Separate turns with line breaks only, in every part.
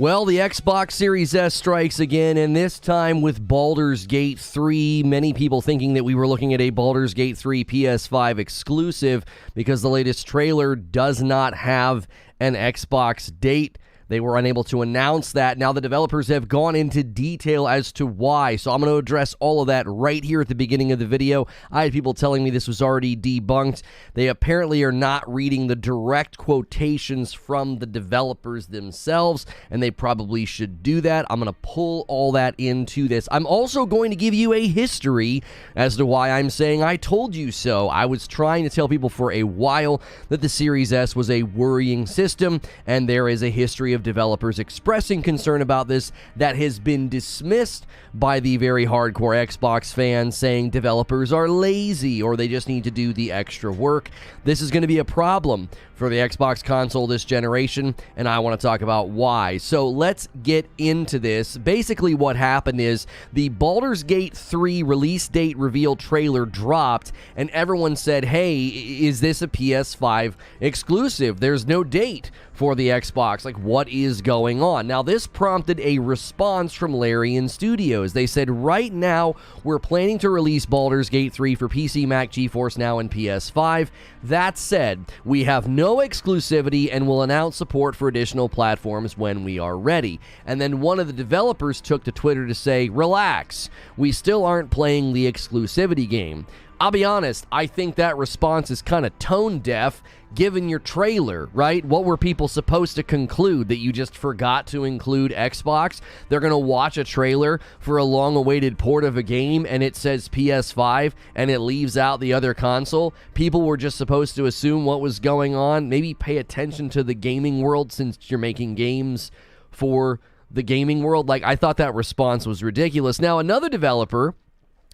Well, the Xbox Series S strikes again, and this time with Baldurs Gate 3. Many people thinking that we were looking at a Baldurs Gate 3 PS5 exclusive because the latest trailer does not have an Xbox date. They were unable to announce that. Now the developers have gone into detail as to why, so I'm going to address all of that right here at the beginning of the video. I had people telling me this was already debunked. They apparently are not reading the direct quotations from the developers themselves, and they probably should do that. I'm going to pull all that into this. I'm also going to give you a history as to why I'm saying I told you so. I was trying to tell people for a while that the Series S was a worrying system, and there is a history of developers expressing concern about this that has been dismissed by the very hardcore Xbox fans, saying developers are lazy or they just need to do the extra work. This is going to be a problem for the Xbox console this generation, and I want to talk about why. So let's get into this. Basically what happened is the Baldurs Gate 3 release date reveal trailer dropped, and everyone said, hey, is this a PS5 exclusive? There's no date for the Xbox. Like, what is going on? Now, this prompted a response from Larian Studios. They said, right now, we're planning to release Baldurs Gate 3 for PC, Mac, GeForce Now, and PS5. That said, we have no exclusivity and will announce support for additional platforms when we are ready. And then one of the developers took to Twitter to say, relax, we still aren't playing the exclusivity game. I'll be honest, I think that response is kind of tone deaf given your trailer, right? What were people supposed to conclude? That you just forgot to include Xbox? They're going to watch a trailer for a long-awaited port of a game and it says PS5 and it leaves out the other console? People were just supposed to assume what was going on. Maybe pay attention to the gaming world since you're making games for the gaming world. Like, I thought that response was ridiculous. Now, another developer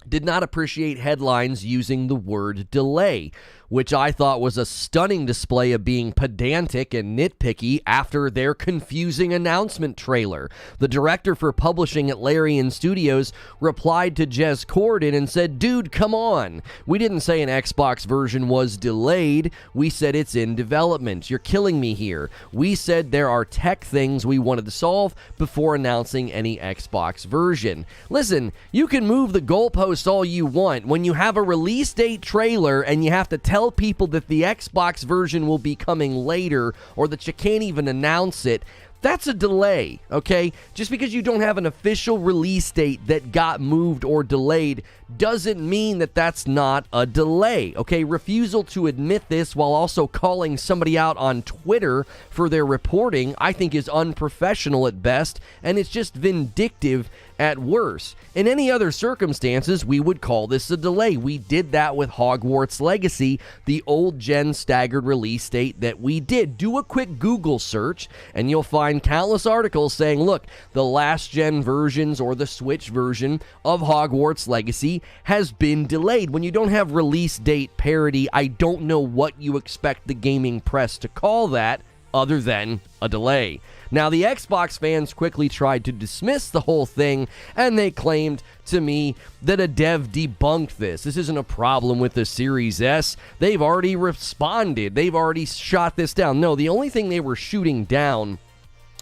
did not appreciate headlines using the word delay, which I thought was a stunning display of being pedantic and nitpicky after their confusing announcement trailer. The director for publishing at Larian Studios replied to Jez Corden and said, dude, come on. We didn't say an Xbox version was delayed. We said it's in development. You're killing me here. We said there are tech things we wanted to solve before announcing any Xbox version. Listen, you can move the goalposts all you want. When you have a release date trailer and you have to tell people that the Xbox version will be coming later or that you can't even announce it, that's a delay, okay? Just because you don't have an official release date that got moved or delayed doesn't mean that that's not a delay, okay? Refusal to admit this while also calling somebody out on Twitter for their reporting, I think, is unprofessional at best, and it's just vindictive at worst. In any other circumstances, we would call this a delay. We did that with Hogwarts Legacy, the old gen staggered release date that we did. Do a quick Google search, and you'll find countless articles saying, look, the last gen versions or the Switch version of Hogwarts Legacy has been delayed. When you don't have release date parity, I don't know what you expect the gaming press to call that other than a delay. Now, the Xbox fans quickly tried to dismiss the whole thing, and they claimed to me that a dev debunked this. This isn't a problem with the Series S. They've already responded. They've already shot this down. No, the only thing they were shooting down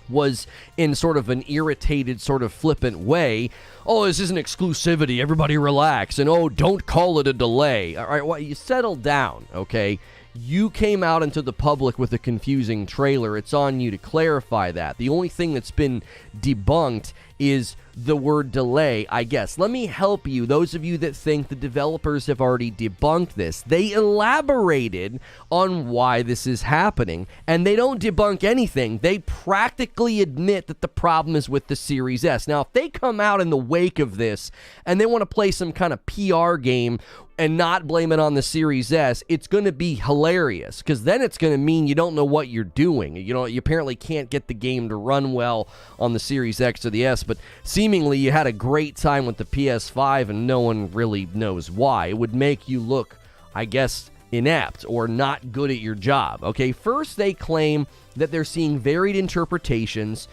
was in sort of an irritated, sort of flippant way. Oh, this isn't exclusivity. Everybody relax. And, oh, don't call it a delay. All right, well, you settle down, okay? You came out into the public with a confusing trailer. It's on you to clarify that. The only thing that's been debunked is the word delay, I guess. Let me help you, those of you that think the developers have already debunked this. They elaborated on why this is happening, and they don't debunk anything. They practically admit that the problem is with the Series S. Now, if they come out in the wake of this and they want to play some kind of PR game and not blame it on the Series S, it's going to be hilarious, because then it's going to mean you don't know what you're doing. You know, you apparently can't get the game to run well on the Series X or the S, but seemingly you had a great time with the PS5 and no one really knows why. It would make you look, I guess, inept or not good at your job. Okay, first they claim that they're seeing varied interpretations,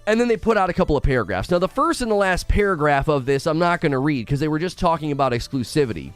and then they put out a couple of paragraphs. Now, the first and the last paragraph of this I'm not going to read because they were just talking about exclusivity.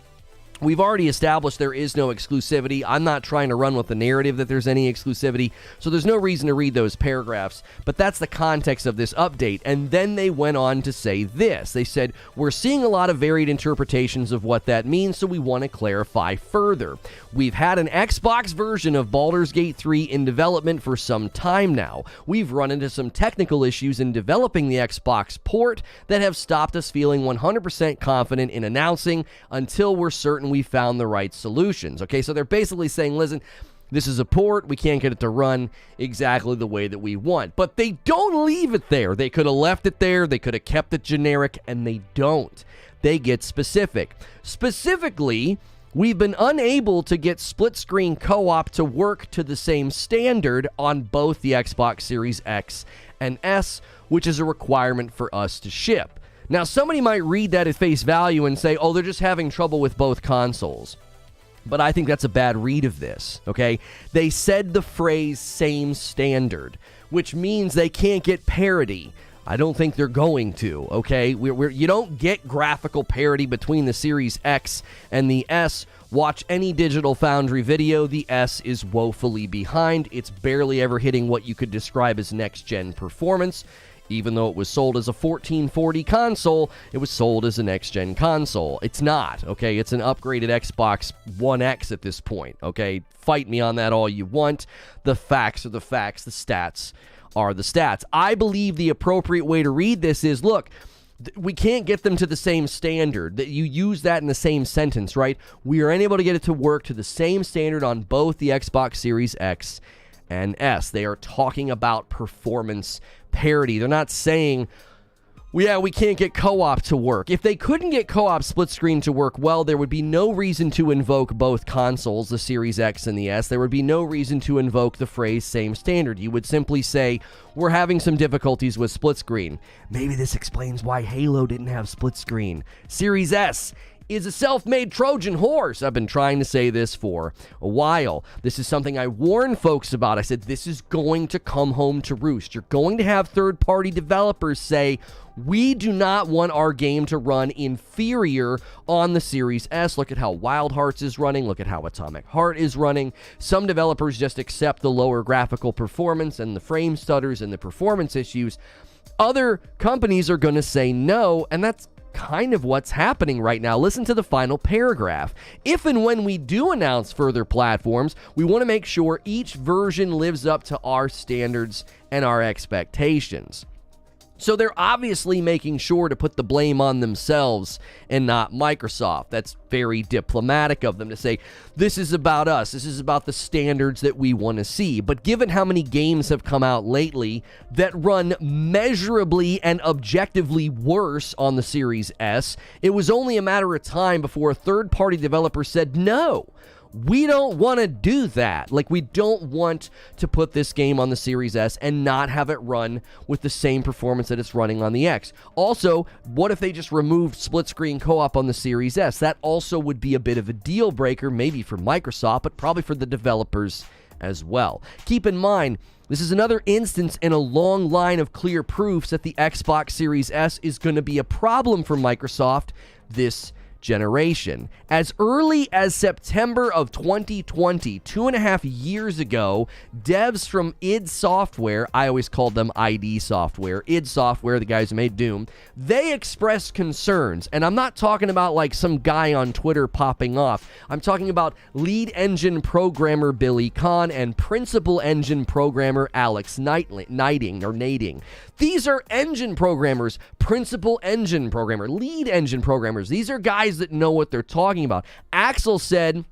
We've already established there is no exclusivity. I'm not trying to run with the narrative that there's any exclusivity, so there's no reason to read those paragraphs, but that's the context of this update. And then they went on to say this. They said, we're seeing a lot of varied interpretations of what that means, so we want to clarify further. We've had an Xbox version of Baldurs Gate 3 in development for some time now. We've run into some technical issues in developing the Xbox port that have stopped us feeling 100% confident in announcing until we're certain we found the right solutions. Okay, so they're basically saying, listen, this is a port, we can't get it to run exactly the way that we want. But they don't leave it there. They could have left it there, they could have kept it generic, and they don't. They get specific. Specifically, we've been unable to get split-screen co-op to work to the same standard on both the Xbox Series X and S, which is a requirement for us to ship. Now, somebody might read that at face value and say, oh, they're just having trouble with both consoles. But I think that's a bad read of this, okay? They said the phrase same standard, which means they can't get parity. I don't think they're going to, okay? You don't get graphical parity between the Series X and the S. Watch any Digital Foundry video, the S is woefully behind. It's barely ever hitting what you could describe as next-gen performance. Even though it was sold as a 1440 console, it was sold as a next-gen console. It's not, okay? It's an upgraded Xbox One X at this point, okay? Fight me on that all you want. The facts are the facts. The stats are the stats. I believe the appropriate way to read this is, look, we can't get them to the same standard. That you use that in the same sentence, right? We are unable to get it to work to the same standard on both the Xbox Series X and S. They are talking about performance parity. They're not saying, well, yeah, we can't get co-op to work. If they couldn't get co-op split screen to work well, there would be no reason to invoke both consoles, the Series X and the S. There would be no reason to invoke the phrase same standard. You would simply say, we're having some difficulties with split screen. Maybe this explains why Halo didn't have split screen. Series S is a self-made Trojan horse. I've been trying to say this for a while. This is something I warned folks about. I said, this is going to come home to roost. You're going to have third-party developers say, we do not want our game to run inferior on the Series S. Look at how Wild Hearts is running. Look at how Atomic Heart is running. Some developers just accept the lower graphical performance and the frame stutters and the performance issues. Other companies are going to say no, and that's kind of what's happening right now. Listen to the final paragraph. If and when we do announce further platforms, we want to make sure each version lives up to our standards and our expectations. So they're obviously making sure to put the blame on themselves and not Microsoft. That's very diplomatic of them to say, this is about us. This is about the standards that we want to see. But given how many games have come out lately that run measurably and objectively worse on the Series S, it was only a matter of time before a third-party developer said, no, we don't want to do that. Like, we don't want to put this game on the Series S and not have it run with the same performance that it's running on the X. Also, what if they just removed split-screen co-op on the Series S? That also would be a bit of a deal breaker, maybe for Microsoft, but probably for the developers as well. Keep in mind, this is another instance in a long line of clear proofs that the Xbox Series S is going to be a problem for Microsoft this generation. As early as September of 2020, 2.5 years ago, devs from id Software, I always called them ID Software, id Software, the guys who made Doom, they expressed concerns. And I'm not talking about like some guy on Twitter popping off. I'm talking about lead engine programmer Billy Kahn and principal engine programmer Alex Nading. These are engine programmers, principal engine programmer, lead engine programmers. These are guys that know what they're talking about. Axel said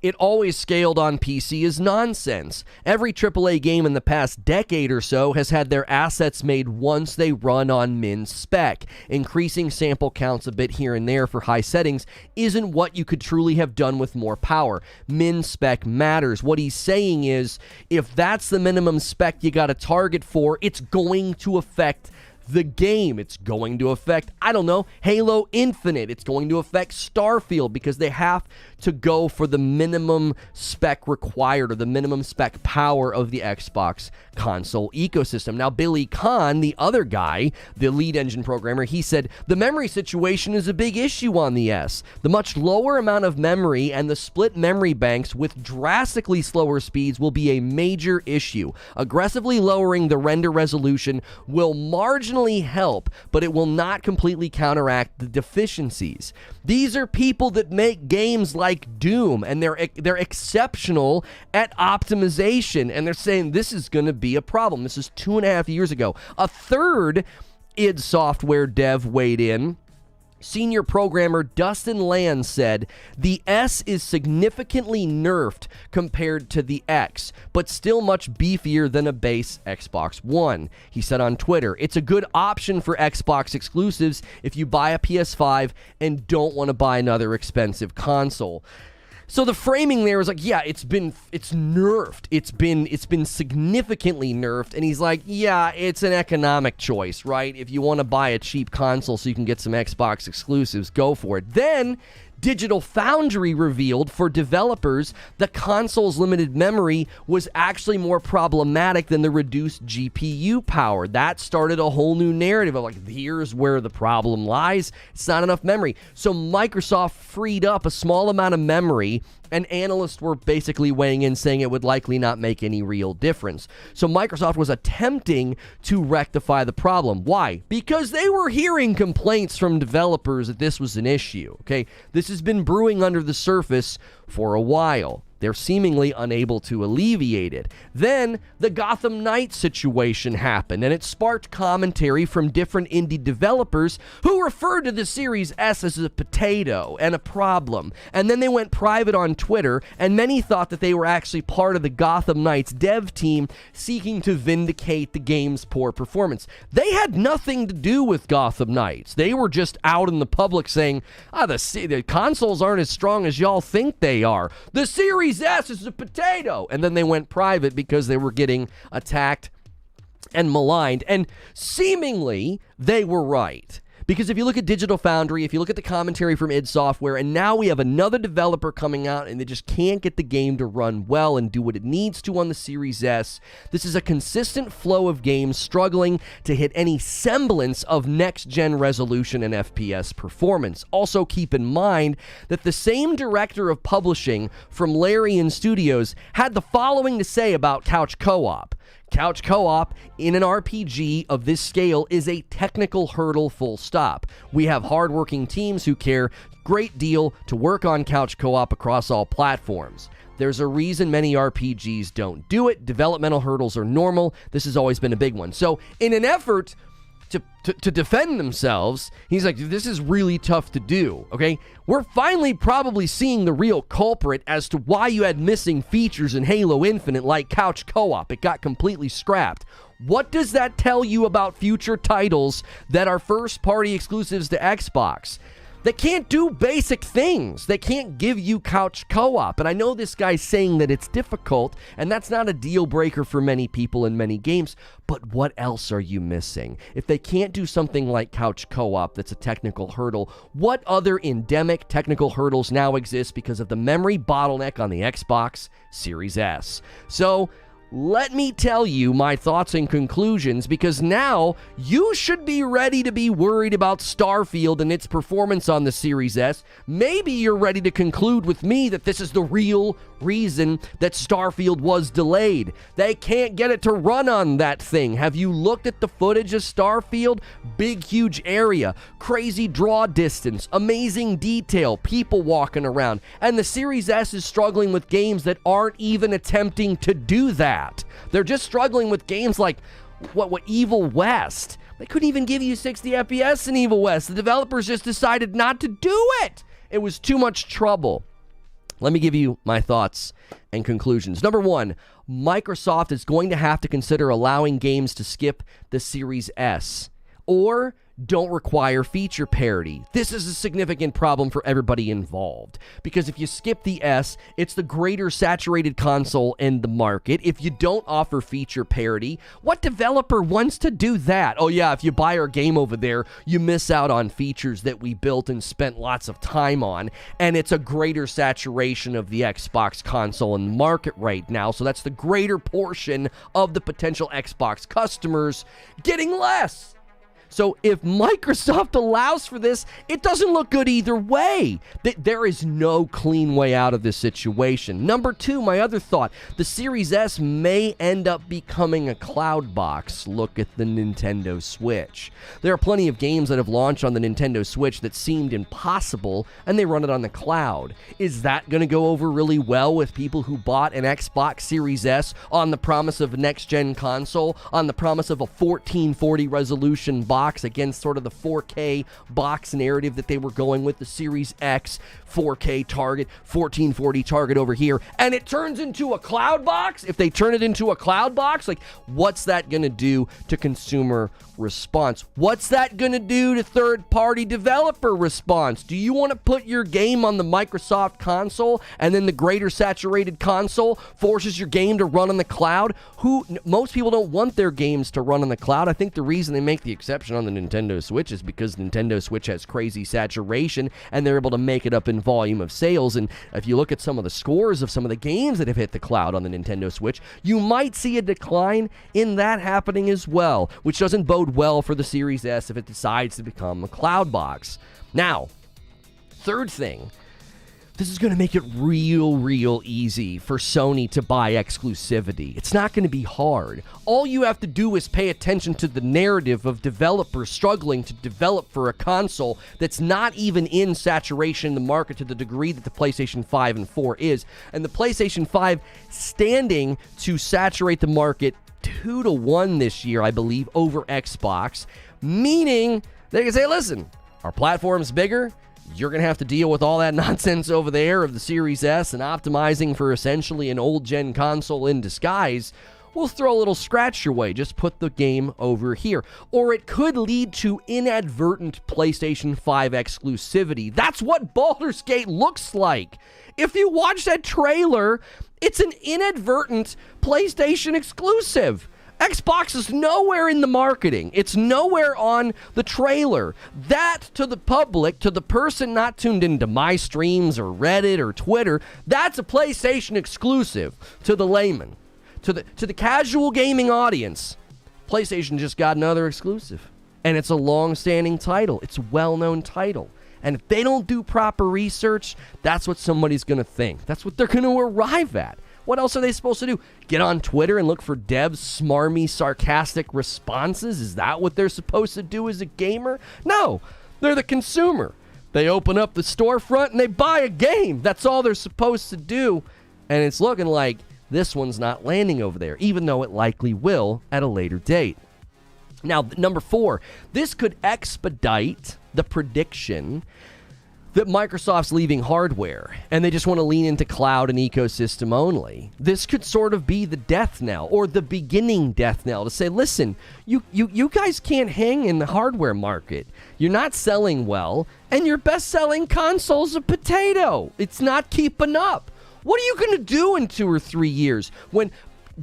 it always scaled on PC is nonsense. Every AAA game in the past decade or so has had their assets made once they run on min spec. Increasing sample counts a bit here and there for high settings isn't what you could truly have done with more power. Min spec matters. What he's saying is, if that's the minimum spec you got to target for, it's going to affect the game. It's going to affect, I don't know, Halo Infinite. It's going to affect Starfield because they have to go for the minimum spec required or the minimum spec power of the Xbox console ecosystem. Now, Billy Kahn, the other guy, the lead engine programmer, he said the memory situation is a big issue on the S. The much lower amount of memory and the split memory banks with drastically slower speeds will be a major issue. Aggressively lowering the render resolution will marginally help, but it will not completely counteract the deficiencies. These are people that make games like Doom, and they're exceptional at optimization, and they're saying this is going to be a problem. This is 2.5 years ago. A third id Software dev weighed in. Senior programmer Dustin Land said, the S is significantly nerfed compared to the X, but still much beefier than a base Xbox One. He said on Twitter, it's a good option for Xbox exclusives if you buy a PS5 and don't want to buy another expensive console. So the framing there is like, yeah, it's nerfed. It's been significantly nerfed. And he's like, yeah, it's an economic choice, right? If you want to buy a cheap console so you can get some Xbox exclusives, go for it. Then Digital Foundry revealed for developers the console's limited memory was actually more problematic than the reduced GPU power. That started a whole new narrative of like, here's where the problem lies. It's not enough memory. So Microsoft freed up a small amount of memory, and analysts were basically weighing in saying it would likely not make any real difference. So Microsoft was attempting to rectify the problem. Why? Because they were hearing complaints from developers that this was an issue. Okay, this has been brewing under the surface for a while. They're seemingly unable to alleviate it. Then the Gotham Knights situation happened, and it sparked commentary from different indie developers who referred to the Series S as a potato and a problem. And then they went private on Twitter, and many thought that they were actually part of the Gotham Knights dev team seeking to vindicate the game's poor performance. They had nothing to do with Gotham Knights. They were just out in the public saying, the consoles aren't as strong as y'all think they are. The Series S is a potato. And then they went private because they were getting attacked and maligned. And seemingly, they were right. Because if you look at Digital Foundry, if you look at the commentary from id Software, and now we have another developer coming out and they just can't get the game to run well and do what it needs to on the Series S, this is a consistent flow of games struggling to hit any semblance of next-gen resolution and FPS performance. Also keep in mind that the same director of publishing from Larian Studios had the following to say about couch co-op. Couch co-op in an RPG of this scale is a technical hurdle, full stop. We have hardworking teams who care a great deal to work on couch co-op across all platforms. There's a reason many RPGs don't do it. Developmental hurdles are normal. This has always been a big one. So in an effort to defend themselves, he's like, this is really tough to do, okay? We're finally probably seeing the real culprit as to why you had missing features in Halo Infinite like couch co-op. It got completely scrapped. What does that tell you about future titles that are first-party exclusives to Xbox? They can't do basic things. They can't give you couch co-op. And I know this guy's saying that it's difficult, and that's not a deal breaker for many people in many games, but what else are you missing? If they can't do something like couch co-op that's a technical hurdle, what other endemic technical hurdles now exist because of the memory bottleneck on the Xbox Series S? So let me tell you my thoughts and conclusions, because now you should be ready to be worried about Starfield and its performance on the Series S. Maybe you're ready to conclude with me that this is the real reason that Starfield was delayed. They can't get it to run on that thing. Have you looked at the footage of Starfield? Big, huge area, crazy draw distance, amazing detail, people walking around. And the Series S is struggling with games that aren't even attempting to do that. They're just struggling with games like, what Evil West. They couldn't even give you 60 FPS in Evil West. The developers just decided not to do it. It was too much trouble. Let me give you my thoughts and conclusions. Number one, Microsoft is going to have to consider allowing games to skip the Series S or don't require feature parity. This is a significant problem for everybody involved, because if you skip the S, it's the greater saturated console in the market. If you don't offer feature parity, what developer wants to do that? Oh yeah, if you buy our game over there, you miss out on features that we built and spent lots of time on, and it's a greater saturation of the Xbox console in the market right now, so that's the greater portion of the potential Xbox customers getting less. So if Microsoft allows for this, it doesn't look good either way. There is no clean way out of this situation. Number two, my other thought, the Series S may end up becoming a cloud box. Look at the Nintendo Switch. There are plenty of games that have launched on the Nintendo Switch that seemed impossible, and they run it on the cloud. Is that going to go over really well with people who bought an Xbox Series S on the promise of a next-gen console, on the promise of a 1440 resolution box against sort of the 4K box narrative that they were going with, the Series X 4K target, 1440 target over here, and it turns into a cloud box? If they turn it into a cloud box, like, what's that going to do to consumer response? What's that going to do to third-party developer response? Do you want to put your game on the Microsoft console and then the greater saturated console forces your game to run on the cloud? Most people don't want their games to run on the cloud. I think the reason they make the exception on the Nintendo Switch is because Nintendo Switch has crazy saturation and they're able to make it up in volume of sales. And if you look at some of the scores of some of the games that have hit the cloud on the Nintendo Switch, you might see a decline in that happening as well, which doesn't bode well for the Series S if it decides to become a cloud box. Now, third thing, this is going to make it real easy for Sony to buy exclusivity. It's not going to be hard. All you have to do is pay attention to the narrative of developers struggling to develop for a console that's not even in saturation in the market to the degree that the PlayStation 5 and 4 is. And the PlayStation 5 standing to saturate the market 2-1 this year, I believe, over Xbox, meaning they can say, listen, our platform's bigger. You're going to have to deal with all that nonsense over there of the Series S and optimizing for essentially an old-gen console in disguise. We'll throw a little scratch your way. Just put the game over here. Or it could lead to inadvertent PlayStation 5 exclusivity. That's what Baldurs Gate looks like. If you watch that trailer, it's an inadvertent PlayStation exclusive. Xbox is nowhere in the marketing. It's nowhere on the trailer. That, to the public, to the person not tuned into my streams or Reddit or Twitter, that's a PlayStation exclusive. To the layman, to the casual gaming audience, PlayStation just got another exclusive. And it's a long-standing title. It's a well-known title. And if they don't do proper research, that's what somebody's going to think. That's what they're going to arrive at. What else are they supposed to do? Get on Twitter and look for devs' smarmy, sarcastic responses? Is that what they're supposed to do as a gamer? No, they're the consumer. They open up the storefront and they buy a game. That's all they're supposed to do. And it's looking like this one's not landing over there, even though it likely will at a later date. Now, number 4, this could expedite the prediction that Microsoft's leaving hardware, and they just want to lean into cloud and ecosystem only. This could sort of be the death knell, or the beginning death knell, to say, listen, you guys can't hang in the hardware market. You're not selling well, and your best-selling console's a potato. It's not keeping up. What are you going to do in 2 or 3 years when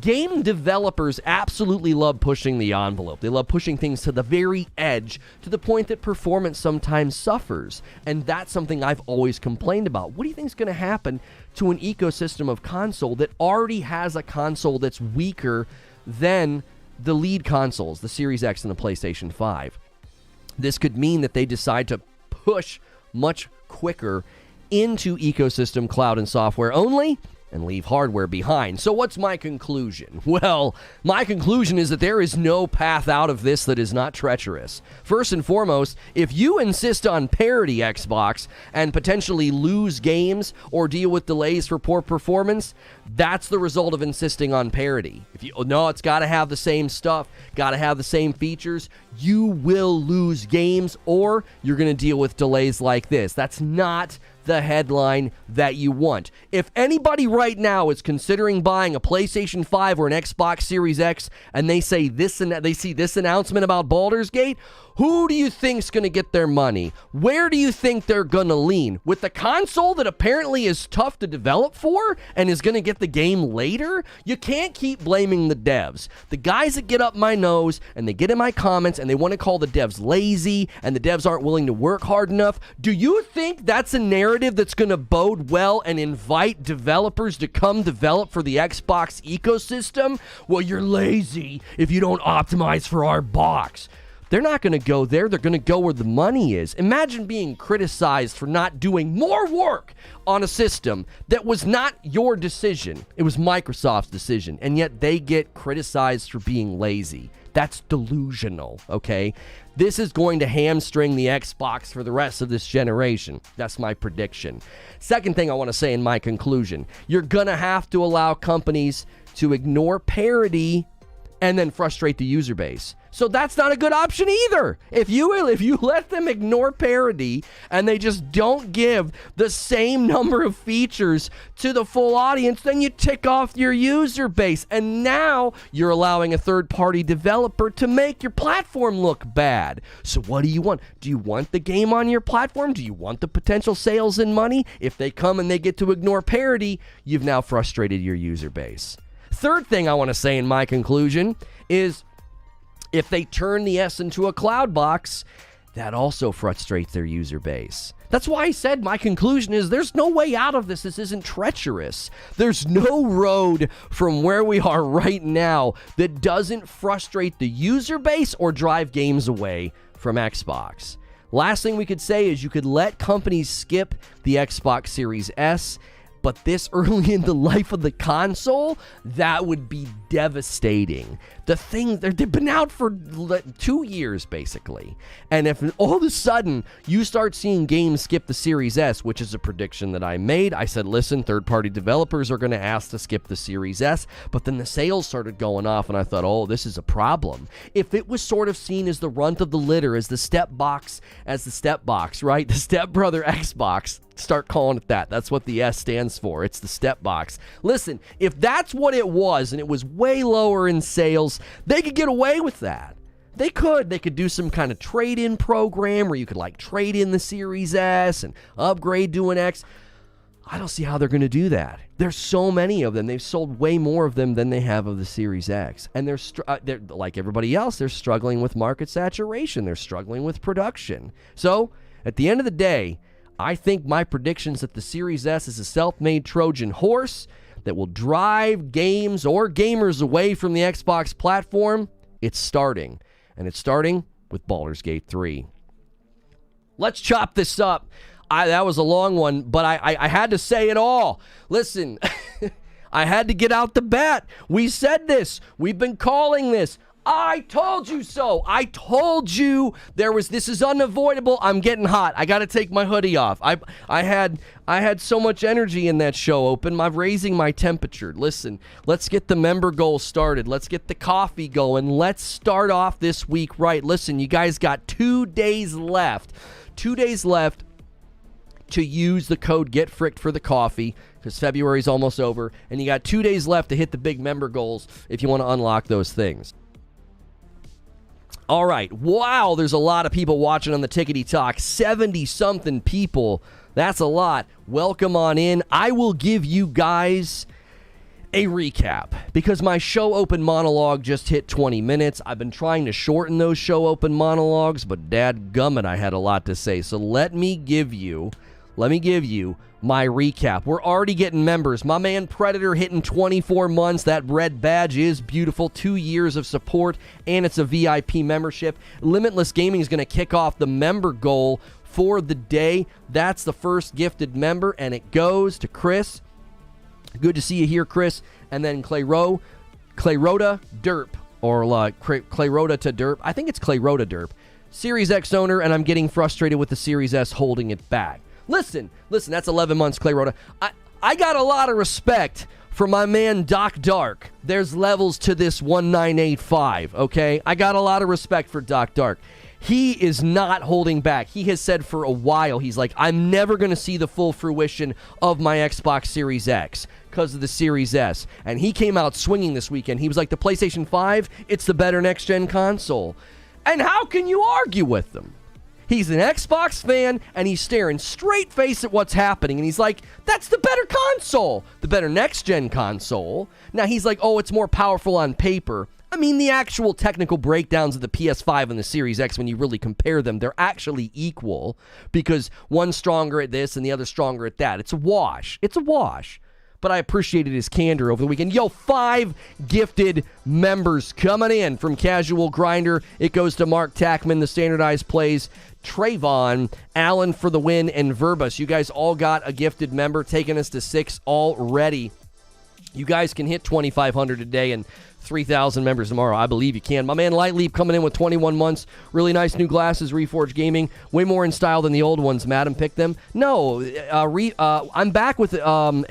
game developers absolutely love pushing the envelope? They love pushing things to the very edge, to the point that performance sometimes suffers. And that's something I've always complained about. What do you think is going to happen to an ecosystem of console that already has a console that's weaker than the lead consoles, the Series X and the PlayStation 5? This could mean that they decide to push much quicker into ecosystem, cloud, and software only, and leave hardware behind. So what's my conclusion? Well, my conclusion is that there is no path out of this that is not treacherous. First and foremost, if you insist on parity, Xbox, and potentially lose games or deal with delays for poor performance, that's the result of insisting on parity. If you no, it's got to have the same stuff, got to have the same features, you will lose games, or you're going to deal with delays like this. That's not the headline that you want. If anybody right now is considering buying a PlayStation 5 or an Xbox Series X and they say this and they see this announcement about Baldurs Gate, who do you think's going to get their money? Where do you think they're going to lean? With the console that apparently is tough to develop for and is going to get the game later? You can't keep blaming the devs. The guys that get up my nose and they get in my comments and they want to call the devs lazy and the devs aren't willing to work hard enough. Do you think that's a narrative that's going to bode well and invite developers to come develop for the Xbox ecosystem? Well, you're lazy if you don't optimize for our box. They're not going to go there. They're going to go where the money is. Imagine being criticized for not doing more work on a system that was not your decision. It was Microsoft's decision, and yet they get criticized for being lazy. That's delusional, okay? This is going to hamstring the Xbox for the rest of this generation. That's my prediction. Second thing I want to say in my conclusion, you're going to have to allow companies to ignore parity and then frustrate the user base. So that's not a good option either. If you let them ignore parity and they just don't give the same number of features to the full audience, then you tick off your user base. And now you're allowing a third-party developer to make your platform look bad. So what do you want? Do you want the game on your platform? Do you want the potential sales and money? If they come and they get to ignore parity, you've now frustrated your user base. Third thing I want to say in my conclusion is, if they turn the S into a cloud box, that also frustrates their user base. That's why I said my conclusion is there's no way out of this. This isn't treacherous. There's no road from where we are right now that doesn't frustrate the user base or drive games away from Xbox. Last thing we could say is you could let companies skip the Xbox Series S, but this early in the life of the console, that would be devastating. The thing, they've been out for 2 years, basically. And if all of a sudden you start seeing games skip the Series S, which is a prediction that I made, I said, listen, third-party developers are going to ask to skip the Series S, but then the sales started going off, and I thought, oh, this is a problem. If it was sort of seen as the runt of the litter, as the step box, right? The stepbrother Xbox, start calling it that. That's what the S stands for. It's the step box. Listen, if that's what it was, and it was way lower in sales, they could get away with that. They could do some kind of trade-in program where you could like trade in the Series S and upgrade to an X. I don't see how they're going to do that. There's so many of them. They've sold way more of them than they have of the Series X. And they're like everybody else, they're struggling with market saturation. They're struggling with production. So, at the end of the day, I think my predictions that the Series S is a self-made Trojan horse that will drive games or gamers away from the Xbox platform. It's starting. And it's starting with Baldurs Gate 3. Let's chop this up. That was a long one, but I had to say it all. Listen, I had to get out the bat. We said this. We've been calling this. I told you so. I told you this is unavoidable. I'm getting hot. I got to take my hoodie off. I had so much energy in that show open. I'm raising my temperature. Listen, let's get the member goal started. Let's get the coffee going. Let's start off this week right. Listen, you guys got 2 days left. 2 days left to use the code GetFricked for the coffee, because February's almost over, and you got 2 days left to hit the big member goals if you want to unlock those things. All right. Wow, there's a lot of people watching on the Tickety Talk. 70-something people. That's a lot. Welcome on in. I will give you guys a recap because my show open monologue just hit 20 minutes. I've been trying to shorten those show open monologues, but dadgummit, I had a lot to say. So let me give you my recap. We're already getting members. My man Predator hitting 24 months. That red badge is beautiful. 2 years of support, and it's a VIP membership. Limitless Gaming is going to kick off the member goal for the day. That's the first gifted member, and it goes to Chris. Good to see you here, Chris. And then Clayrota Derp, or Clayrota to Derp. I think it's Clayrota Derp. Series X owner, and I'm getting frustrated with the Series S holding it back. Listen, that's 11 months, Clayrota. I got a lot of respect for my man Doc Dark. There's levels to this 1985, okay? I got a lot of respect for Doc Dark. He is not holding back. He has said for a while, he's like, I'm never going to see the full fruition of my Xbox Series X because of the Series S. And he came out swinging this weekend. He was like, the PlayStation 5, it's the better next-gen console. And how can you argue with them? He's an Xbox fan, and he's staring straight face at what's happening, and he's like, that's the better console, the better next-gen console. Now, he's like, oh, it's more powerful on paper. I mean, the actual technical breakdowns of the PS5 and the Series X, when you really compare them, they're actually equal because one's stronger at this and the other's stronger at that. It's a wash. It's a wash. But I appreciated his candor over the weekend. Yo, 5 gifted members coming in from Casual Grinder. It goes to Mark Tackman, the Standardized Plays, Trayvon, Allen for the win, and Verbus. You guys all got a gifted member, taking us to 6 already. You guys can hit 2,500 today and 3,000 members tomorrow. I believe you can. My man Light Leap coming in with 21 months. Really nice new glasses, Reforge Gaming. Way more in style than the old ones. Madam picked them. No, I'm back with I'm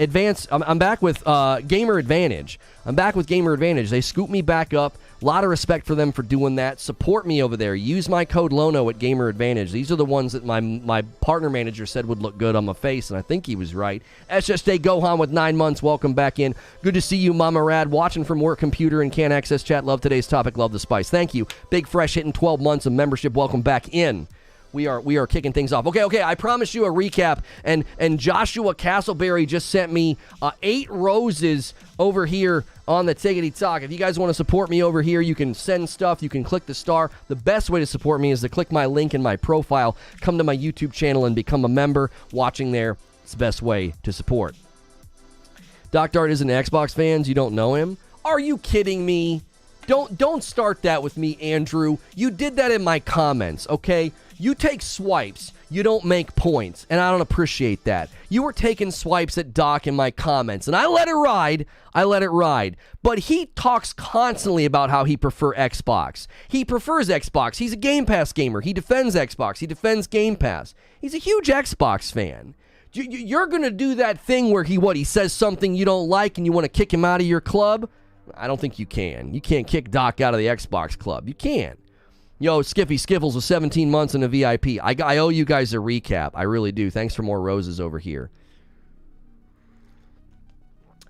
back with Gamer Advantage. I'm back with Gamer Advantage. They scooped me back up. A lot of respect for them for doing that. Support me over there. Use my code LONO at Gamer Advantage. These are the ones that my partner manager said would look good on my face, and I think he was right. SSJ Gohan with 9 months. Welcome back in. Good to see you, Mama Rad. Watching from work computer and can't access chat. Love today's topic. Love the spice. Thank you. Big Fresh hitting 12 months of membership. Welcome back in. We are kicking things off. Okay, I promised you a recap, and Joshua Castleberry just sent me 8 roses over here on the Tickety Talk. If you guys want to support me over here, you can send stuff, you can click the star. The best way to support me is to click my link in my profile, come to my YouTube channel, and become a member. Watching there, it's the best way to support. Doc Dart isn't an Xbox fan. You don't know him? Are you kidding me? Don't start that with me, Andrew. You did that in my comments, okay? You take swipes. You don't make points, and I don't appreciate that. You were taking swipes at Doc in my comments, and I let it ride. But he talks constantly about how he prefers Xbox. He prefers Xbox. He's a Game Pass gamer. He defends Xbox. He defends Game Pass. He's a huge Xbox fan. You're going to do that thing where he says something you don't like and you want to kick him out of your club? I don't think you can. You can't kick Doc out of the Xbox club. You can't. Yo, Skiffy Skiffles with 17 months in a VIP. I owe you guys a recap. I really do. Thanks for more roses over here.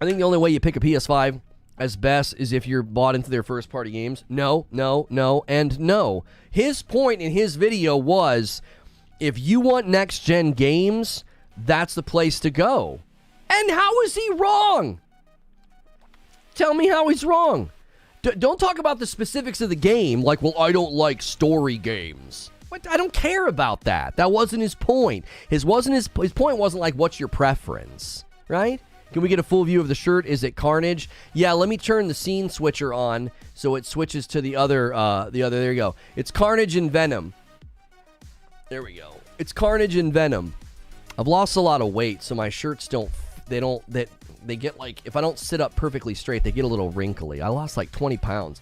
I think the only way you pick a PS5 as best is if you're bought into their first-party games. No, and no. His point in his video was, if you want next-gen games, that's the place to go. And how is he wrong? Tell me how he's wrong. Don't talk about the specifics of the game like, well, I don't like story games. What? I don't care about that. That wasn't his point. His point wasn't like, what's your preference, right? Can we get a full view of the shirt? Is it Carnage? Yeah, let me turn the scene switcher on so it switches to the other, there you go. It's Carnage and Venom. There we go. It's Carnage and Venom. I've lost a lot of weight, so my shirts they get like, if I don't sit up perfectly straight, they get a little wrinkly. I lost like 20 pounds.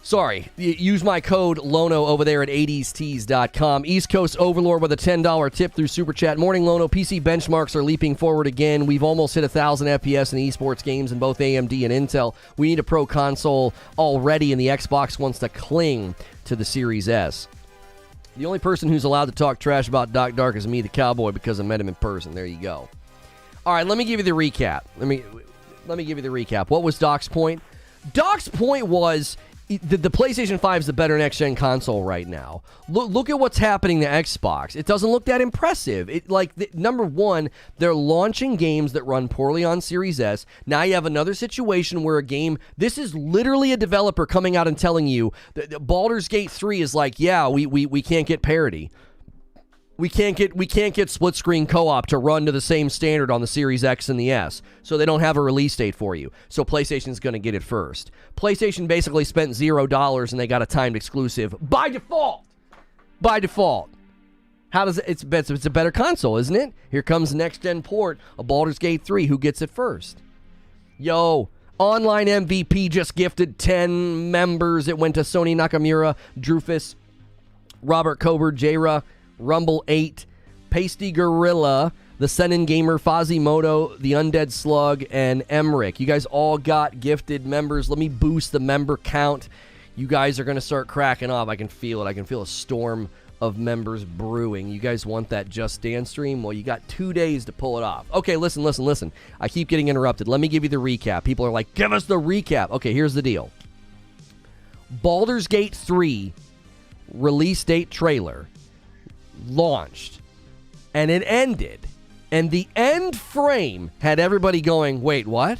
Sorry. Use my code LONO over there at 80stees.com. East Coast Overlord with a $10 tip through Super Chat. Morning, Lono. PC benchmarks are leaping forward again. We've almost hit 1,000 FPS in esports games in both AMD and Intel. We need a pro console already, and the Xbox wants to cling to the Series S. The only person who's allowed to talk trash about Doc Dark is me, the cowboy, because I met him in person. There you go. All right, let me give you the recap. Let me give you the recap. What was Doc's point? Doc's point was the PlayStation 5 is the better next-gen console right now. Look at what's happening to Xbox. It doesn't look that impressive. Number one, they're launching games that run poorly on Series S. Now you have another situation where this is literally a developer coming out and telling you that Baldurs Gate 3 is like, yeah, we can't get parity. We can't get split screen co-op to run to the same standard on the Series X and the S, so they don't have a release date for you. So PlayStation's going to get it first. PlayStation basically spent $0 and they got a timed exclusive by default. How does it's a better console, isn't it? Here comes the next gen port of Baldur's Gate 3. Who gets it first? Yo, Online MVP just gifted 10 members. It went to Sony Nakamura, Drufus, Robert Cober, Jera, Rumble 8, Pasty Gorilla, the Senin Gamer, Fazimoto, the Undead Slug, and Emmerich. You guys all got gifted members. Let me boost the member count. You guys are going to start cracking off. I can feel it. I can feel a storm of members brewing. You guys want that Just Dance stream? Well, you got 2 days to pull it off. Okay, listen. I keep getting interrupted. Let me give you the recap. People are like, give us the recap. Okay, here's the deal. Baldurs Gate 3 release date trailer launched, and it ended. And the end frame had everybody going, wait, what?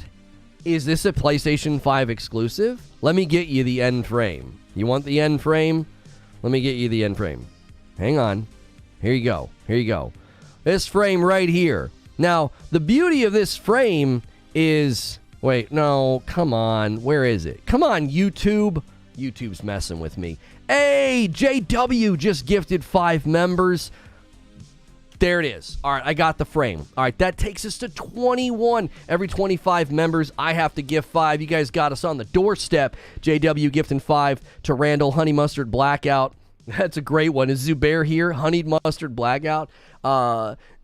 Is this a PlayStation 5 exclusive? Let me get you the end frame. You want the end frame? Let me get you the end frame. Hang on. Here you go. This frame right here. Now, the beauty of this frame is... Wait, no, come on. Where is it? Come on, YouTube. YouTube's messing with me. Hey, JW just gifted 5 members. There it is. All right, I got the frame. All right, that takes us to 21. Every 25 members, I have to gift 5. You guys got us on the doorstep. JW gifting 5 to Randall, Honey Mustard Blackout. That's a great one. Is Zubair here? Honeyed Mustard Blackout.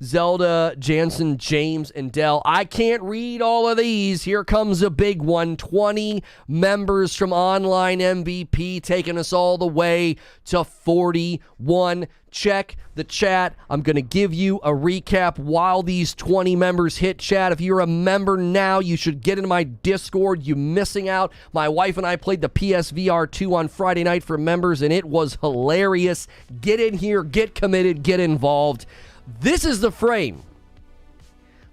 Zelda, Jansen, James, and Dell. I can't read all of these. Here comes a big one. 20 members from Online MVP taking us all the way to 41. Check the chat. I'm going to give you a recap while these 20 members hit chat. If you're a member now, you should get into my Discord. You missing out. My wife and I played the PSVR 2 on Friday night for members, and it was hilarious. Get in here, get committed, get involved. This is the frame.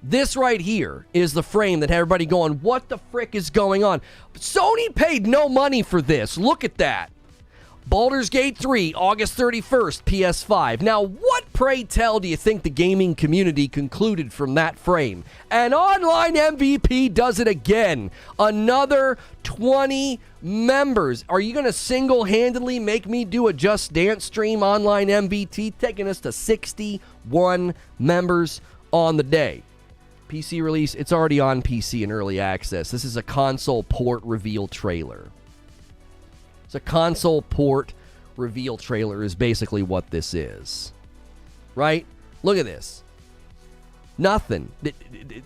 This right here is the frame that had everybody going, what the frick is going on? Sony paid no money for this. Look at that. Baldurs Gate 3, August 31st, PS5. Now, what, pray tell, do you think the gaming community concluded from that frame? And Online MVP does it again. Another 20 members. Are you going to single-handedly make me do a Just Dance stream, Online MVP, taking us to 61 members on the day? PC release, it's already on PC in early access. This is a console port reveal trailer. It's a console port reveal trailer is basically what this is. Right? Look at this. Nothing.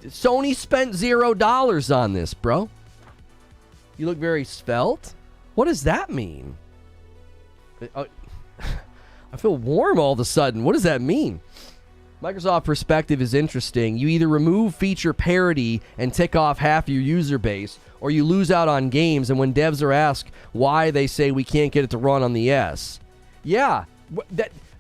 Sony spent $0 on this, bro. You look very svelte. What does that mean? I feel warm all of a sudden. What does that mean? Microsoft perspective is interesting. You either remove feature parity and tick off half your user base, or you lose out on games, and when devs are asked why, they say we can't get it to run on the S. Yeah,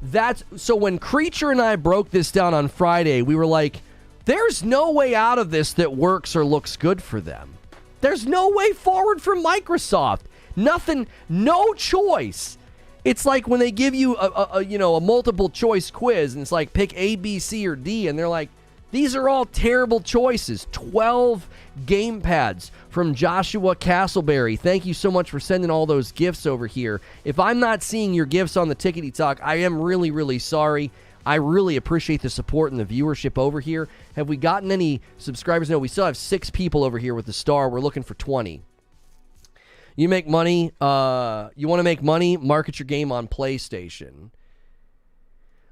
that's so when Creature and I broke this down on Friday, we were like, there's no way out of this that works or looks good for them. There's no way forward for Microsoft. Nothing, no choice. It's like when they give you a multiple choice quiz, and it's like pick A, B, C, or D, and they're like, these are all terrible choices. 12 gamepads from Joshua Castleberry. Thank you so much for sending all those gifts over here. If I'm not seeing your gifts on the Tickety Talk, I am really, really sorry. I really appreciate the support and the viewership over here. Have we gotten any subscribers? No, we still have 6 people over here with the star. We're looking for 20. You make money. You want to make money? Market your game on PlayStation.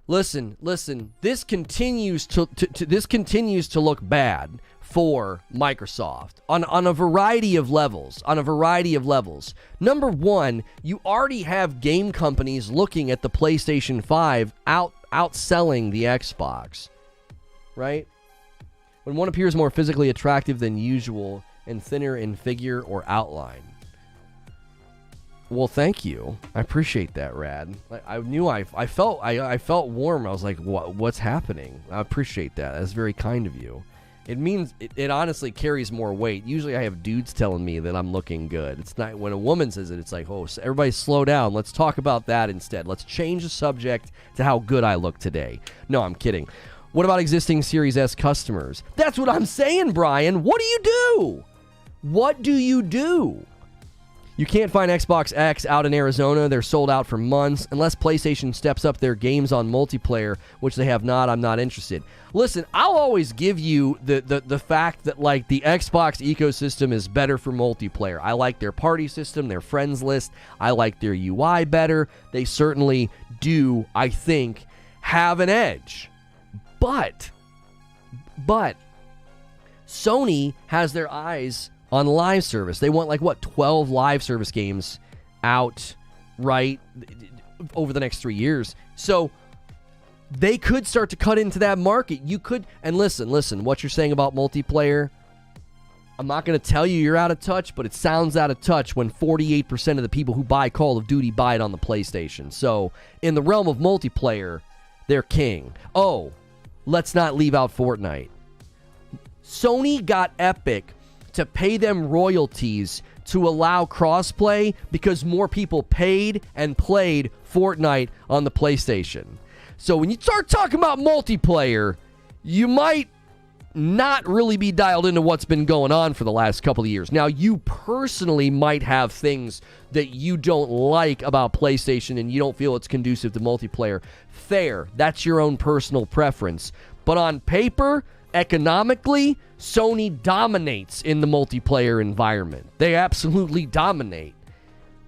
Listen. This continues to look bad for Microsoft on a variety of levels. Number one, you already have game companies looking at the PlayStation 5 outselling the Xbox, right? When one appears more physically attractive than usual and thinner in figure or outline. Well, thank you. I appreciate that, Rad. I knew I felt warm. I was like, what's happening? I appreciate that. That's very kind of you. It means it honestly carries more weight. Usually I have dudes telling me that I'm looking good. It's not when a woman says it, it's like, oh, everybody slow down. Let's talk about that instead. Let's change the subject to how good I look today. No, I'm kidding. What about existing Series S customers? That's what I'm saying, Brian. What do you do? What do you do? You can't find Xbox X out in Arizona. They're sold out for months. Unless PlayStation steps up their games on multiplayer, which they have not, I'm not interested. Listen, I'll always give you the fact that, like, the Xbox ecosystem is better for multiplayer. I like their party system, their friends list. I like their UI better. They certainly do, I think, have an edge. But Sony has their eyes on live service. They want 12 live service games out, right, over the next 3 years. So they could start to cut into that market. You could, and listen, what you're saying about multiplayer, I'm not going to tell you you're out of touch, but it sounds out of touch when 48% of the people who buy Call of Duty buy it on the PlayStation. So in the realm of multiplayer, they're king. Oh, let's not leave out Fortnite. Sony got Epic to pay them royalties to allow crossplay because more people paid and played Fortnite on the PlayStation. So when you start talking about multiplayer, you might not really be dialed into what's been going on for the last couple of years. Now, you personally might have things that you don't like about PlayStation and you don't feel it's conducive to multiplayer. Fair. That's your own personal preference. But on paper, economically, Sony dominates in the multiplayer environment. They absolutely dominate.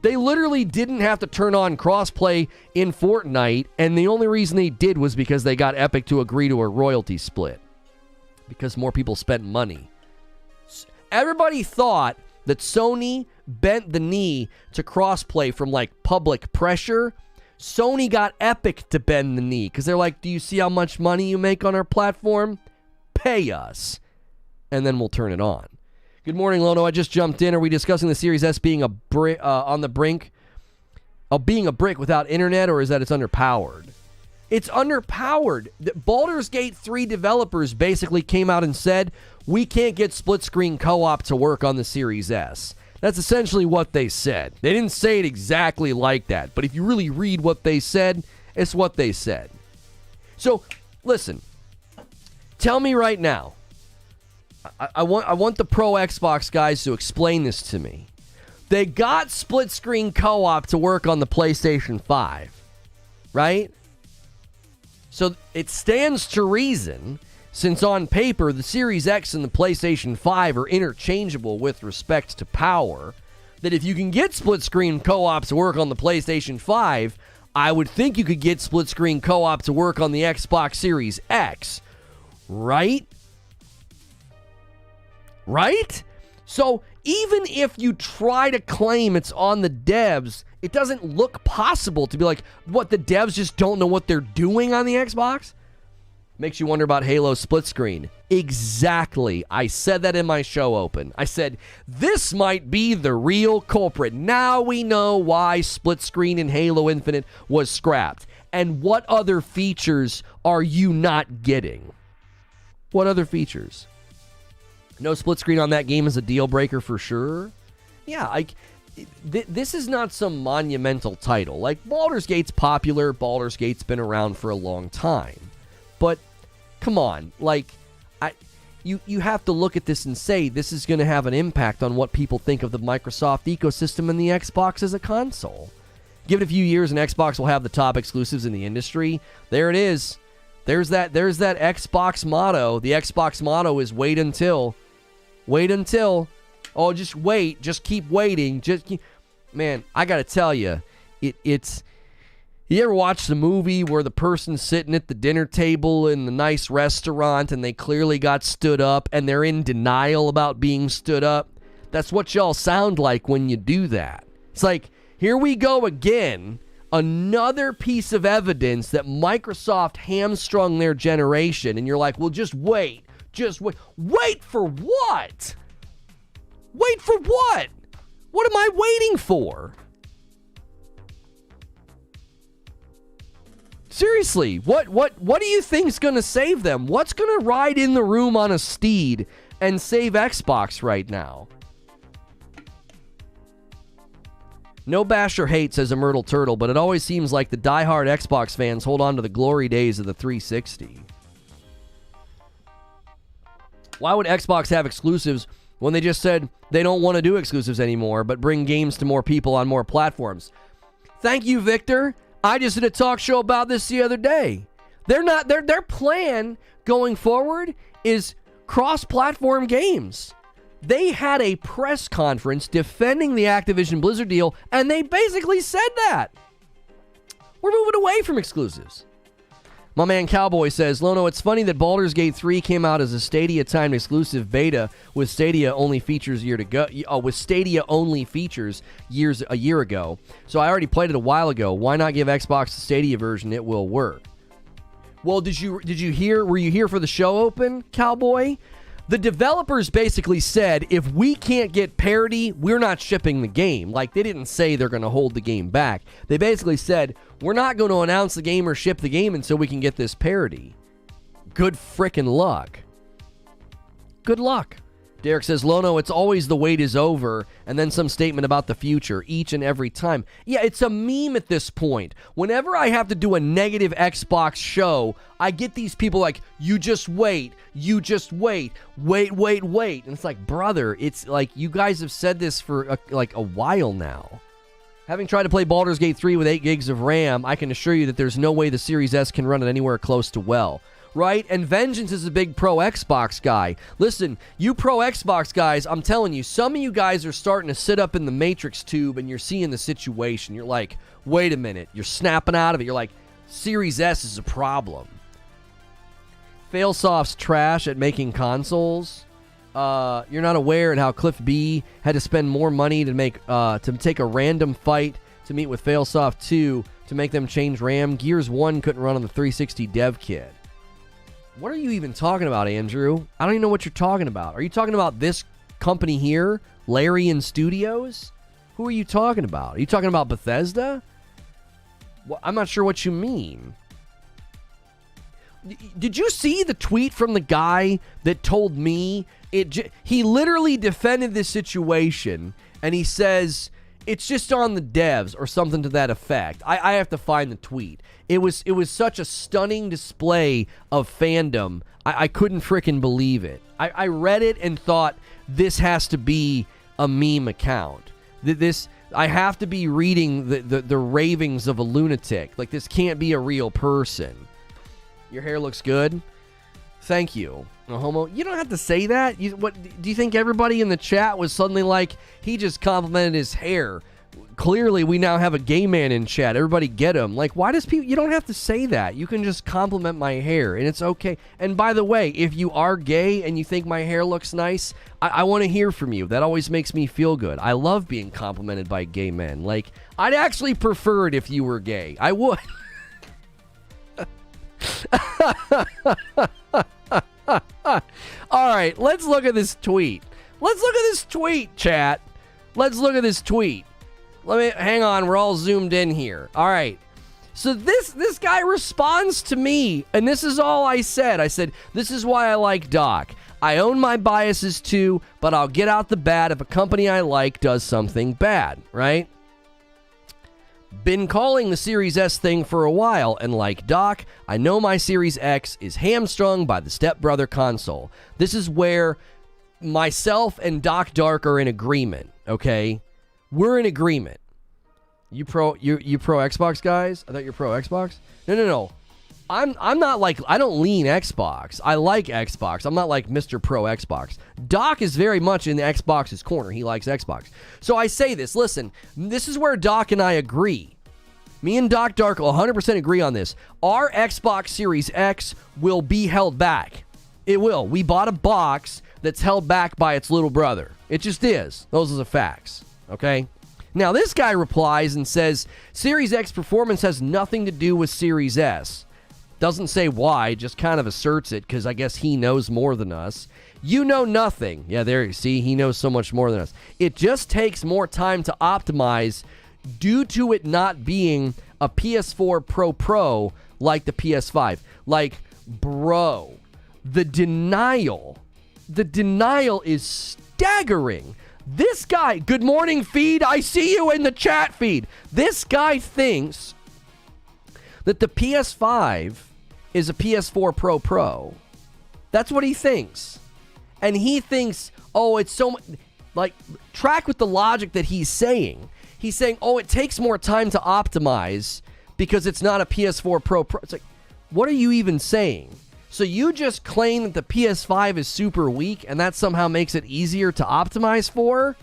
They literally didn't have to turn on crossplay in Fortnite, and the only reason they did was because they got Epic to agree to a royalty split. Because more people spent money. Everybody thought that Sony bent the knee to crossplay from like public pressure. Sony got Epic to bend the knee because they're like, do you see how much money you make on our platform? Pay us. And then we'll turn it on. Good morning, Lono. I just jumped in. Are we discussing the Series S being on the brink of being a brick without internet, or is that it's underpowered? It's underpowered. The Baldurs Gate 3 developers basically came out and said, we can't get split-screen co-op to work on the Series S. That's essentially what they said. They didn't say it exactly like that, but if you really read what they said, it's what they said. So, listen. Tell me right now. I want the pro Xbox guys to explain this to me. They got split-screen co-op to work on the PlayStation 5, right? So it stands to reason, since on paper the Series X and the PlayStation 5 are interchangeable with respect to power, that if you can get split-screen co-op to work on the PlayStation 5, I would think you could get split-screen co-op to work on the Xbox Series X, right? Right? So even if you try to claim it's on the devs, it doesn't look possible to be like, what, the devs just don't know what they're doing on the Xbox? Makes you wonder about Halo split screen. Exactly. I said that in my show open. I said, this might be the real culprit. Now we know why split screen in Halo Infinite was scrapped. And what other features are you not getting? What other features? No split screen on that game is a deal breaker for sure. Yeah, this is not some monumental title. Like, Baldur's Gate's popular. Baldur's Gate's been around for a long time. But, come on. Like, you have to look at this and say this is going to have an impact on what people think of the Microsoft ecosystem and the Xbox as a console. Give it a few years and Xbox will have the top exclusives in the industry. There it is. There's that Xbox motto. The Xbox motto is wait until. Wait until. Oh, just wait. Just keep waiting. Man, I got to tell you, it's... You ever watch the movie where the person's sitting at the dinner table in the nice restaurant and they clearly got stood up and they're in denial about being stood up? That's what y'all sound like when you do that. It's like, here we go again. Another piece of evidence that Microsoft hamstrung their generation. And you're like, well, just wait. Just wait. Wait for what? Wait for what? What am I waiting for? Seriously, what do you think's going to save them? What's going to ride in the room on a steed and save Xbox right now? No bash or hate, says a Myrtle Turtle, but it always seems like the diehard Xbox fans hold on to the glory days of the 360. Why would Xbox have exclusives when they just said they don't want to do exclusives anymore, but bring games to more people on more platforms? Thank you, Victor. I just did a talk show about this the other day. Their plan going forward is cross-platform games. They had a press conference defending the Activision Blizzard deal, and they basically said that. We're moving away from exclusives. My man Cowboy says, Lono, it's funny that Baldurs Gate 3 came out as a Stadia-timed exclusive beta with Stadia-only features a year ago. So I already played it a while ago. Why not give Xbox the Stadia version? It will work. Well, did you hear? Were you here for the show open, Cowboy? The developers basically said, if we can't get parity, we're not shipping the game. Like, they didn't say they're going to hold the game back. They basically said, we're not going to announce the game or ship the game until we can get this parity. Good frickin' luck. Good luck. Derek says, Lono, it's always the wait is over, and then some statement about the future, each and every time. Yeah, it's a meme at this point. Whenever I have to do a negative Xbox show, I get these people like, you just wait, wait. And it's like, brother, it's like, you guys have said this for a while now. Having tried to play Baldur's Gate 3 with 8 gigs of RAM, I can assure you that there's no way the Series S can run it anywhere close to well. Right? And Vengeance is a big pro Xbox guy. Listen, you pro Xbox guys, I'm telling you, some of you guys are starting to sit up in the Matrix tube and you're seeing the situation. You're like, wait a minute. You're snapping out of it. You're like, Series S is a problem. Failsoft's trash at making consoles. You're not aware of how Cliff B had to spend more money to take a random fight to meet with Failsoft 2 to make them change RAM. Gears 1 couldn't run on the 360 dev kit. What are you even talking about, Andrew? I don't even know what you're talking about. Are you talking about this company here, Larian Studios? Who are you talking about? Are you talking about Bethesda? Well, I'm not sure what you mean. Did you see the tweet from the guy that told me he literally defended this situation, and he says it's just on the devs or something to that effect. I have to find the tweet. It was such a stunning display of fandom. I couldn't frickin' believe it. I read it and thought, this has to be a meme account. I have to be reading the ravings of a lunatic. Like, this can't be a real person. Your hair looks good. Thank you. A homo. You don't have to say that. What do you think everybody in the chat was suddenly like, he just complimented his hair? Clearly, we now have a gay man in chat. Everybody get him. Like, why does people... You don't have to say that. You can just compliment my hair, and it's okay. And by the way, if you are gay and you think my hair looks nice, I want to hear from you. That always makes me feel good. I love being complimented by gay men. Like, I'd actually prefer it if you were gay. I would. All right, let's look at this tweet. Chat. Let's look at this tweet. Hang on, we're all zoomed in here. All right. So this guy responds to me, and this is all I said. I said, this is why I like Doc. I own my biases too, but I'll get out the bad if a company I like does something bad, right? Been calling the Series S thing for a while, and like Doc, I know my Series X is hamstrung by the stepbrother console. This is where myself and Doc Dark are in agreement, okay? We're in agreement. You pro Xbox guys? I thought you're pro Xbox? No. I'm not like, I don't lean Xbox. I like Xbox. I'm not like Mr. Pro Xbox. Doc is very much in Xbox's corner. He likes Xbox. So I say this, listen, this is where Doc and I agree. Me and Doc Dark will 100% agree on this. Our Xbox Series X will be held back. It will. We bought a box that's held back by its little brother. It just is. Those are the facts. Okay? Now, this guy replies and says, Series X performance has nothing to do with Series S. Doesn't say why, just kind of asserts it because I guess he knows more than us. You know nothing. Yeah, there you see, he knows so much more than us. It just takes more time to optimize due to it not being a PS4 Pro like the PS5. Like, bro, the denial is staggering. This guy, good morning feed, I see you in the chat feed. This guy thinks that the PS5 is a PS4 Pro. That's what he thinks. And he thinks, oh, it's so much, like, track with the logic that he's saying. He's saying, oh, it takes more time to optimize because it's not a PS4 Pro. It's like, what are you even saying? So you just claim that the PS5 is super weak and that somehow makes it easier to optimize for?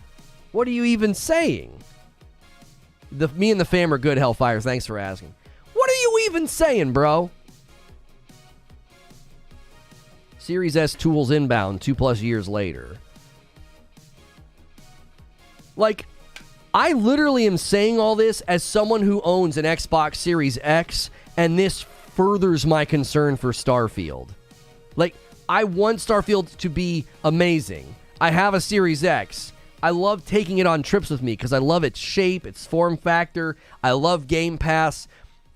What are you even saying? Me and the fam are good, Hellfire. Thanks for asking. What are you even saying, bro? Series S tools inbound 2+ years later. Like, I literally am saying all this as someone who owns an Xbox Series X, and this furthers my concern for Starfield. Like, I want Starfield to be amazing. I have a Series X. I love taking it on trips with me because I love its shape, its form factor. I love Game Pass,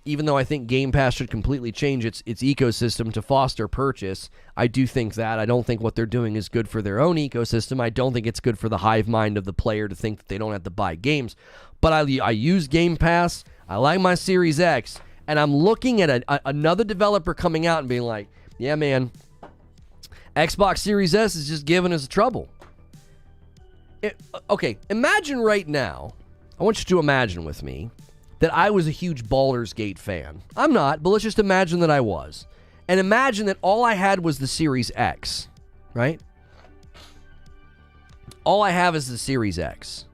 even though I think Game Pass should completely change its ecosystem to foster purchase. I do think that. I don't think what they're doing is good for their own ecosystem. I don't think it's good for the hive mind of the player to think that they don't have to buy games. But I use Game Pass. I like my Series X. And I'm looking at another developer coming out and being like, yeah, man, Xbox Series S is just giving us trouble. Okay, imagine right now, I want you to imagine with me that I was a huge Baldurs Gate fan. I'm not, but let's just imagine that I was. And imagine that all I had was the Series X, right? All I have is the Series X.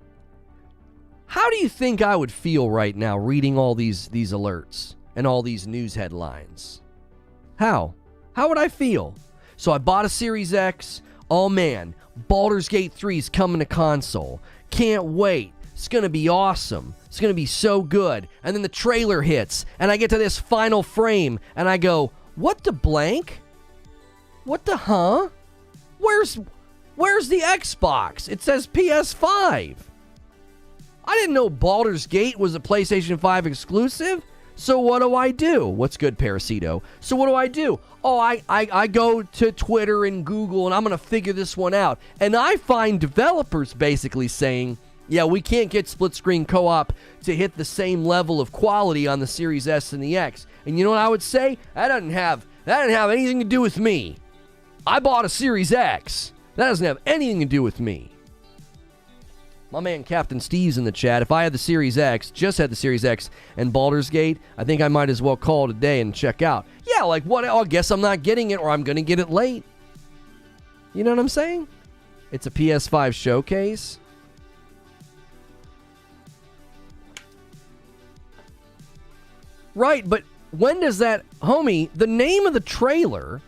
How do you think I would feel right now reading all these alerts and all these news headlines? How? How would I feel? So I bought a Series X. Oh man, Baldurs Gate 3 is coming to console. Can't wait. It's going to be awesome. It's going to be so good. And then the trailer hits, and I get to this final frame, and I go, what the blank? What the huh? Where's the Xbox? It says PS5. I didn't know Baldur's Gate was a PlayStation 5 exclusive. So what do? What's good, Parasito? So what do? Oh, I go to Twitter and Google, and I'm going to figure this one out. And I find developers basically saying, yeah, we can't get split-screen co-op to hit the same level of quality on the Series S and the X. And you know what I would say? That didn't have anything to do with me. I bought a Series X. That doesn't have anything to do with me. My man Captain Steve's in the chat. If I had the Series X, just had the Series X and Baldur's Gate, I think I might as well call it a day and check out. Yeah, like what? I guess I'm not getting it, or I'm going to get it late. You know what I'm saying? It's a PS5 showcase. Right, but when does that, homie? The name of the trailer.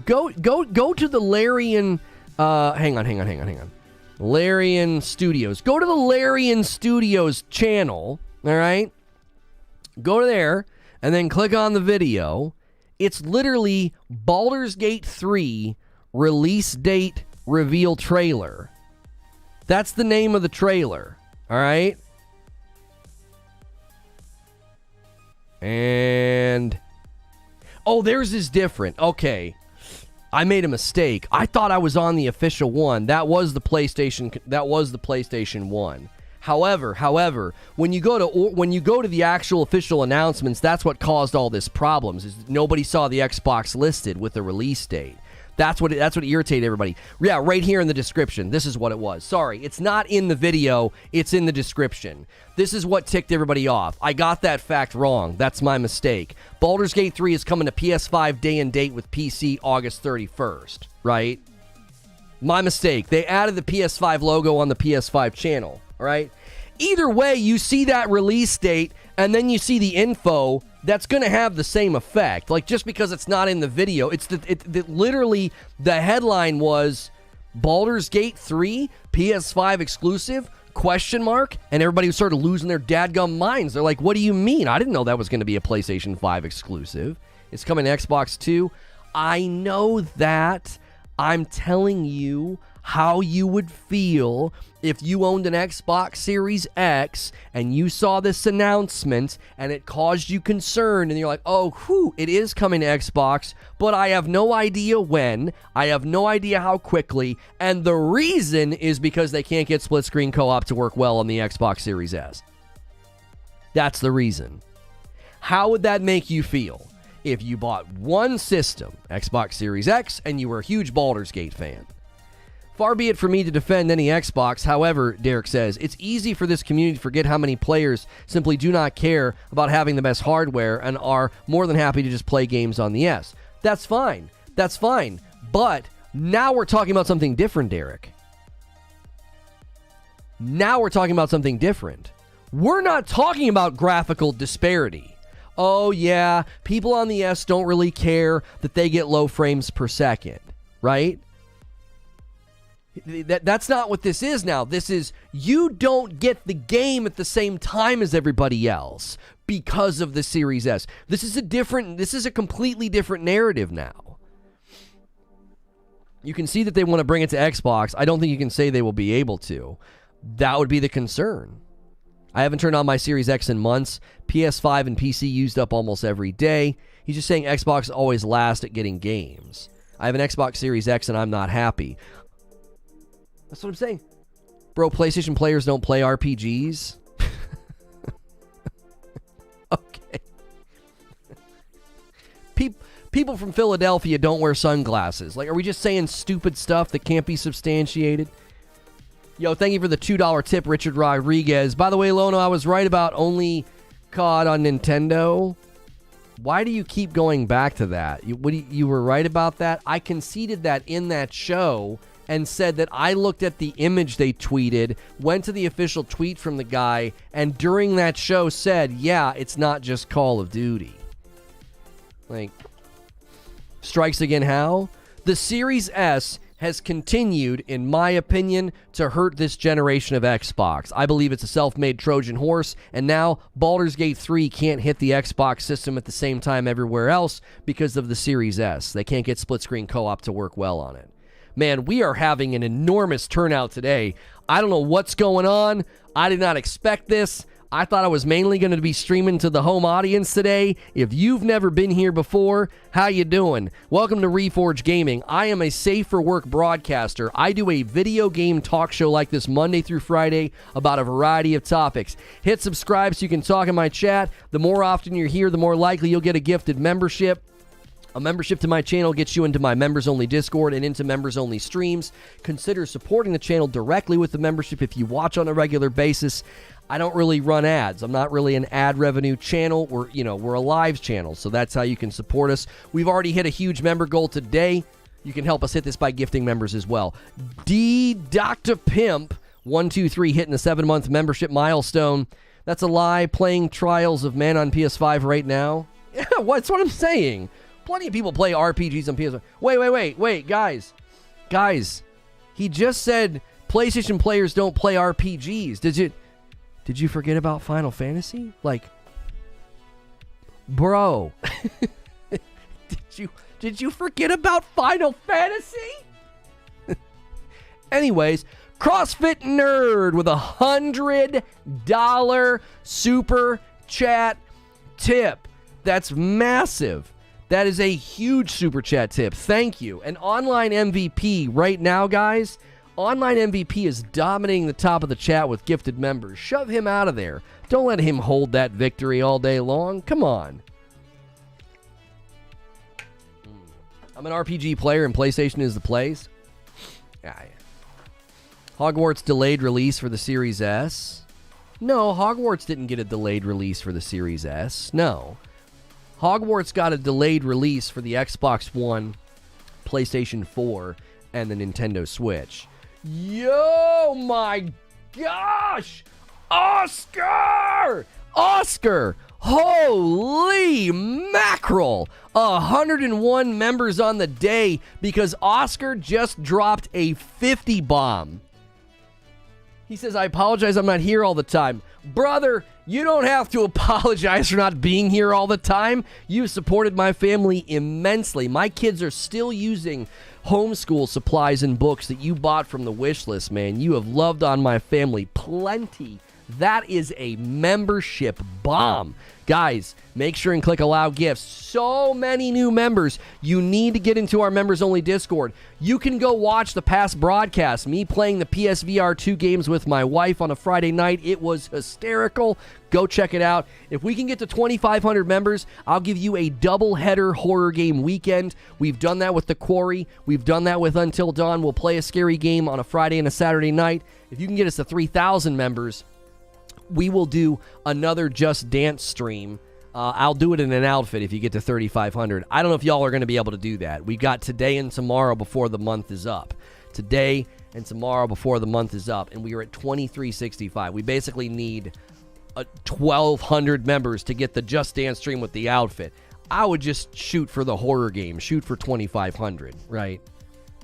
Go to the Larian. Hang on. Larian Studios. Go to the Larian Studios channel, all right? Go there, and then click on the video. It's literally Baldur's Gate 3 release date reveal trailer. That's the name of the trailer, all right? And... oh, theirs is different. Okay. I made a mistake. I thought I was on the official one. That was the PlayStation 1. However, when you go to the actual official announcements, that's what caused all this problems. Is nobody saw the Xbox listed with the release date. That's what irritated everybody. Yeah, right here in the description. This is what it was. Sorry, it's not in the video. It's in the description. This is what ticked everybody off. I got that fact wrong. That's my mistake. Baldur's Gate 3 is coming to PS5 day and date with PC August 31st, right? My mistake. They added the PS5 logo on the PS5 channel, all right? Either way, you see that release date, and then you see the info, that's going to have the same effect. Like, just because it's not in the video, literally, the headline was Baldur's Gate 3, PS5 exclusive, ? And everybody started losing their dadgum minds. They're like, what do you mean? I didn't know that was going to be a PlayStation 5 exclusive. It's coming to Xbox 2. I know that. I'm telling you how you would feel if you owned an Xbox Series X and you saw this announcement and it caused you concern and you're like, oh, whew, it is coming to Xbox, but I have no idea when, I have no idea how quickly, and the reason is because they can't get split screen co-op to work well on the Xbox Series S. That's the reason. How would that make you feel if you bought one system, Xbox Series X, and you were a huge Baldur's Gate fan? Far be it for me to defend any Xbox. However, Derek says, it's easy for this community to forget how many players simply do not care about having the best hardware and are more than happy to just play games on the S. That's fine. That's fine. But now we're talking about something different, Derek. Now we're talking about something different. We're not talking about graphical disparity. Oh, yeah, people on the S don't really care that they get low frames per second. right? That's not what this is now. This is you don't get the game at the same time as everybody else because of the Series S. This is a completely different narrative now. You can see that they want to bring it to Xbox. I don't think you can say they will be able to. That would be the concern. I haven't turned on my Series X in months. PS5 and PC used up almost every day. He's just saying Xbox always last at getting games. I have an Xbox Series X and I'm not happy. That's what I'm saying. Bro, PlayStation players don't play RPGs. Okay. People from Philadelphia don't wear sunglasses. Like, are we just saying stupid stuff that can't be substantiated? Yo, thank you for the $2 tip, Richard Rodriguez. By the way, Lono, I was right about only COD on Nintendo. Why do you keep going back to that? You were right about that? I conceded that in that show and said that I looked at the image they tweeted, went to the official tweet from the guy, and during that show said, yeah, it's not just Call of Duty. Like, strikes again how? The Series S has continued, in my opinion, to hurt this generation of Xbox. I believe it's a self-made Trojan horse, and now Baldurs Gate 3 can't hit the Xbox system at the same time everywhere else because of the Series S. They can't get split-screen co-op to work well on it. Man, we are having an enormous turnout today. I don't know what's going on. I did not expect this. I thought I was mainly going to be streaming to the home audience today. If you've never been here before, how you doing? Welcome to Reforge Gaming. I am a safe for work broadcaster. I do a video game talk show like this Monday through Friday about a variety of topics. Hit subscribe so you can talk in my chat. The more often you're here, the more likely you'll get a gifted membership. A membership to my channel gets you into my members-only Discord and into members-only streams. Consider supporting the channel directly with the membership if you watch on a regular basis. I don't really run ads. I'm not really an ad revenue channel. We're a live channel, so that's how you can support us. We've already hit a huge member goal today. You can help us hit this by gifting members as well. D. Dr. Pimp 123 hitting the 7-month membership milestone. That's a lie. Playing Trials of Man on PS5 right now. Yeah, that's what I'm saying. Plenty of people play RPGs on PS5. Wait, guys. He just said PlayStation players don't play RPGs. Did you forget about Final Fantasy? Like, bro. Did you forget about Final Fantasy? Anyways, CrossFit Nerd with $100 super chat tip. That's massive. That is a huge super chat tip. Thank you. And Online MVP right now, guys. Online MVP is dominating the top of the chat with gifted members. Shove him out of there. Don't let him hold that victory all day long. Come on. I'm an RPG player and PlayStation is the place. Yeah. Hogwarts delayed release for the Series S. No, Hogwarts didn't get a delayed release for the Series S. No. Hogwarts got a delayed release for the Xbox One, PlayStation 4, and the Nintendo Switch. Yo, my gosh! Oscar! Holy mackerel! 101 members on the day because Oscar just dropped a 50 bomb. He says, I apologize, I'm not here all the time. Brother, you don't have to apologize for not being here all the time. You've supported my family immensely. My kids are still using homeschool supplies and books that you bought from the wish list, man. You have loved on my family plenty. That is a membership bomb. Guys, make sure and click allow gifts. So many new members. You need to get into our members-only Discord. You can go watch the past broadcast. Me playing the PSVR 2 games with my wife on a Friday night. It was hysterical. Go check it out. If we can get to 2,500 members, I'll give you a double-header horror game weekend. We've done that with The Quarry. We've done that with Until Dawn. We'll play a scary game on a Friday and a Saturday night. If you can get us to 3,000 members, we will do another Just Dance stream. I'll do it in an outfit if you get to 3,500. I don't know if y'all are going to be able to do that. We've got today and tomorrow before the month is up. Today and tomorrow before the month is up, and we are at 2,365. We basically need 1,200 members to get the Just Dance stream with the outfit. I would just shoot for the horror game. Shoot for 2,500, right?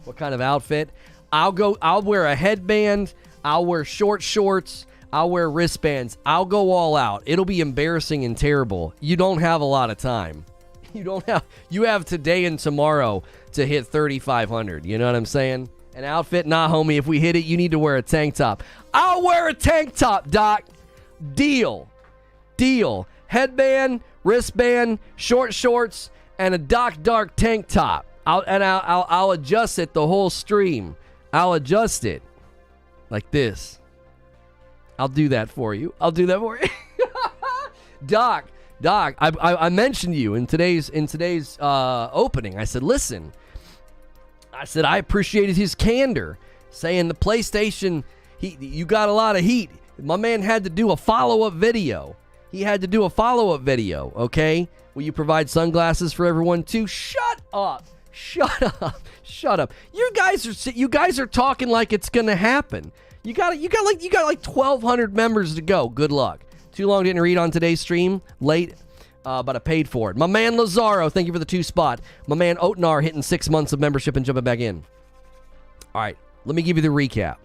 What kind of outfit? I'll wear a headband. I'll wear short shorts. I'll wear wristbands. I'll go all out. It'll be embarrassing and terrible. You don't have a lot of time. You have today and tomorrow to hit 3,500. You know what I'm saying? An outfit? Nah, homie. If we hit it, you need to wear a tank top. I'll wear a tank top, Doc. Deal. Headband, wristband, short shorts, and a dark tank top. I'll adjust it the whole stream. I'll adjust it like this. I'll do that for you. Doc, I mentioned you in today's opening. I said, listen. I said I appreciated his candor, saying the PlayStation, you got a lot of heat. My man had to do a follow-up video. Okay? Will you provide sunglasses for everyone too? Shut up. You guys are talking like it's gonna happen. You got like 1,200 members to go. Good luck. Too long didn't read on today's stream. Late, but I paid for it. My man Lazaro, thank you for the 2 spot. My man Otnar hitting 6 months of membership and jumping back in. All right, let me give you the recap.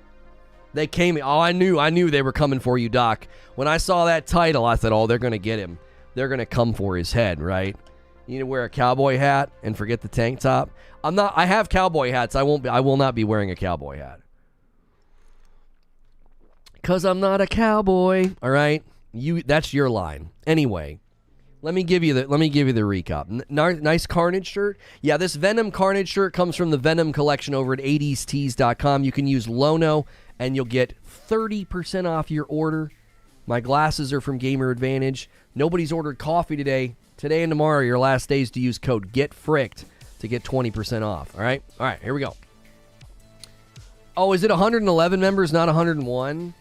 They came. Oh, I knew they were coming for you, Doc. When I saw that title, I thought, oh, they're gonna get him. They're gonna come for his head, right? You need to wear a cowboy hat and forget the tank top. I have cowboy hats. I will not be wearing a cowboy hat. Cause I'm not a cowboy. All right, that's your line. Anyway, let me give you the recap. Nice Carnage shirt. Yeah, this Venom Carnage shirt comes from the Venom collection over at 80stees.com. You can use Lono and you'll get 30% off your order. My glasses are from Gamer Advantage. Nobody's ordered coffee today. Today and tomorrow are your last days to use code GETFRICKED to get 20% off. All right, here we go. Oh, is it 111 members, not 101?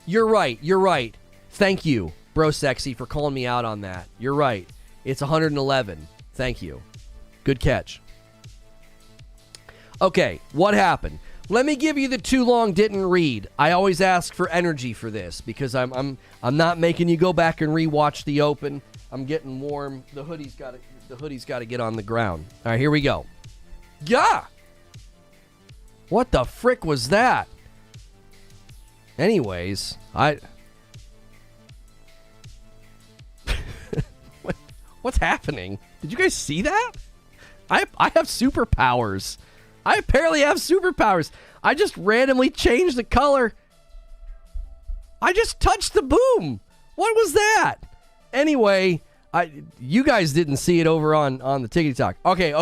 You're right. Thank you, Bro Sexy, for calling me out on that. You're right. It's 111. Thank you. Good catch. Okay, what happened? Let me give you the too long didn't read. I always ask for energy for this because I'm not making you go back and rewatch the open. I'm getting warm. The hoodie's got to get on the ground. All right, here we go. Yeah. What the frick was that? Anyways, what's happening? Did you guys see that? I have superpowers. I apparently have superpowers. I just randomly changed the color. I just touched the boom. What was that? Anyway, you guys didn't see it over on the TikTok. Okay.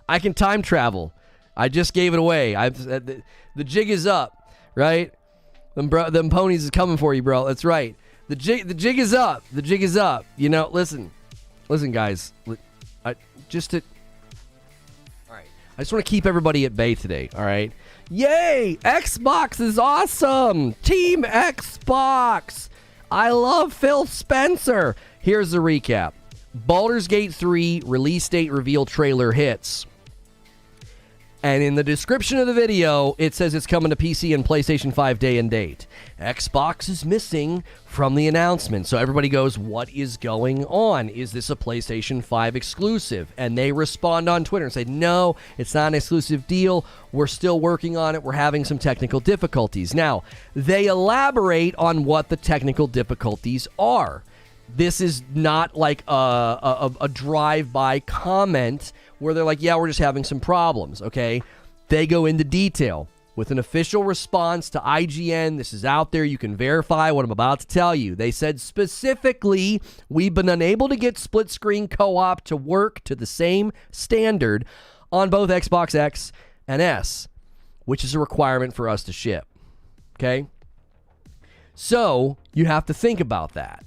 I can time travel. I just gave it away. The jig is up, right? Them ponies is coming for you, bro. That's right. The jig is up. The jig is up. You know, listen, guys. All right. I just want to keep everybody at bay today. All right. Yay! Xbox is awesome. Team Xbox. I love Phil Spencer. Here's the recap. Baldurs Gate 3 release date reveal trailer hits. And in the description of the video, it says it's coming to PC and PlayStation 5 day and date. Xbox is missing from the announcement. So everybody goes, what is going on? Is this a PlayStation 5 exclusive? And they respond on Twitter and say, no, it's not an exclusive deal. We're still working on it. We're having some technical difficulties. Now, they elaborate on what the technical difficulties are. This is not like a drive-by comment where they're like, yeah, we're just having some problems, okay? They go into detail with an official response to IGN. This is out there. You can verify what I'm about to tell you. They said specifically, we've been unable to get split-screen co-op to work to the same standard on both Xbox X and S, which is a requirement for us to ship, okay? So you have to think about that.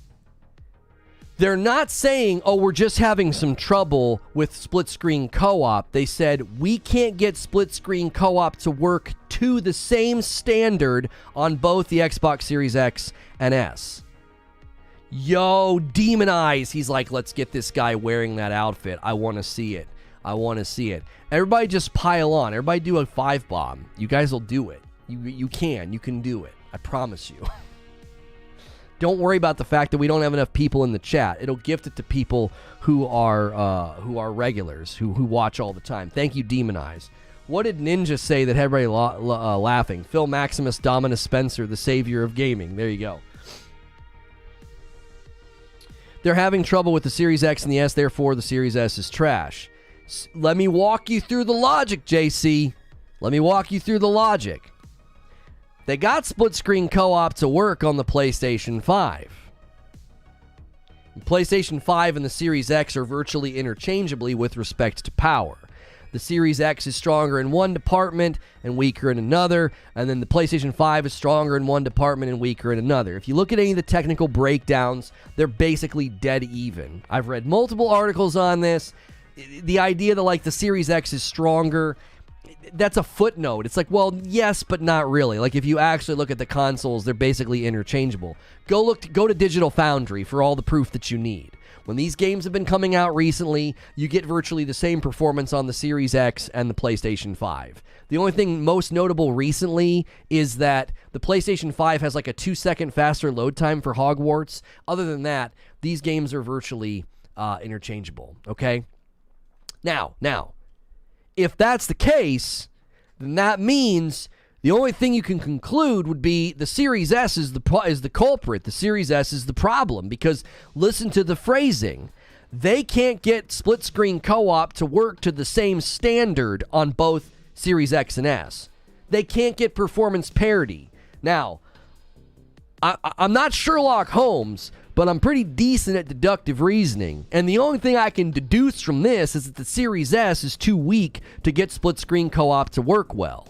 They're not saying, oh, we're just having some trouble with split-screen co-op. They said, we can't get split-screen co-op to work to the same standard on both the Xbox Series X and S. Yo, Demon Eyes. He's like, let's get this guy wearing that outfit. I want to see it. Everybody just pile on. Everybody do a 5-bomb. You guys will do it. You can do it. I promise you. Don't worry about the fact that we don't have enough people in the chat. It'll gift it to people who are regulars, who watch all the time. Thank you, Demonize. What did Ninja say that had everybody laughing? Phil Maximus Dominus Spencer, the savior of gaming. There you go. They're having trouble with the Series X and the S, therefore the Series S is trash. Let me walk you through the logic, JC. Let me walk you through the logic. They got split-screen co-op to work on the PlayStation 5. The PlayStation 5 and the Series X are virtually interchangeably with respect to power. The Series X is stronger in one department and weaker in another, and then the PlayStation 5 is stronger in one department and weaker in another. If you look at any of the technical breakdowns, they're basically dead even. I've read multiple articles on this. The idea that, like, the Series X is stronger, that's a footnote. It's like, well, yes, but not really. Like, if you actually look at the consoles, they're basically interchangeable. Go to Digital Foundry for all the proof that you need. When these games have been coming out recently, you get virtually the same performance on the Series X and the PlayStation 5. The only thing most notable recently is that the PlayStation 5 has like a 2-second faster load time for Hogwarts. Other than that, these games are virtually interchangeable, okay? Now, if that's the case, then that means the only thing you can conclude would be the Series S is the culprit. The Series S is the problem, because listen to the phrasing. They can't get split-screen co-op to work to the same standard on both Series X and S. They can't get performance parity. Now, I'm not Sherlock Holmes, but I'm pretty decent at deductive reasoning. And the only thing I can deduce from this is that the Series S is too weak to get split-screen co-op to work well.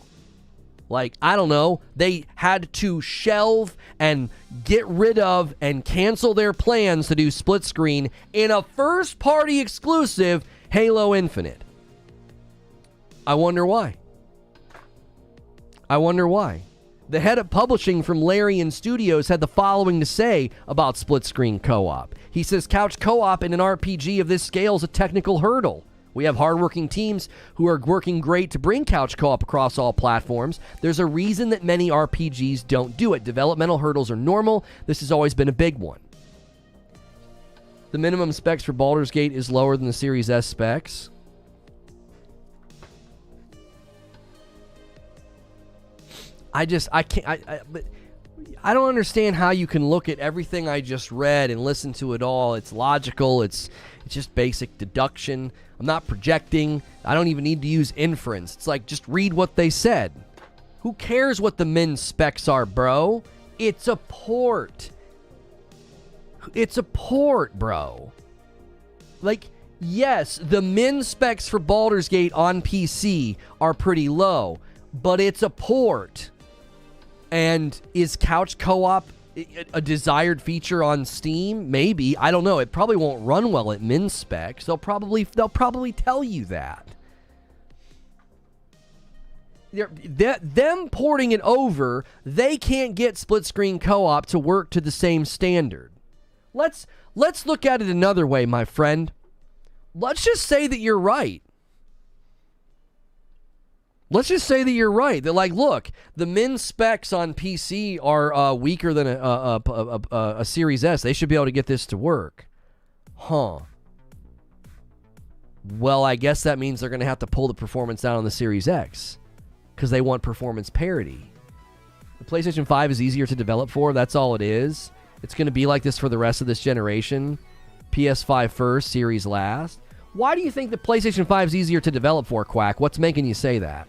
Like, I don't know, they had to shelve and get rid of and cancel their plans to do split-screen in a first-party exclusive Halo Infinite. I wonder why. The head of publishing from Larian Studios had the following to say about split-screen co-op. He says, couch co-op in an RPG of this scale is a technical hurdle. We have hardworking teams who are working great to bring couch co-op across all platforms. There's a reason that many RPGs don't do it. Developmental hurdles are normal. This has always been a big one. The minimum specs for Baldurs Gate is lower than the Series S specs. I don't understand how you can look at everything I just read and listen to it all. It's logical. It's just basic deduction. I'm not projecting. I don't even need to use inference. It's like, just read what they said. Who cares what the min specs are, bro? It's a port. It's a port, bro. Like, yes, the min specs for Baldur's Gate on PC are pretty low, but it's a port. And is couch co-op a desired feature on Steam? Maybe. I don't know. It probably won't run well at min specs. They'll probably tell you that. Them porting it over, they can't get split screen co-op to work to the same standard. Let's look at it another way, my friend. Let's just say that you're right. They're like, look, the min specs on PC are weaker than a Series S. They should be able to get this to work. Huh. Well, I guess that means they're going to have to pull the performance down on the Series X because they want performance parity. The PlayStation 5 is easier to develop for. That's all it is. It's going to be like this for the rest of this generation. PS5 first, Series last. Why do you think the PlayStation 5 is easier to develop for, Quack? What's making you say that?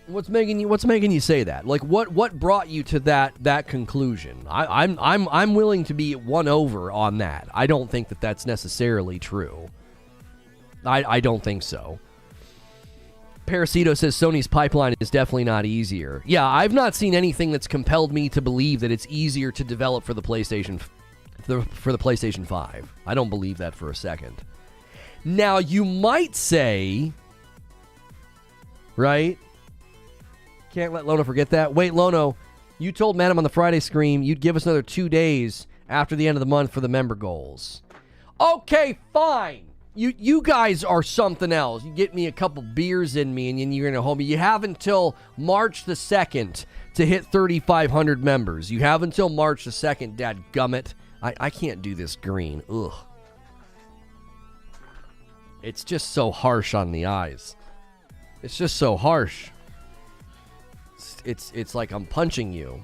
What's making you say that? Like, what brought you to that conclusion? I'm willing to be won over on that. I don't think that that's necessarily true. I don't think so. Parasito says Sony's pipeline is definitely not easier. Yeah, I've not seen anything that's compelled me to believe that it's easier to develop for the PlayStation 5. I don't believe that for a second. Now, you might say, right? Can't let Lono forget that. Wait, Lono, you told Madam on the Friday stream you'd give us another 2 days after the end of the month for the member goals. Okay, fine. You guys are something else. You get me a couple beers in me, and then you're going to hold me. You have until March the 2nd to hit 3,500 members. You have until March the 2nd, dadgummit. I can't do this green. Ugh. It's just so harsh on the eyes. It's just so harsh. It's like I'm punching you.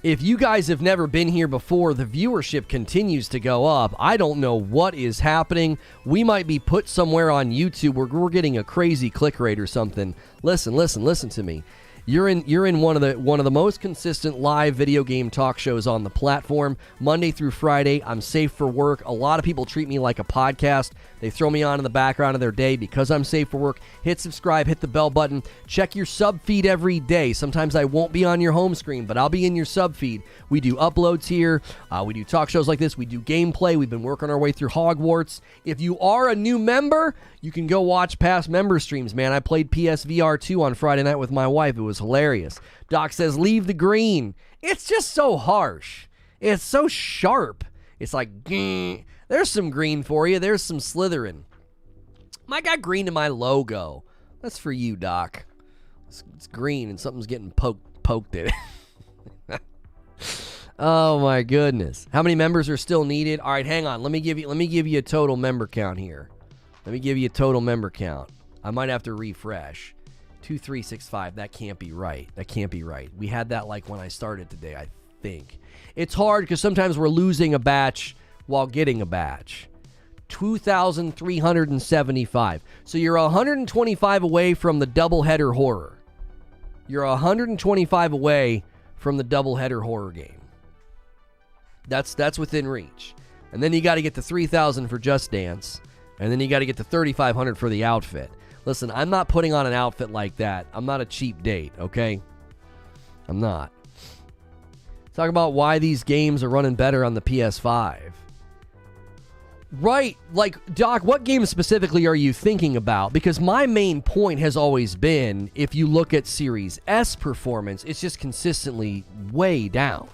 If you guys have never been here before, the viewership continues to go up. I don't know what is happening. We might be put somewhere on YouTube where we're getting a crazy click rate or something. Listen to me. You're in one of the most consistent live video game talk shows on the platform, Monday through Friday. I'm safe for work. A lot of people treat me like a podcast. They throw me on in the background of their day because I'm safe for work. Hit subscribe, hit the bell button. Check your sub feed every day. Sometimes I won't be on your home screen, but I'll be in your sub feed. We do uploads here. We do talk shows like this. We do gameplay. We've been working our way through Hogwarts. If you are a new member, you can go watch past member streams, man. I played PSVR 2 on Friday night with my wife. It was hilarious. Doc says, leave the green. It's just so harsh. It's so sharp. It's like, gah. There's some green for you. There's some Slytherin. I got green in my logo. That's for you, Doc. It's green and something's getting poked at it. Oh my goodness. How many members are still needed? All right, hang on. Let me give you a total member count here. Let me give you a total member count. I might have to refresh. 2365. That can't be right. That can't be right. We had that like when I started today, I think. It's hard because sometimes we're losing a batch while getting a batch. 2,375. So you're 125 away from the doubleheader horror. You're 125 away from the doubleheader horror game. That's within reach. And then you got to get to 3,000 for Just Dance. And then you got to get to 3,500 for the outfit. Listen, I'm not putting on an outfit like that. I'm not a cheap date, okay? I'm not. Talk about why these games are running better on the PS5. Right, like, Doc, what game specifically are you thinking about? Because my main point has always been, if you look at Series S performance, it's just consistently way down.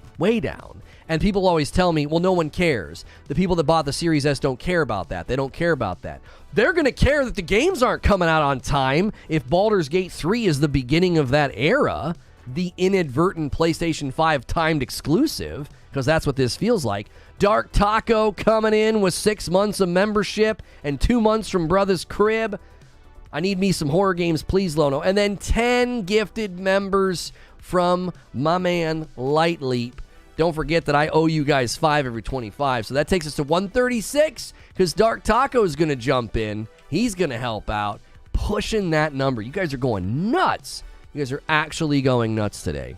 And people always tell me, well, no one cares. The people that bought the Series S don't care about that. They don't care about that. They're going to care that the games aren't coming out on time if Baldurs Gate 3 is the beginning of that era, the inadvertent PlayStation 5 timed exclusive, because that's what this feels like. Dark Taco coming in with 6 months of membership and 2 months from Brother's Crib. I need me some horror games, please, Lono. And then 10 gifted members from my man, Light Leap. Don't forget that I owe you guys 5 every 25. So that takes us to 136 because Dark Taco is going to jump in. He's going to help out, pushing that number. You guys are going nuts. You guys are actually going nuts today.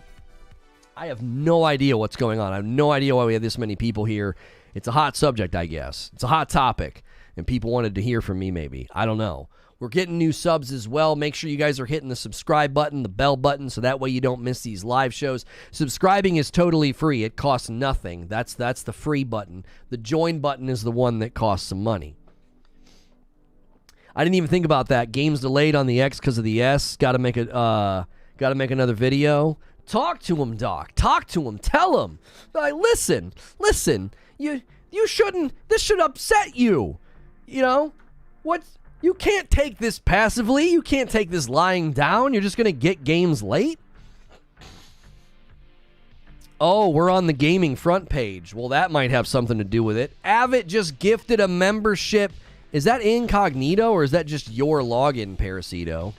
I have no idea what's going on. I have no idea why we have this many people here. It's a hot subject, I guess. It's a hot topic, and people wanted to hear from me maybe. I don't know. We're getting new subs as well. Make sure you guys are hitting the subscribe button, the bell button, so that way you don't miss these live shows. Subscribing is totally free. It costs nothing. That's the free button. The join button is the one that costs some money. I didn't even think about that. Games delayed on the X because of the S. Got to make another video. Talk to him, Doc. Talk to him. Tell him. Like, listen. You shouldn't. This should upset you. You know what? You can't take this passively. You can't take this lying down. You're just gonna get games late. Oh, we're on the gaming front page. Well, that might have something to do with it. Avit just gifted a membership. Is that incognito or is that just your login, Parasito?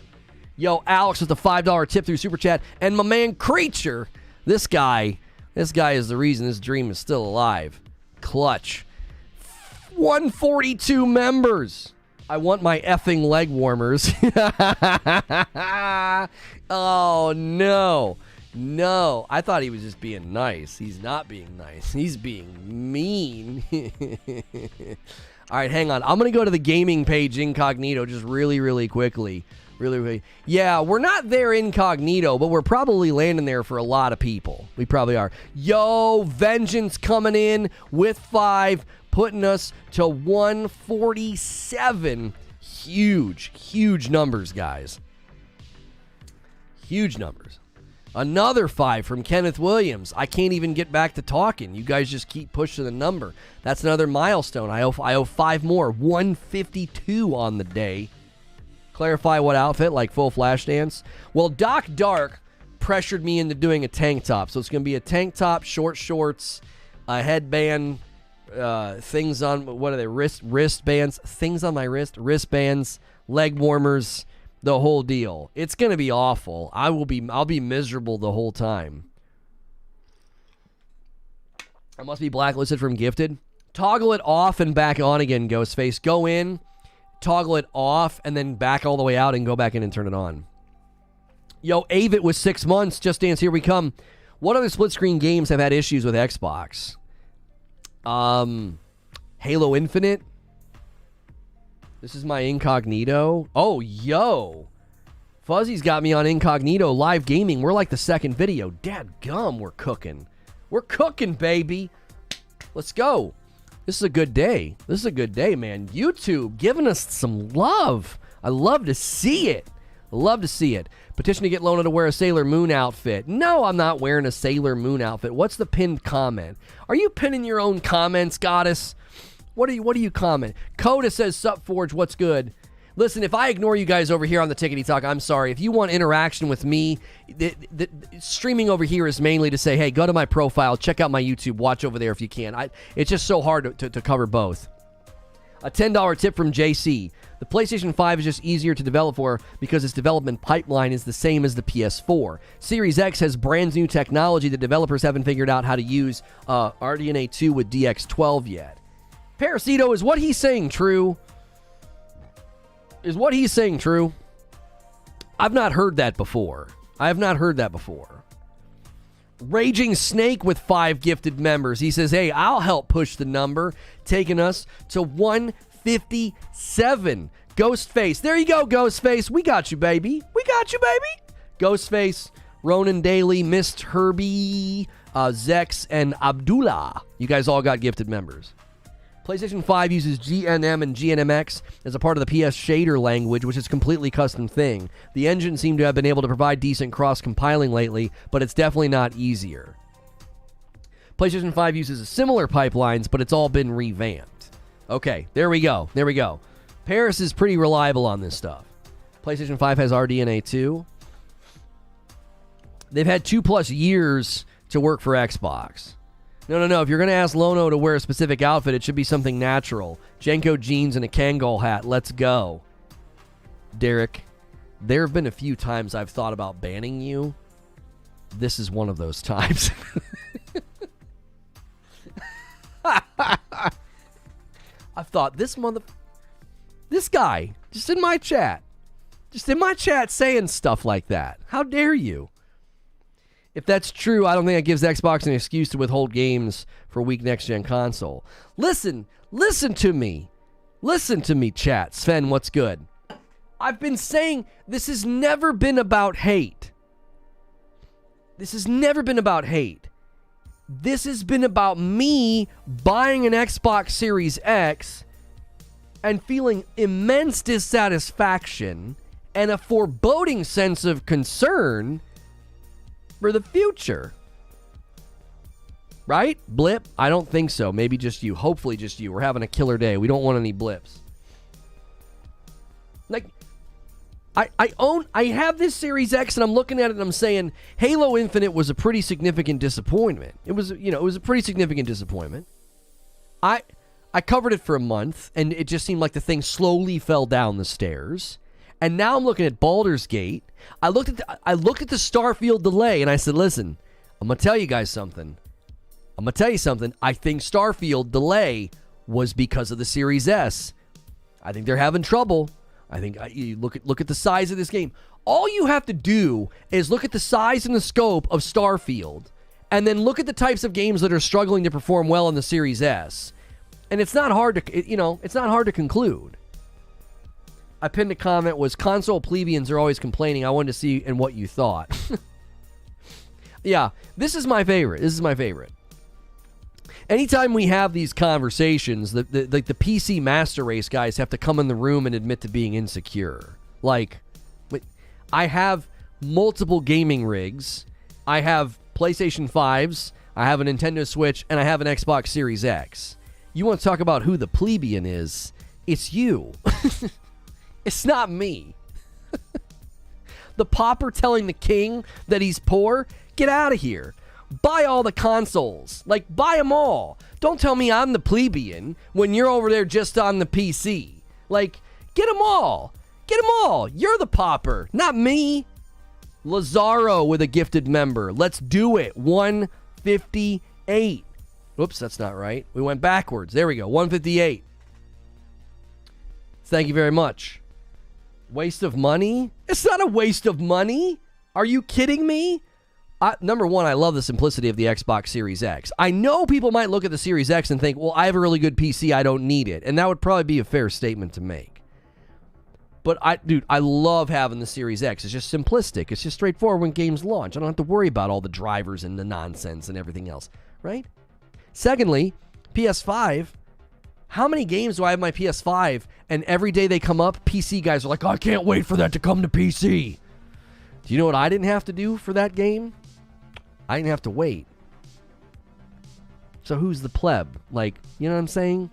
Yo, Alex with the $5 tip through Super Chat. And my man Creature. This guy is the reason this dream is still alive. Clutch. 142 members. I want my effing leg warmers. Oh, no. No. I thought he was just being nice. He's not being nice. He's being mean. All right, hang on. I'm going to go to the gaming page incognito just really quickly. Really. Yeah, we're not there incognito, but we're probably landing there for a lot of people. We probably are. Yo, Vengeance coming in with 5, putting us to 147. Huge numbers, guys. Huge numbers. Another 5 from Kenneth Williams. I can't even get back to talking. You guys just keep pushing the number. That's another milestone. I owe 5 more. 152 on the day. Clarify what outfit, like full flash dance? Well, Doc Dark pressured me into doing a tank top. So it's going to be a tank top, short shorts, a headband, things on, what are they, wristbands, things on my wristbands, leg warmers, the whole deal. It's going to be awful. I'll be miserable the whole time. I must be blacklisted from Gifted. Toggle it off and back on again, Ghostface. Go in, toggle it off, and then back all the way out and go back in and turn it on. Yo, Avit with 6 months. Just Dance, here we come. What other split-screen games have had issues with Xbox? Halo Infinite. This is my incognito. Oh, yo. Fuzzy's got me on incognito live gaming. We're like the second video. Dadgum, we're cooking. We're cooking, baby. Let's go. This is a good day. This is a good day, man. YouTube giving us some love. I love to see it. I love to see it. Petition to get Lona to wear a Sailor Moon outfit. No, I'm not wearing a Sailor Moon outfit. What's the pinned comment? Are you pinning your own comments, Goddess? What do you comment? Coda says, Sup Forge, what's good? Listen, if I ignore you guys over here on the Tickety Talk, I'm sorry. If you want interaction with me, the streaming over here is mainly to say, hey, go to my profile, check out my YouTube, watch over there if you can. It's just so hard to cover both. A $10 tip from JC. The PlayStation 5 is just easier to develop for because its development pipeline is the same as the PS4. Series X has brand new technology that developers haven't figured out how to use RDNA 2 with DX12 yet. Parasito, is what he's saying true? Is what he's saying true? I've not heard that before. I have not heard that before. Raging Snake with 5 gifted members. He says, hey, I'll help push the number, taking us to 157. Ghostface. There you go, Ghostface. We got you, baby. We got you, baby. Ghostface, Ronan Daly, Mist Herbie, Zex, and Abdullah. You guys all got gifted members. PlayStation 5 uses GNM and GNMX as a part of the PS shader language, which is a completely custom thing. The engine seemed to have been able to provide decent cross-compiling lately, but it's definitely not easier. PlayStation 5 uses similar pipelines, but it's all been revamped. Okay, there we go. There we go. Paris is pretty reliable on this stuff. PlayStation 5 has RDNA 2. They've had 2+ years to work for Xbox. No. If you're going to ask Lono to wear a specific outfit, it should be something natural. Jenko jeans and a Kangol hat. Let's go. Derek, there have been a few times I've thought about banning you. This is one of those times. I've thought, this guy, just in my chat saying stuff like that. How dare you? If that's true, I don't think it gives Xbox an excuse to withhold games for a weak next-gen console. Listen to me. Listen to me, chat. Sven, what's good? I've been saying this has never been about hate. This has never been about hate. This has been about me buying an Xbox Series X and feeling immense dissatisfaction and a foreboding sense of concern for the future. Right? Blip? I don't think so. Maybe just you. Hopefully just you. We're having a killer day. We don't want any blips. Like, I have this Series X and I'm looking at it and I'm saying Halo Infinite was a pretty significant disappointment. It was a pretty significant disappointment. I covered it for a month and it just seemed like the thing slowly fell down the stairs. And now I'm looking at Baldurs Gate. I looked at the Starfield delay and I said, listen, I'm going to tell you guys something. I think Starfield delay was because of the Series S. I think they're having trouble. I think you look at the size of this game. All you have to do is look at the size and the scope of Starfield and then look at the types of games that are struggling to perform well on the Series S. And it's not hard to conclude. I pinned a comment was console plebeians are always complaining. I wanted to see and what you thought. Yeah, this is my favorite. Anytime we have these conversations, the PC Master Race guys have to come in the room and admit to being insecure. Like, I have multiple gaming rigs, I have PlayStation 5s, I have a Nintendo Switch, and I have an Xbox Series X. You want to talk about who the plebeian is? It's you. It's not me. The pauper telling the king that he's poor? Get out of here. Buy all the consoles. Like, buy them all. Don't tell me I'm the plebeian when you're over there just on the PC. Like, get them all. Get them all. You're the pauper, not me. Lazaro with a gifted member. Let's do it. 158. Whoops, that's not right. We went backwards. There we go. 158. Thank you very much. Waste of money? It's not a waste of money. Are you kidding me? Number one, I love the simplicity of the Xbox Series X. I know people might look at the Series X and think, well, I have a really good PC, I don't need it. And that would probably be a fair statement to make. But, I love having the Series X. It's just simplistic. It's just straightforward when games launch. I don't have to worry about all the drivers and the nonsense and everything else, right? Secondly, PS5. How many games do I have on my PS5, and every day they come up, PC guys are like, oh, I can't wait for that to come to PC. Do you know what I didn't have to do for that game? I didn't have to wait. So who's the pleb? Like, you know what I'm saying?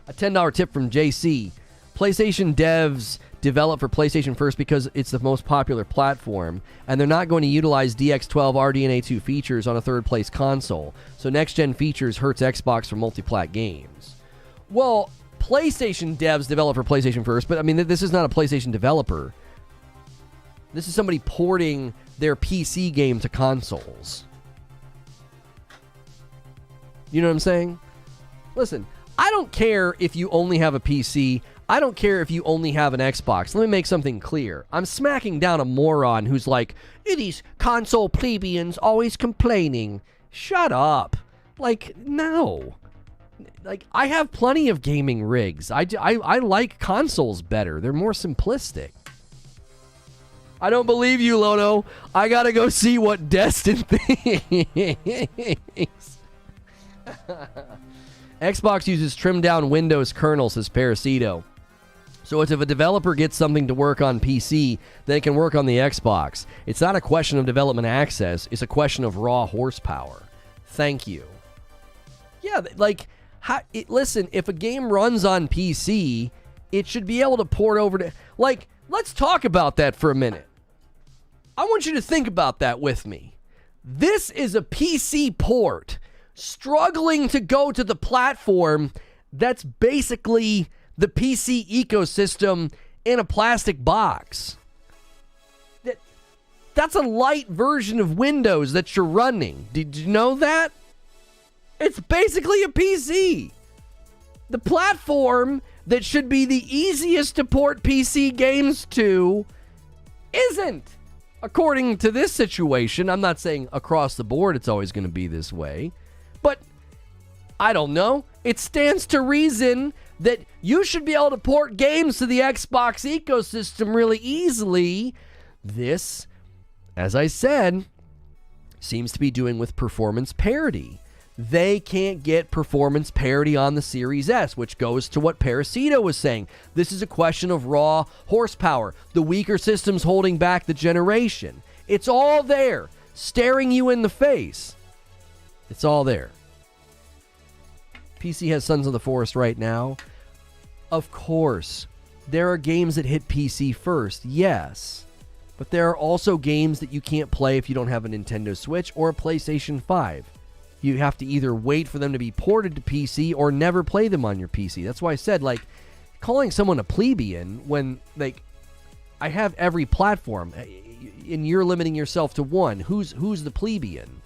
A $10 tip from JC. PlayStation devs develop for PlayStation first because it's the most popular platform, and they're not going to utilize DX12 RDNA2 features on a third-place console. So next-gen features hurts Xbox for multi-plat games. Well, PlayStation devs develop for PlayStation first, but I mean, this is not a PlayStation developer. This is somebody porting their PC game to consoles. You know what I'm saying? Listen, I don't care if you only have a PC. I don't care if you only have an Xbox. Let me make something clear. I'm smacking down a moron who's like, these console plebeians always complaining. Shut up. Like, no. Like, I have plenty of gaming rigs. I like consoles better. They're more simplistic. I don't believe you, Lono. I gotta go see what Destin thinks. Xbox uses trimmed down Windows kernel, says Parasito. So it's if a developer gets something to work on PC, then it can work on the Xbox. It's not a question of development access. It's a question of raw horsepower. Thank you. Yeah, like, listen, if a game runs on PC, it should be able to port over to... Like, let's talk about that for a minute. I want you to think about that with me. This is a PC port struggling to go to the platform that's basically the PC ecosystem in a plastic box. That's a light version of Windows that you're running. Did you know that? It's basically a PC. The platform that should be the easiest to port PC games to isn't. According to this situation, I'm not saying across the board it's always going to be this way, but I don't know. It stands to reason that you should be able to port games to the Xbox ecosystem really easily. This, as I said, seems to be doing with performance parity. They can't get performance parity on the Series S, which goes to what Parasito was saying. This is a question of raw horsepower. The weaker system's holding back the generation. It's all there, staring you in the face. It's all there. PC has Sons of the Forest right now. Of course, there are games that hit PC first, yes. But there are also games that you can't play if you don't have a Nintendo Switch or a PlayStation 5. You have to either wait for them to be ported to PC or never play them on your PC. That's why I said, like, calling someone a plebeian when, like, I have every platform and you're limiting yourself to one. Who's the plebeian?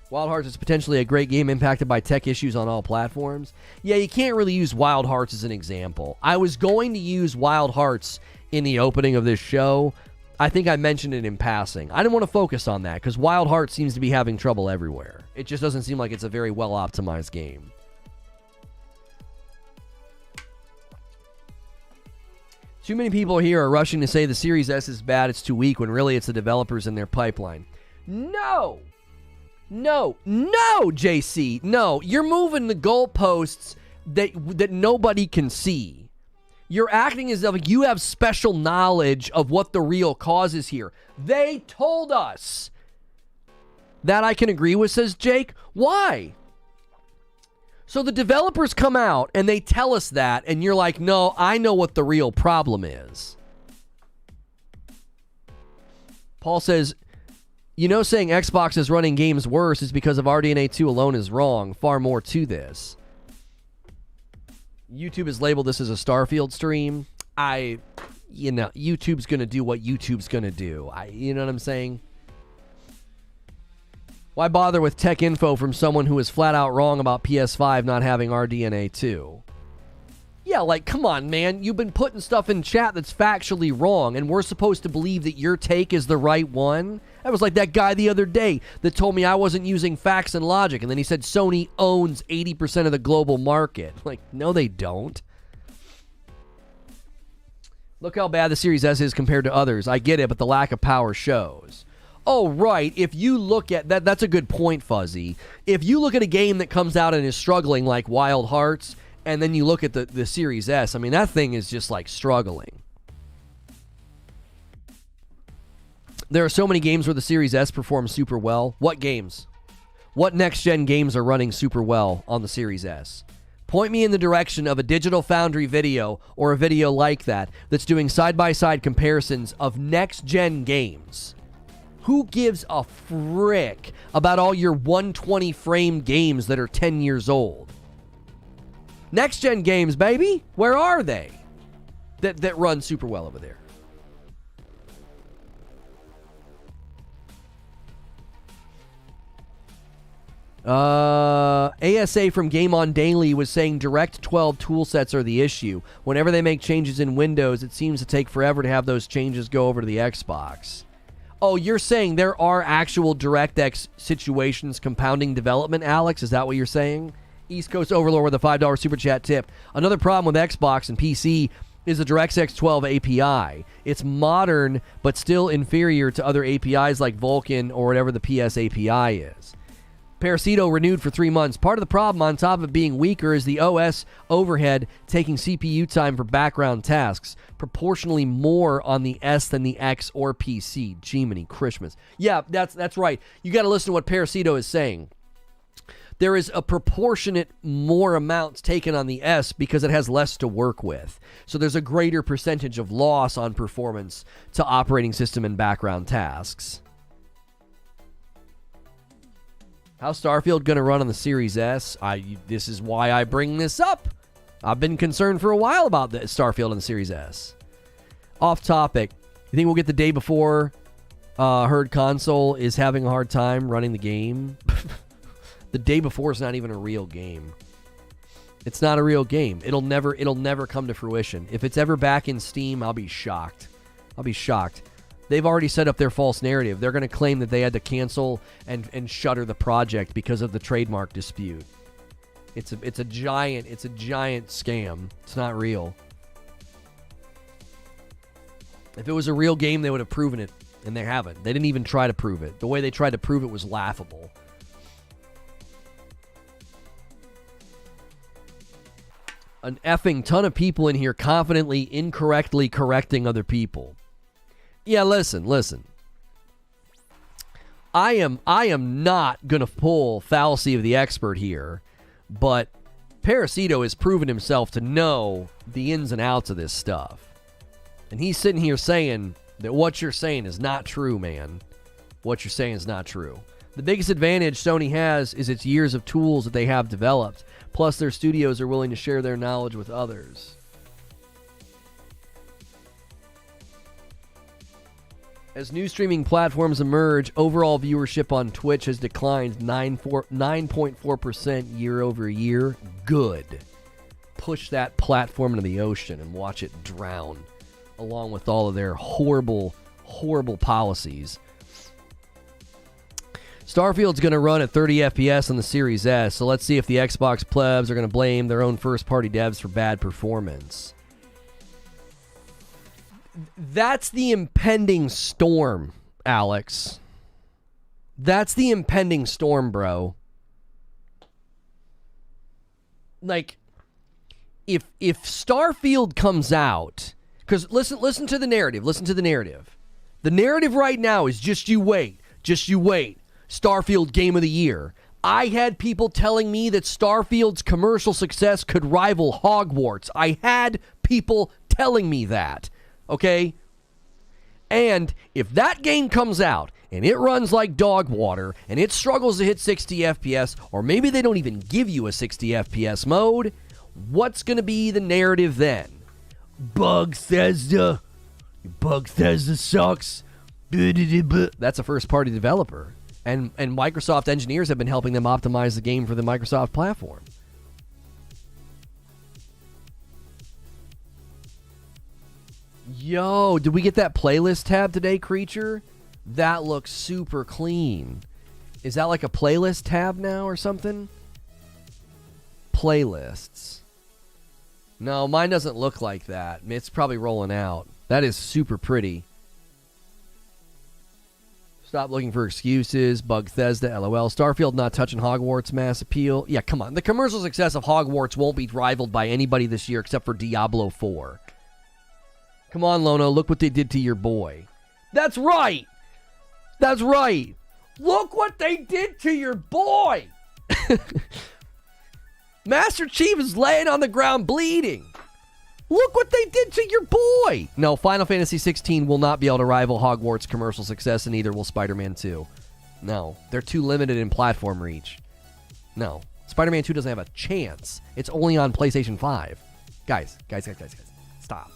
Wild Hearts is potentially a great game impacted by tech issues on all platforms. Yeah, you can't really use Wild Hearts as an example. I was going to use Wild Hearts in the opening of this show. I think I mentioned it in passing. I didn't want to focus on that because Wild Hearts seems to be having trouble everywhere. It just doesn't seem like it's a very well-optimized game. Too many people here are rushing to say the Series S is bad, it's too weak, when really it's the developers in their pipeline. No, JC. No, you're moving the goalposts that nobody can see. You're acting as if you have special knowledge of what the real cause is here. They told us. That I can agree with, says Jake. Why? So the developers come out and they tell us that, and you're like, no, I know what the real problem is. Paul says, saying Xbox is running games worse is because of RDNA 2 alone is wrong. Far more to this. YouTube has labeled this as a Starfield stream. YouTube's going to do what YouTube's going to do. You know what I'm saying? Why bother with tech info from someone who is flat out wrong about PS5 not having RDNA 2? Yeah, like, come on, man. You've been putting stuff in chat that's factually wrong, and we're supposed to believe that your take is the right one? That was like that guy the other day that told me I wasn't using facts and logic, and then he said Sony owns 80% of the global market. Like, no, they don't. Look how bad the Series S is compared to others. I get it, but the lack of power shows. Oh, right. If you look at that, that's a good point, Fuzzy. If you look at a game that comes out and is struggling like Wild Hearts, and then you look at the Series S, I mean, that thing is just like struggling. There are so many games where the Series S performs super well. What games? What next-gen games are running super well on the Series S? Point me in the direction of a Digital Foundry video or a video like that that's doing side-by-side comparisons of next-gen games. Who gives a frick about all your 120 frame games that are 10 years old? Next-gen games, baby, where are they? That run super well over there. ASA from Game On Daily was saying Direct 12 toolsets are the issue. Whenever they make changes in Windows, it seems to take forever to have those changes go over to the Xbox. Oh, you're saying there are actual DirectX situations compounding development, Alex? Is that what you're saying? East Coast Overlord with a $5 super chat tip. Another problem with Xbox and PC is the DirectX 12 API. It's modern, but still inferior to other APIs like Vulkan or whatever the PS API is. Parasito renewed for 3 months. Part of the problem, on top of being weaker, is the OS overhead taking CPU time for background tasks, proportionally more on the S than the X or PC. Jiminy Christmas. Yeah, that's right. You got to listen to what Parasito is saying. There is a proportionate more amounts taken on the S because it has less to work with. So there's a greater percentage of loss on performance to operating system and background tasks. How's Starfield going to run on the Series S? This is why I bring this up. I've been concerned for a while about the Starfield on the Series S. Off topic. You think we'll get the day before Herd Console is having a hard time running the game? The day before is not even a real game. It's not a real game. It'll never come to fruition. If it's ever back in Steam, I'll be shocked. They've already set up their false narrative. They're going to claim that they had to cancel and shutter the project because of the trademark dispute. It's a giant scam. It's not real. If it was a real game, they would have proven it, and they haven't. They didn't even try to prove it. The way they tried to prove it was laughable. An effing ton of people in here confidently, incorrectly correcting other people. Yeah, listen. I am not going to pull fallacy of the expert here, but Parasito has proven himself to know the ins and outs of this stuff. And he's sitting here saying that what you're saying is not true, man. What you're saying is not true. The biggest advantage Sony has is its years of tools that they have developed, plus their studios are willing to share their knowledge with others. As new streaming platforms emerge, overall viewership on Twitch has declined 9.4% year over year. Good. Push that platform into the ocean and watch it drown, along with all of their horrible, horrible policies. Starfield's going to run at 30 FPS on the Series S, so let's see if the Xbox plebs are going to blame their own first-party devs for bad performance. That's the impending storm, Alex. That's the impending storm, bro. Like, if Starfield comes out, because listen to the narrative. Listen to the narrative. The narrative right now is just you wait. Starfield Game of the Year. I had people telling me that Starfield's commercial success could rival Hogwarts. I had people telling me that. Okay? And if that game comes out and it runs like dog water and it struggles to hit 60 FPS, or maybe they don't even give you a 60 FPS mode, what's going to be the narrative then? Bethesda sucks. That's a first-party developer. And Microsoft engineers have been helping them optimize the game for the Microsoft platform. Yo, did we get that playlist tab today, Creature? That looks super clean. Is that like a playlist tab now or something? Playlists. No, mine doesn't look like that. It's probably rolling out. That is super pretty. Stop looking for excuses. Bethesda, LOL. Starfield not touching Hogwarts, mass appeal. Yeah, come on. The commercial success of Hogwarts won't be rivaled by anybody this year except for Diablo 4. Come on, Lono. Look what they did to your boy. That's right. That's right. Look what they did to your boy. Master Chief is laying on the ground bleeding. Look what they did to your boy. No, Final Fantasy 16 will not be able to rival Hogwarts' commercial success, and neither will Spider-Man 2. No, they're too limited in platform reach. No, Spider-Man 2 doesn't have a chance. It's only on PlayStation 5. Guys. Stop.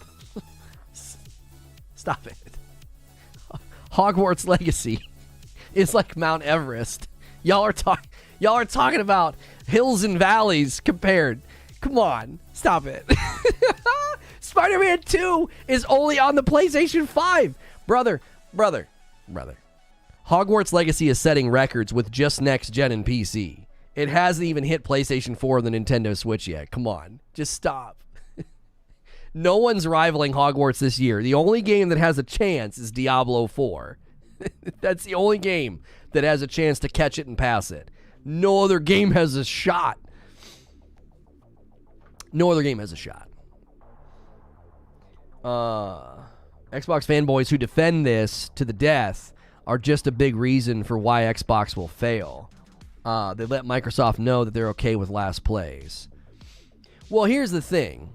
Stop it. Hogwarts Legacy is like Mount Everest. Y'all are talking about hills and valleys compared. Come on, stop it. Spider-Man 2 is only on the PlayStation 5. Brother. Hogwarts Legacy is setting records with just next gen and PC. It hasn't even hit PlayStation 4 or the Nintendo Switch yet. Come on, just stop. No one's rivaling Hogwarts this year. The only game that has a chance is Diablo 4. That's the only game that has a chance to catch it and pass it. No other game has a shot. No other game has a shot. Xbox fanboys who defend this to the death are just a big reason for why Xbox will fail. They let Microsoft know that they're okay with last plays. Well, here's the thing.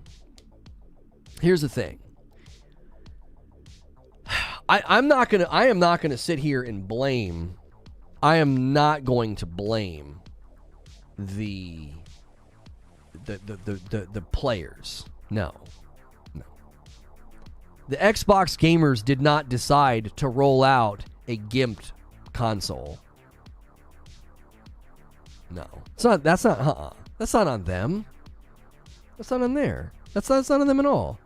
I am not gonna sit here and blame. I am not going to blame the players. No. The Xbox gamers did not decide to roll out a gimped console. No. That's not on them. That's not on there. That's not on them at all.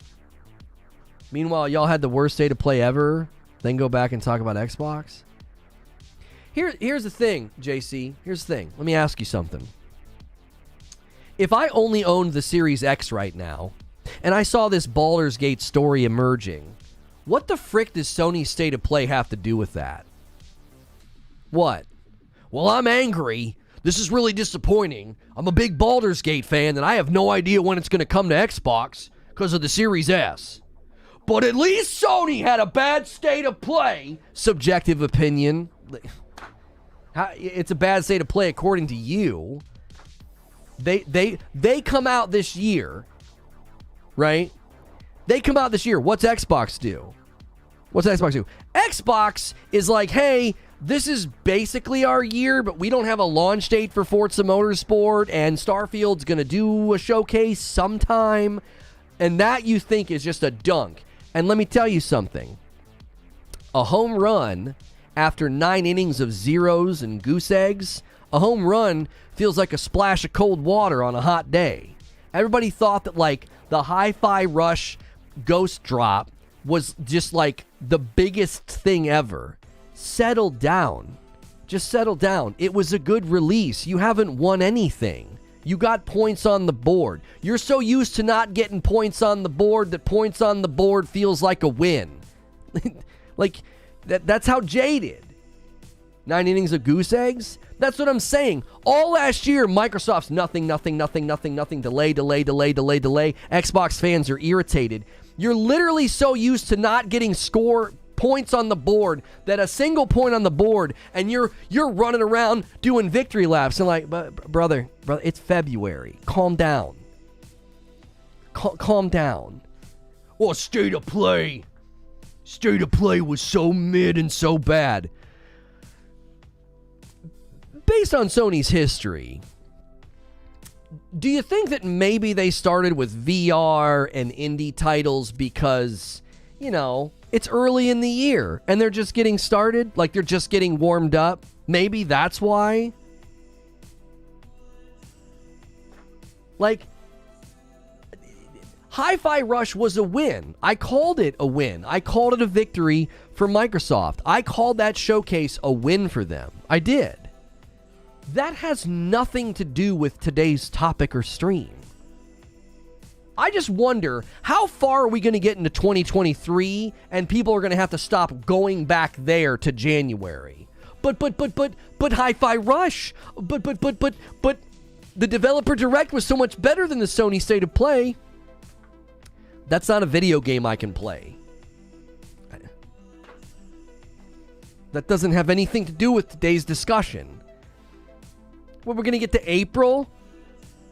Meanwhile, y'all had the worst state of play ever, then go back and talk about Xbox? Here's the thing, JC. Here's the thing. Let me ask you something. If I only owned the Series X right now, and I saw this Baldurs Gate story emerging, what the frick does Sony's state of play have to do with that? What? Well, I'm angry. This is really disappointing. I'm a big Baldurs Gate fan, and I have no idea when it's going to come to Xbox because of the Series S. But at least Sony had a bad state of play. Subjective opinion. It's a bad state of play according to you. They come out this year, right? They come out this year. What's Xbox do? Xbox is like, hey, this is basically our year, but we don't have a launch date for Forza Motorsport, and Starfield's going to do a showcase sometime, and that you think is just a dunk. And let me tell you something. A home run after 9 innings of zeros and goose eggs, a home run feels like a splash of cold water on a hot day. Everybody thought that, like, the Hi-Fi Rush Ghost Drop was just, like, the biggest thing ever. Settle down. Just settle down. It was a good release. You haven't won anything. You got points on the board. You're so used to not getting points on the board that points on the board feels like a win. Like, that's how jaded. 9 innings of goose eggs? That's what I'm saying. All last year, Microsoft's nothing, delay. Xbox fans are irritated. You're literally so used to not getting score points on the board that a single point on the board and you're running around doing victory laps and like, brother, it's February. Calm down. Calm down. Oh, state of play was so mid and so bad. Based on Sony's history, do you think that maybe they started with VR and indie titles because, it's early in the year and they're just getting started? Like, they're just getting warmed up? Maybe that's why? Like, Hi-Fi Rush was a win. I called it a win. I called it a victory for Microsoft. I called that showcase a win for them. I did. That has nothing to do with today's topic or stream. I just wonder, how far are we going to get into 2023 and people are going to have to stop going back there to January? But Hi-Fi Rush, but the developer direct was so much better than the Sony State of Play. That's not a video game I can play. That doesn't have anything to do with today's discussion. Well, we're going to get to April?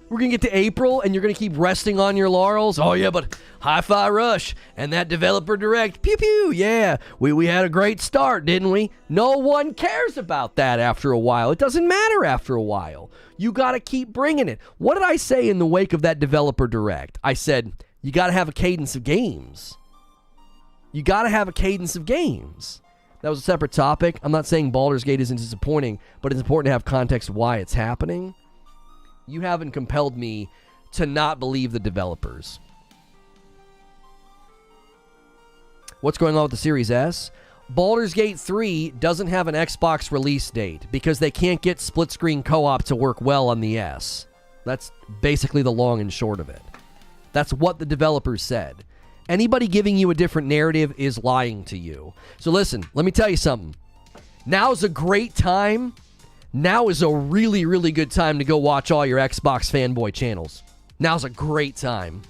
We're going to get to April and you're going to keep resting on your laurels? Oh, yeah, but Hi-Fi Rush and that developer direct, pew pew, yeah, we had a great start, didn't we? No one cares about that after a while. It doesn't matter after a while. You got to keep bringing it. What did I say in the wake of that developer direct? I said, you got to have a cadence of games. You got to have a cadence of games. That was a separate topic. I'm not saying Baldur's Gate isn't disappointing, but it's important to have context why it's happening. You haven't compelled me to not believe the developers. What's going on with the Series S? Baldur's Gate 3 doesn't have an Xbox release date because they can't get split-screen co-op to work well on the S. That's basically the long and short of it. That's what the developers said. Anybody giving you a different narrative is lying to you. So listen, let me tell you something. Now's a great time. Now is a really, really good time to go watch all your Xbox fanboy channels. Now's a great time.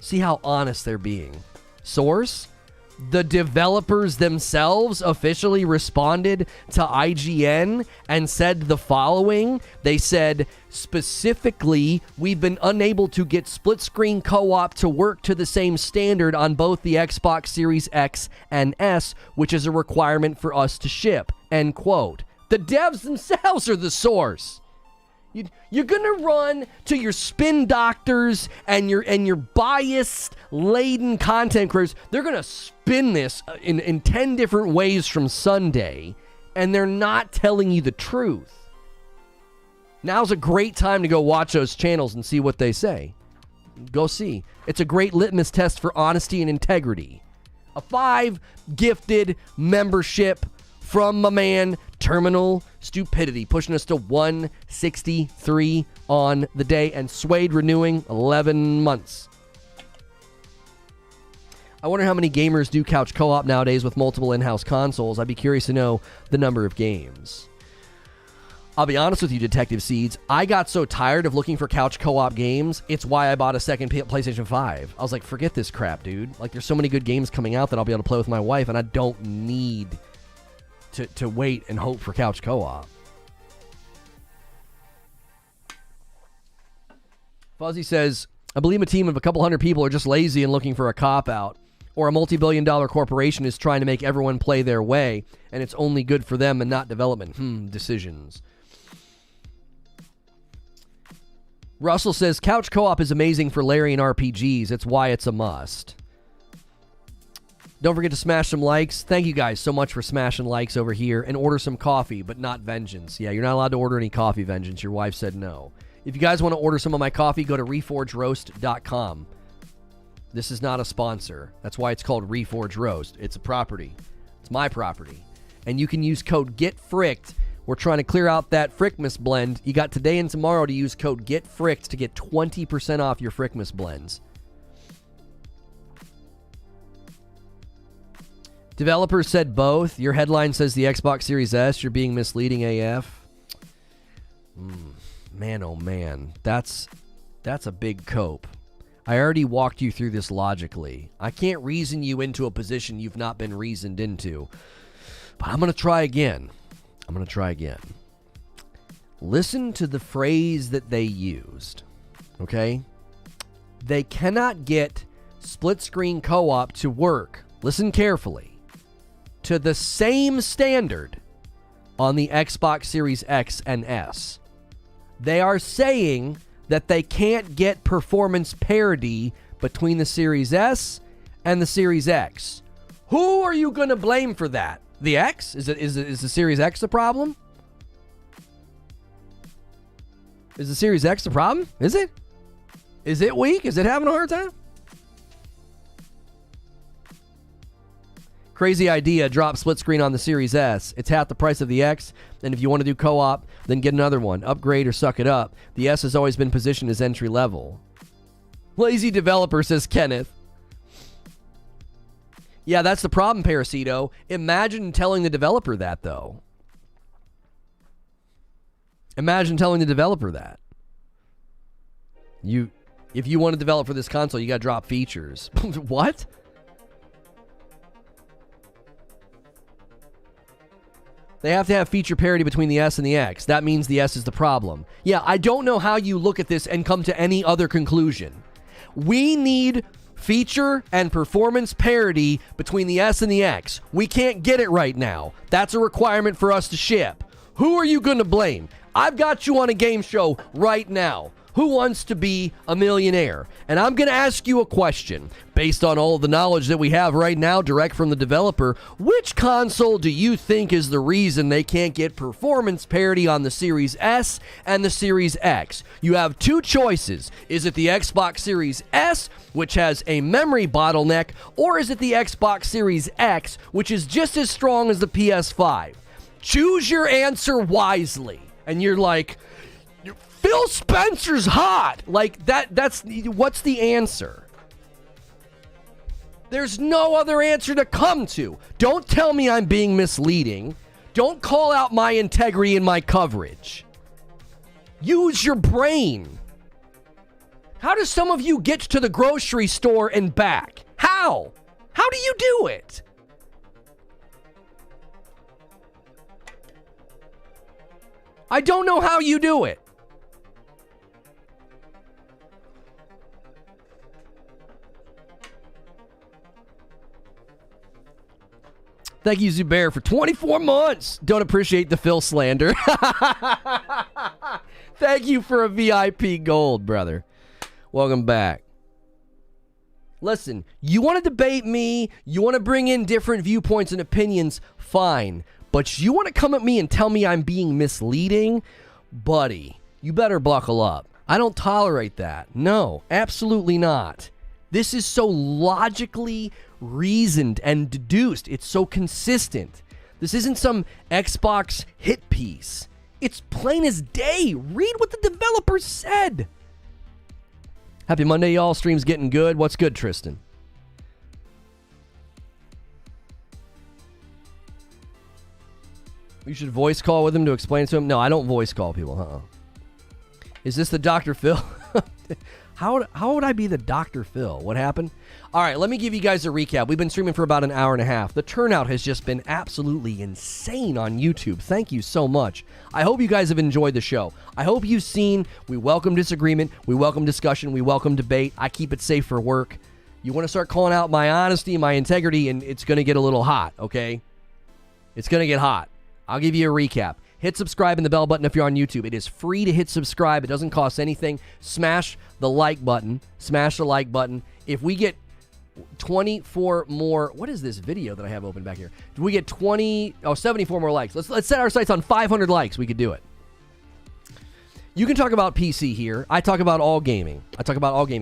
See how honest they're being. Source? The developers themselves officially responded to IGN and said the following. They said, specifically, we've been unable to get split-screen co-op to work to the same standard on both the Xbox Series X and S, which is a requirement for us to ship. End quote. The devs themselves are the source. You're going to run to your spin doctors and your bias-laden content creators. They're going to spin this in 10 different ways from Sunday, and they're not telling you the truth. Now's a great time to go watch those channels and see what they say. Go see. It's a great litmus test for honesty and integrity. A 5 gifted membership from my man, Terminal Stupidity, pushing us to 163 on the day, and Suede renewing 11 months. I wonder how many gamers do couch co-op nowadays with multiple in-house consoles. I'd be curious to know the number of games. I'll be honest with you, Detective Seeds. I got so tired of looking for couch co-op games, it's why I bought a second PlayStation 5. I was like, forget this crap, dude. Like, there's so many good games coming out that I'll be able to play with my wife, and I don't need to wait and hope for couch co-op. Fuzzy says, I believe a team of a couple hundred people are just lazy and looking for a cop-out, or a multi-billion-dollar corporation is trying to make everyone play their way, and it's only good for them and not development. Decisions. Russell says, couch co-op is amazing for Larian RPGs. It's why it's a must. Don't forget to smash some likes. Thank you guys so much for smashing likes over here, and order some coffee, but not Vengeance. Yeah, you're not allowed to order any coffee, Vengeance. Your wife said no. If you guys want to order some of my coffee, go to reforgeroast.com. This is not a sponsor. That's why it's called Reforge Roast. It's a property. It's my property. And you can use code GETFRICKED. We're trying to clear out that Frickmas blend. You got today and tomorrow to use code GETFRICKED to get 20% off your Frickmas blends. Developers said both. Your headline says the Xbox Series S. You're being misleading AF. Man, oh man. That's a big cope. I already walked you through this logically. I can't reason you into a position you've not been reasoned into. But I'm going to try again. Listen to the phrase that they used. Okay? They cannot get split-screen co-op to work. Listen carefully. To the same standard on the Xbox Series X and S. They are saying that they can't get performance parity between the Series S and the Series X. Who are you going to blame for that? The X? Is the Series X the problem? Is the Series X the problem? Is it? Is it weak? Is it having a hard time? Crazy idea. Drop split screen on the Series S. It's half the price of the X. And if you want to do co-op, then get another one. Upgrade or suck it up. The S has always been positioned as entry level. Lazy developer, says Kenneth. Yeah, that's the problem, Parasito. Imagine telling the developer that, though. Imagine telling the developer that. If you want to develop for this console, you got to drop features. What? They have to have feature parity between the S and the X. That means the S is the problem. Yeah, I don't know how you look at this and come to any other conclusion. We need feature and performance parity between the S and the X. We can't get it right now. That's a requirement for us to ship. Who are you going to blame? I've got you on a game show right now. Who wants to be a millionaire? And I'm going to ask you a question. Based on all of the knowledge that we have right now, direct from the developer, which console do you think is the reason they can't get performance parity on the Series S and the Series X? You have two choices. Is it the Xbox Series S, which has a memory bottleneck, or is it the Xbox Series X, which is just as strong as the PS5? Choose your answer wisely. And you're like, Phil Spencer's hot. Like, that's what's the answer? There's no other answer to come to. Don't tell me I'm being misleading. Don't call out my integrity in my coverage. Use your brain. How do some of you get to the grocery store and back? How? How do you do it? I don't know how you do it. Thank you, Zubair, for 24 months. Don't appreciate the Phil slander. Thank you for a VIP gold, brother. Welcome back. Listen, you want to debate me, you want to bring in different viewpoints and opinions, fine. But you want to come at me and tell me I'm being misleading? Buddy, you better buckle up. I don't tolerate that. No, absolutely not. This is so logically reasoned and deduced. It's so consistent. This isn't some Xbox hit piece. It's plain as day. Read what the developer said. Happy Monday, y'all. Stream's getting good. What's good, Tristan? You should voice call with him to explain to him. No, I don't voice call people. Is this the Dr. Phil? How would I be the Dr. Phil? What happened? All right, let me give you guys a recap. We've been streaming for about an hour and a half. The turnout has just been absolutely insane on YouTube. Thank you so much. I hope you guys have enjoyed the show. I hope you've seen we welcome disagreement, we welcome discussion, we welcome debate. I keep it safe for work. You want to start calling out my honesty, my integrity, and it's going to get a little hot, okay? It's going to get hot. I'll give you a recap. Hit subscribe and the bell button if you're on YouTube. It is free to hit subscribe. It doesn't cost anything. Smash the like button. Smash the like button. If we get 24 more... What is this video that I have open back here? If we get 74 more likes. Let's set our sights on 500 likes. We could do it. You can talk about PC here. I talk about all gaming.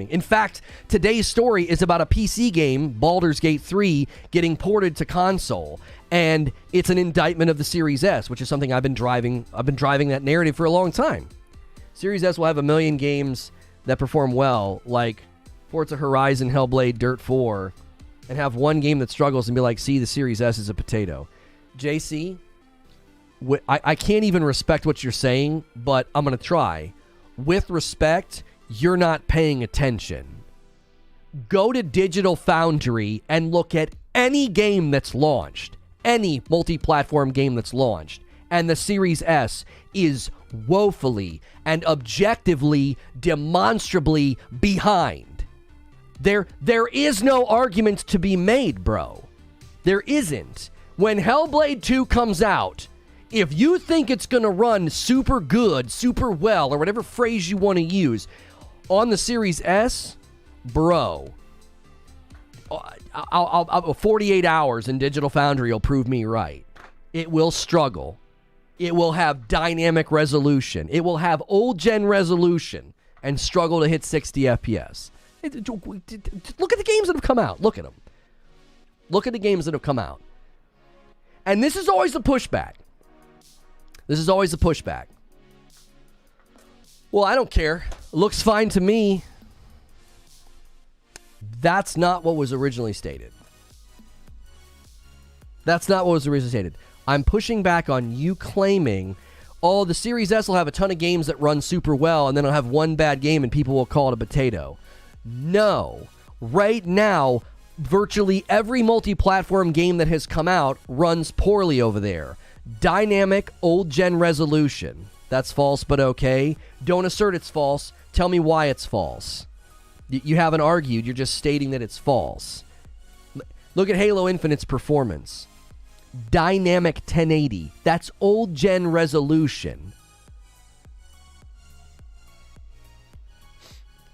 In fact, today's story is about a PC game, Baldurs Gate 3, getting ported to console. And it's an indictment of the Series S, which is something I've been driving that narrative for a long time. Series S will have a million games that perform well, like Forza Horizon, Hellblade, Dirt 4, and have one game that struggles and be like, see, the Series S is a potato. JC, I can't even respect what you're saying, but I'm going to try. With respect, you're not paying attention. Go to Digital Foundry and look at any game that's launched, any multi-platform game that's launched, and the Series S is woefully and objectively, demonstrably behind. There is no argument to be made, bro. There isn't. When Hellblade 2 comes out, if you think it's going to run super good, super well, or whatever phrase you want to use, on the Series S, bro, I'll 48 hours in Digital Foundry will prove me right. It will struggle. It will have dynamic resolution. It will have old-gen resolution and struggle to hit 60 FPS. Look at the games that have come out. Look at them. Look at the games that have come out. And this is always the pushback. This is always the pushback. Well, I don't care. It looks fine to me. That's not what was originally stated. That's not what was originally stated. I'm pushing back on you claiming, oh, the Series S will have a ton of games that run super well, and then it'll have one bad game and people will call it a potato. No. Right now, virtually every multi-platform game that has come out runs poorly over there. Dynamic old-gen resolution. That's false, but okay. Don't assert it's false. Tell me why it's false. You haven't argued. You're just stating that it's false. Look at Halo Infinite's performance. Dynamic 1080. That's old-gen resolution.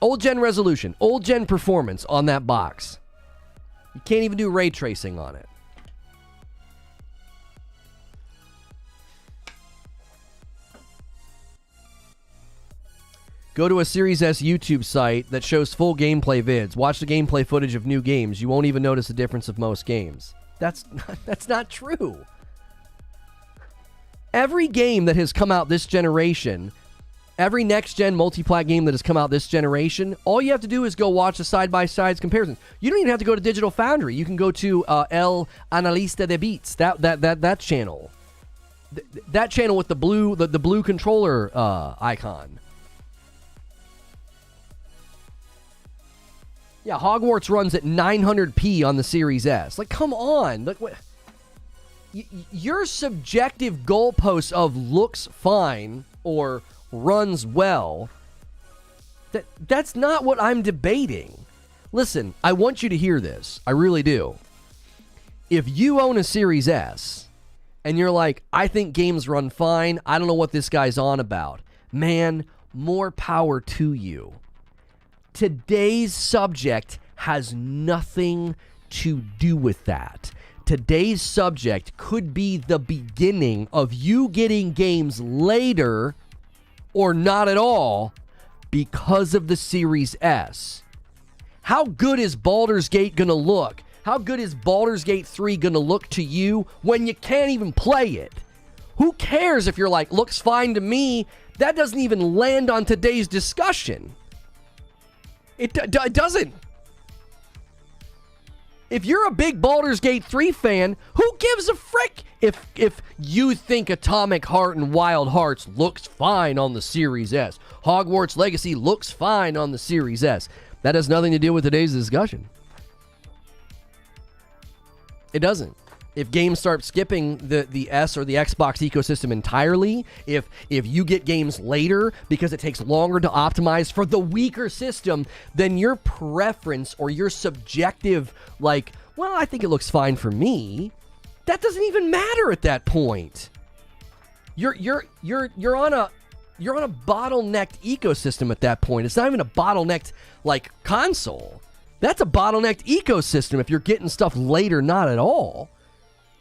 Old-gen resolution. Old-gen performance on that box. You can't even do ray tracing on it. Go to a Series S YouTube site that shows full gameplay vids. Watch the gameplay footage of new games. You won't even notice the difference of most games. That's not true. Every game that has come out this generation, every next-gen multi-plat game that has come out this generation, all you have to do is go watch the side-by-sides comparisons. You don't even have to go to Digital Foundry. You can go to El Analista de Beats, that channel. That channel with the blue controller icon. Yeah, Hogwarts runs at 900p on the Series S. Like, come on. Look, your subjective goalposts of looks fine or runs well, that's not what I'm debating. Listen, I want you to hear this. I really do. If you own a Series S and you're like, I think games run fine, I don't know what this guy's on about, man, more power to you. Today's subject has nothing to do with that. Today's subject could be the beginning of you getting games later or not at all because of the Series S. How good is Baldurs Gate going to look? How good is Baldurs Gate 3 going to look to you when you can't even play it? Who cares if you're like, looks fine to me? That doesn't even land on today's discussion. It doesn't. If you're a big Baldur's Gate 3 fan, who gives a frick if you think Atomic Heart and Wild Hearts looks fine on the Series S? Hogwarts Legacy looks fine on the Series S. That has nothing to do with today's discussion. It doesn't. If games start skipping the S or the Xbox ecosystem entirely, if you get games later because it takes longer to optimize for the weaker system, then your preference or your subjective, like, well, I think it looks fine for me, that doesn't even matter at that point. You're on a bottlenecked ecosystem at that point. It's not even a bottlenecked like console. That's a bottlenecked ecosystem if you're getting stuff later, not at all.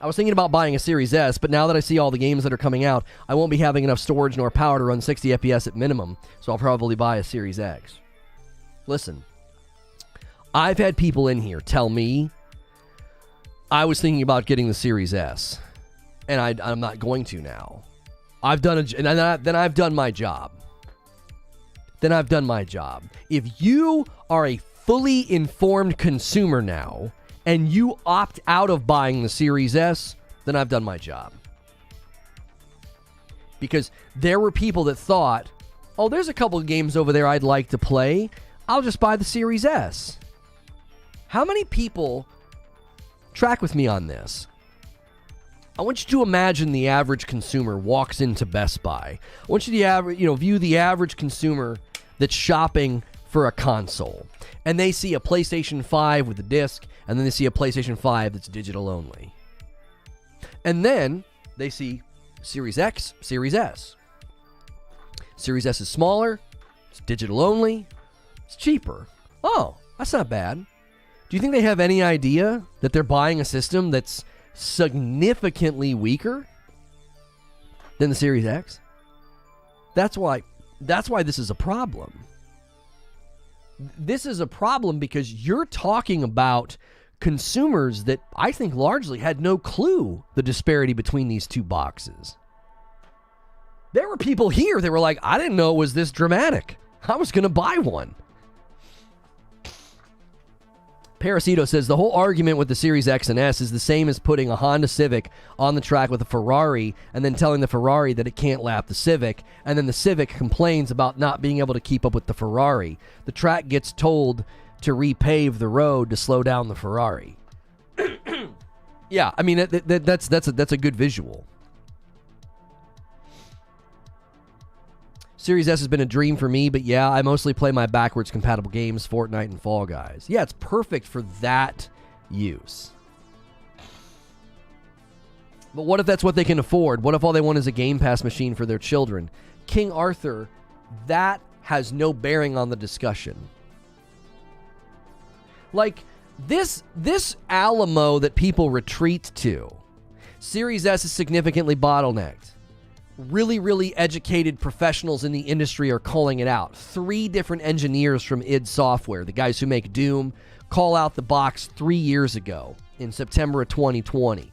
I was thinking about buying a Series S, but now that I see all the games that are coming out, I won't be having enough storage nor power to run 60 FPS at minimum, so I'll probably buy a Series X. Listen, I've had people in here tell me I was thinking about getting the Series S, and I'm not going to now. Then I've done my job. If you are a fully informed consumer now, and you opt out of buying the Series S, then I've done my job. Because there were people that thought, oh, there's a couple of games over there I'd like to play. I'll just buy the Series S. How many people track with me on this? I want you to imagine the average consumer walks into Best Buy. I want you to view the average consumer that's shopping for a console. And they see a PlayStation 5 with a disc, and then they see a PlayStation 5 that's digital only. And then they see Series X, Series S. Series S is smaller, it's digital only, it's cheaper. Oh, that's not bad. Do you think they have any idea that they're buying a system that's significantly weaker than the Series X? That's why this is a problem. This is a problem because you're talking about consumers that I think largely had no clue the disparity between these two boxes. There were people here that were like, I didn't know it was this dramatic. I was going to buy one. Parasito says the whole argument with the Series X and S is the same as putting a Honda Civic on the track with a Ferrari and then telling the Ferrari that it can't lap the Civic, and then the Civic complains about not being able to keep up with the Ferrari. The track gets told to repave the road to slow down the Ferrari. Yeah, I mean that's a good visual. Series S has been a dream for me, but yeah, I mostly play my backwards compatible games, Fortnite and Fall Guys. Yeah, it's perfect for that use. But what if that's what they can afford? What if all they want is a Game Pass machine for their children? King Arthur, that has no bearing on the discussion. Like, this Alamo that people retreat to, Series S is significantly bottlenecked. Really, really educated professionals in the industry are calling it out. 3 different engineers from id Software, the guys who make Doom, call out the box 3 years ago in September of 2020.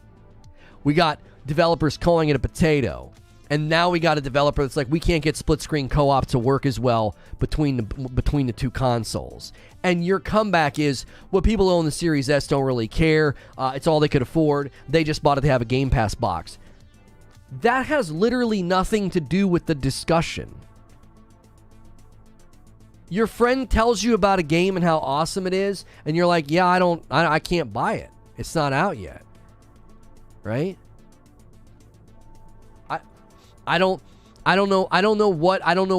We got developers calling it a potato. And now we got a developer that's like, we can't get split-screen co-op to work as well between the two consoles. And your comeback is, well, people who own the Series S don't really care. It's all they could afford. They just bought it to have a Game Pass box. That has literally nothing to do with the discussion. Your friend tells you about a game and how awesome it is, and you're like, yeah, I can't buy it. It's not out yet. Right? I don't know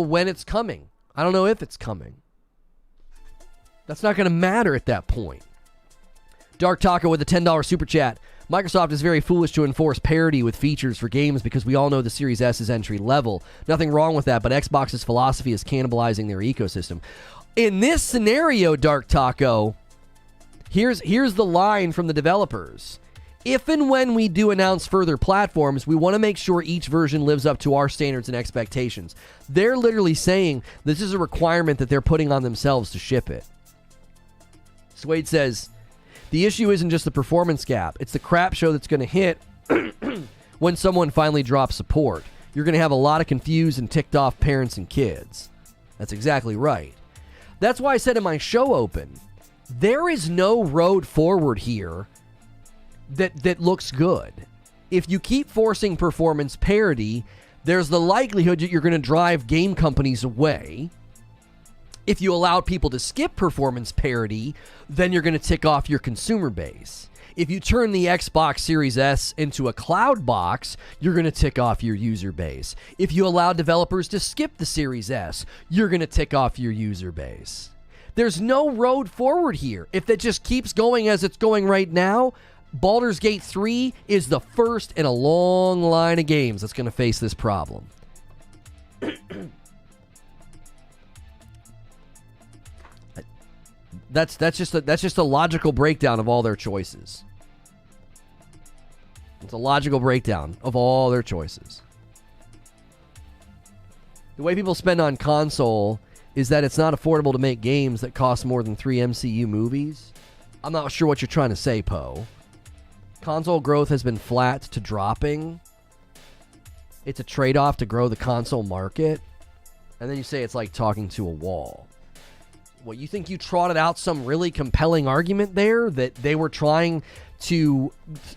when it's coming. I don't know if it's coming. That's not going to matter at that point. Dark Taco with a $10 super chat. Microsoft is very foolish to enforce parity with features for games because we all know the Series S is entry level. Nothing wrong with that, but Xbox's philosophy is cannibalizing their ecosystem. In this scenario, Dark Taco, here's the line from the developers. If and when we do announce further platforms, we want to make sure each version lives up to our standards and expectations. They're literally saying this is a requirement that they're putting on themselves to ship it. Swade says, the issue isn't just the performance gap. It's the crap show that's going to hit when someone finally drops support. You're going to have a lot of confused and ticked off parents and kids. That's exactly right. That's why I said in my show open, there is no road forward here that looks good. If you keep forcing performance parity, there's the likelihood that you're going to drive game companies away. If you allow people to skip performance parity, then you're going to tick off your consumer base. If you turn the Xbox Series S into a cloud box, you're going to tick off your user base. If you allow developers to skip the Series S, you're going to tick off your user base. There's no road forward here. If it just keeps going as it's going right now, Baldurs Gate 3 is the first in a long line of games that's going to face this problem. That's just a logical breakdown of all their choices. It's a logical breakdown of all their choices. The way people spend on console is that it's not affordable to make games that cost more than 3 MCU movies. I'm not sure what you're trying to say, Poe. Console growth has been flat to dropping. It's a trade-off to grow the console market. And then you say it's like talking to a wall. What, you think you trotted out some really compelling argument there that they were trying to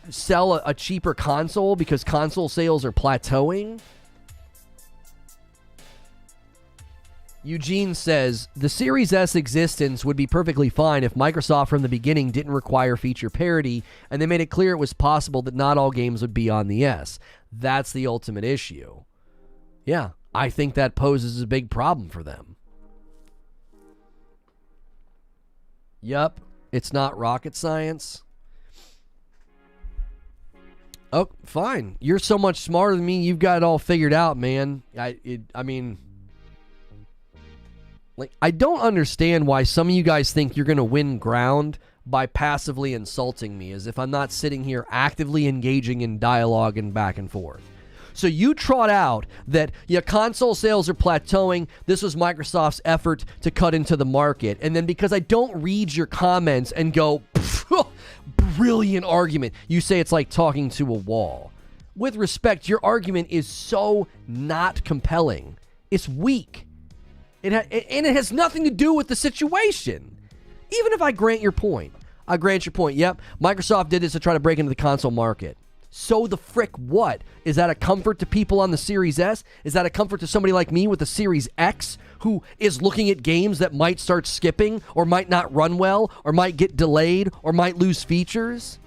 sell a cheaper console because console sales are plateauing? Eugene says, the Series S existence would be perfectly fine if Microsoft from the beginning didn't require feature parity and they made it clear it was possible that not all games would be on the S. That's the ultimate issue. Yeah, I think that poses a big problem for them. Yup, it's not rocket science. Oh, fine. You're so much smarter than me, you've got it all figured out, man. I mean... Like, I don't understand why some of you guys think you're going to win ground by passively insulting me, as if I'm not sitting here actively engaging in dialogue and back and forth. So you trot out that, yeah, console sales are plateauing. This was Microsoft's effort to cut into the market. And then because I don't read your comments and go, brilliant argument, you say it's like talking to a wall. With respect, your argument is so not compelling. It's weak. And it has nothing to do with the situation. Even if I grant your point. Yep, Microsoft did this to try to break into the console market. So the frick what? Is that a comfort to people on the Series S? Is that a comfort to somebody like me with the Series X who is looking at games that might start skipping or might not run well or might get delayed or might lose features?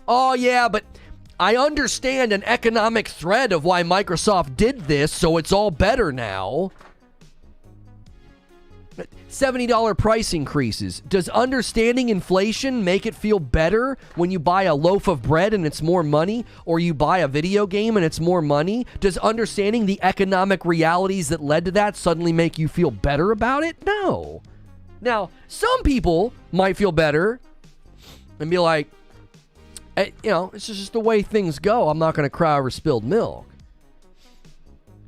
Oh yeah, but I understand an economic thread of why Microsoft did this, so it's all better now. $70 price increases. Does understanding inflation make it feel better when you buy a loaf of bread and it's more money, or you buy a video game and it's more money? Does understanding the economic realities that led to that suddenly make you feel better about it? No. Now, some people might feel better and be like, hey, you know, it's just the way things go. I'm not going to cry over spilled milk.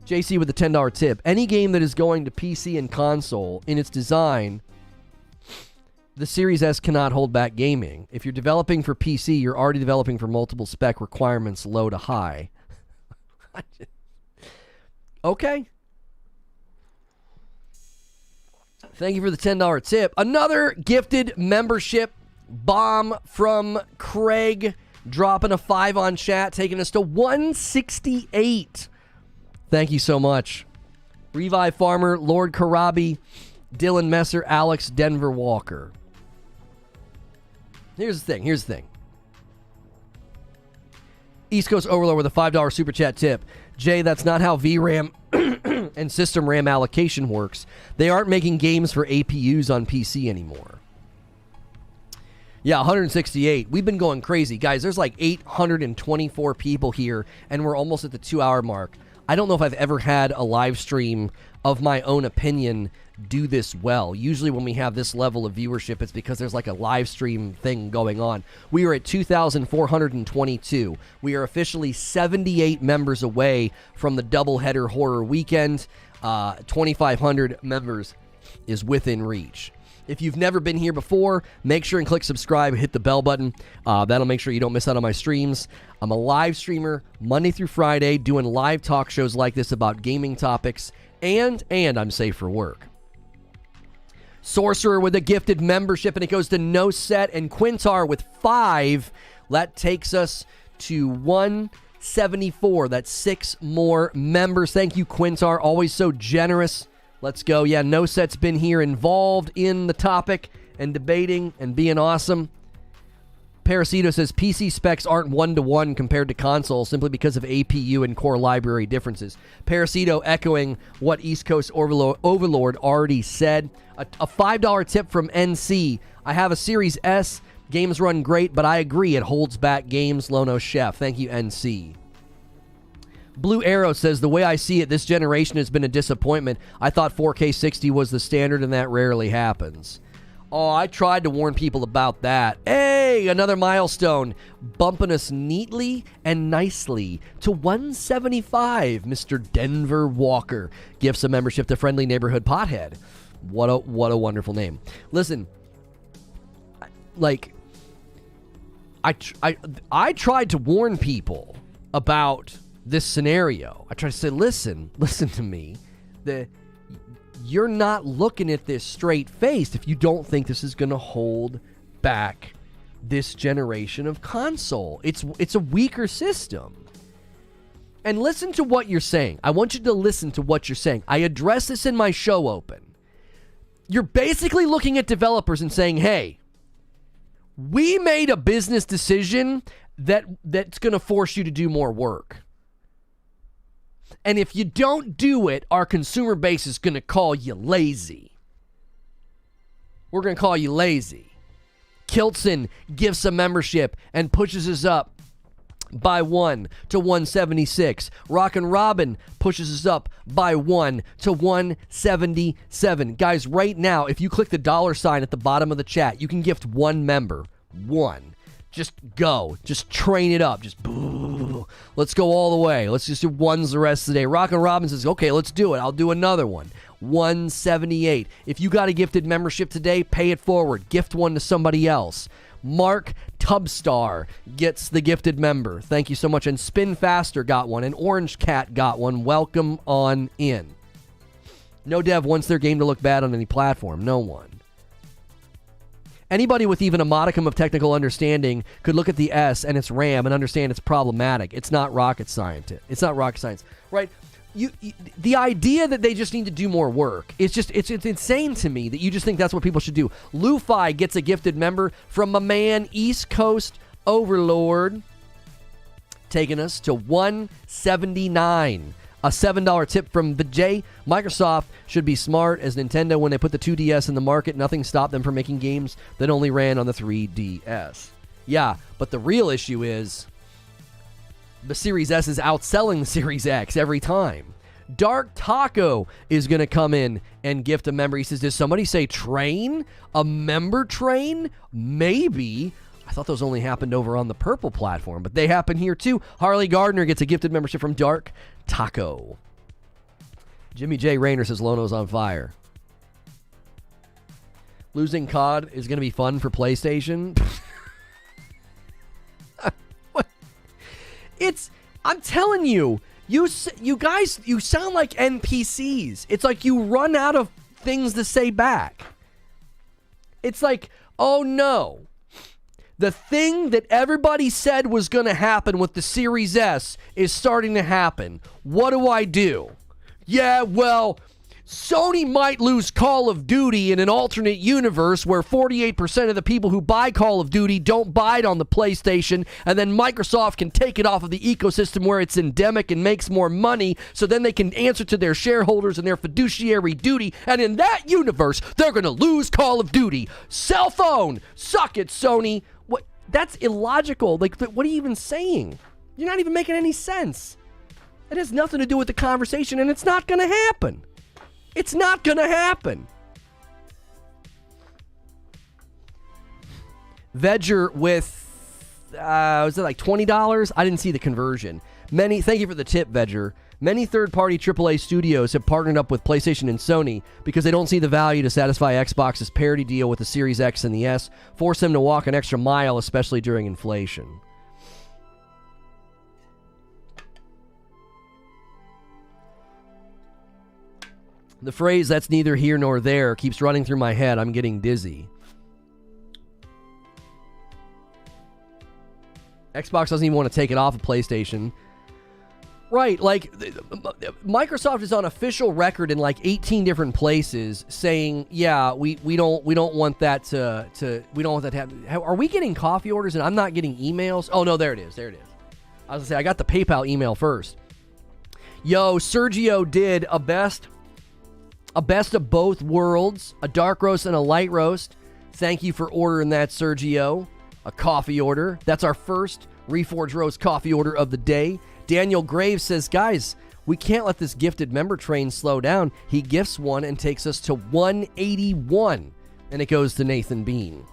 JC with the $10 tip. Any game that is going to PC and console in its design, the Series S cannot hold back gaming. If you're developing for PC, you're already developing for multiple spec requirements, low to high. Okay. Thank you for the $10 tip. Another gifted membership bomb from Craig, dropping a 5 on chat, taking us to 168. Thank you so much. Revive Farmer, Lord Karabi, Dylan Messer, Alex, Denver Walker. Here's the thing. East Coast Overlord with a $5 super chat tip. Jay, that's not how VRAM and system RAM allocation works. They aren't making games for APUs on PC anymore. Yeah, 168. We've been going crazy. Guys, there's like 824 people here, and we're almost at the 2-hour mark. I don't know if I've ever had a live stream of my own opinion do this well. Usually when we have this level of viewership, it's because there's like a live stream thing going on. We are at 2,422. We are officially 78 members away from the doubleheader horror weekend. 2,500 members is within reach. If you've never been here before, make sure and click subscribe, hit the bell button. That'll make sure you don't miss out on my streams. I'm a live streamer Monday through Friday doing live talk shows like this about gaming topics, and I'm safe for work. Sorcerer with a gifted membership, and it goes to No Set, and Quintar with 5. That takes us to 174. That's 6 more members. Thank you, Quintar. Always so generous. Let's go. Yeah, No Set's been here involved in the topic and debating and being awesome. Parasito says PC specs aren't 1-to-1 compared to console simply because of APU and core library differences. Parasito echoing what East Coast Overlord already said. A $5 tip from NC. I have a Series S. Games run great, but I agree it holds back games. Lono Chef. Thank you, NC. Blue Arrow says, the way I see it, this generation has been a disappointment. I thought 4K 60 was the standard, and that rarely happens. Oh, I tried to warn people about that. Hey, another milestone. Bumping us neatly and nicely to 175. Mr. Denver Walker gifts a membership to Friendly Neighborhood Pothead. What a wonderful name. Listen, like, I tried to warn people about this scenario. I try to say, listen to me. you're not looking at this straight-faced if you don't think this is going to hold back this generation of console. It's a weaker system. And listen to what you're saying. I want you to listen to what you're saying. I address this in my show open. You're basically looking at developers and saying, hey, we made a business decision that's going to force you to do more work. And if you don't do it, our consumer base is going to call you lazy. We're going to call you lazy. Kiltson gives a membership and pushes us up by 1 to 176. Rockin' Robin pushes us up by 1 to 177. Guys, right now, if you click the $ at the bottom of the chat, you can gift one member. One. Just go. Just train it up. Just boo. Let's go all the way. Let's just do ones the rest of the day. Rockin' Robin says, okay, let's do it. I'll do another one. 178. If you got a gifted membership today, pay it forward. Gift one to somebody else. Mark Tubstar gets the gifted member. Thank you so much. And Spin Faster got one. And Orange Cat got one. Welcome on in. No dev wants their game to look bad on any platform. No one. Anybody with even a modicum of technical understanding could look at the S and its RAM and understand it's problematic. It's not rocket science. It's not rocket science, right? The idea that they just need to do more work, it's insane to me that you just think that's what people should do. Lufi gets a gifted member from my man East Coast Overlord, taking us to 179. A $7 tip from Vijay. Microsoft should be smart as Nintendo when they put the 2DS in the market. Nothing stopped them from making games that only ran on the 3DS. Yeah, but the real issue is the Series S is outselling the Series X every time. Dark Taco is going to come in and gift a member. He says, did somebody say train? A member train? Maybe. I thought those only happened over on the purple platform, but they happen here too. Harley Gardner gets a gifted membership from Dark Taco. Jimmy J. Rayner says Lono's on fire. Losing COD is going to be fun for PlayStation. I'm telling you, you guys, you sound like NPCs. It's like you run out of things to say back. It's like, oh no. The thing that everybody said was going to happen with the Series S is starting to happen. What do? Yeah, well, Sony might lose Call of Duty in an alternate universe where 48% of the people who buy Call of Duty don't buy it on the PlayStation, and then Microsoft can take it off of the ecosystem where it's endemic and makes more money, so then they can answer to their shareholders and their fiduciary duty, and in that universe, they're going to lose Call of Duty. Cell phone! Suck it, Sony! That's illogical. Like, what are you even saying? You're not even making any sense. It has nothing to do with the conversation, and it's not going to happen. It's not going to happen. Vegger with, was it like $20? I didn't see the conversion. Thank you for the tip, Vegger. Many third-party AAA studios have partnered up with PlayStation and Sony because they don't see the value to satisfy Xbox's parity deal with the Series X and the S, force them to walk an extra mile, especially during inflation. The phrase, that's neither here nor there, keeps running through my head. I'm getting dizzy. Xbox doesn't even want to take it off of PlayStation. Right, like, Microsoft is on official record in like 18 different places saying, yeah, we don't want that to we don't want that to happen. Are we getting coffee orders and I'm not getting emails? Oh, no, there it is. I was going to say, I got the PayPal email first. Yo, Sergio did a best of both worlds, a dark roast and a light roast. Thank you for ordering that, Sergio. A coffee order. That's our first Reforge Roast coffee order of the day. Daniel Graves says, guys, we can't let this gifted member train slow down. He gifts one and takes us to 181. And it goes to Nathan Bean.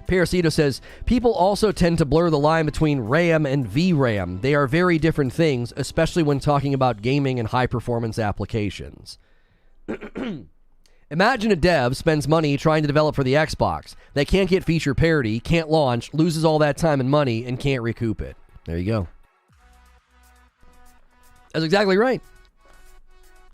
Parasito says, people also tend to blur the line between RAM and VRAM. They are very different things, especially when talking about gaming and high-performance applications. Imagine a dev spends money trying to develop for the Xbox. They can't get feature parity, can't launch, loses all that time and money, and can't recoup it. There you go. That's exactly right.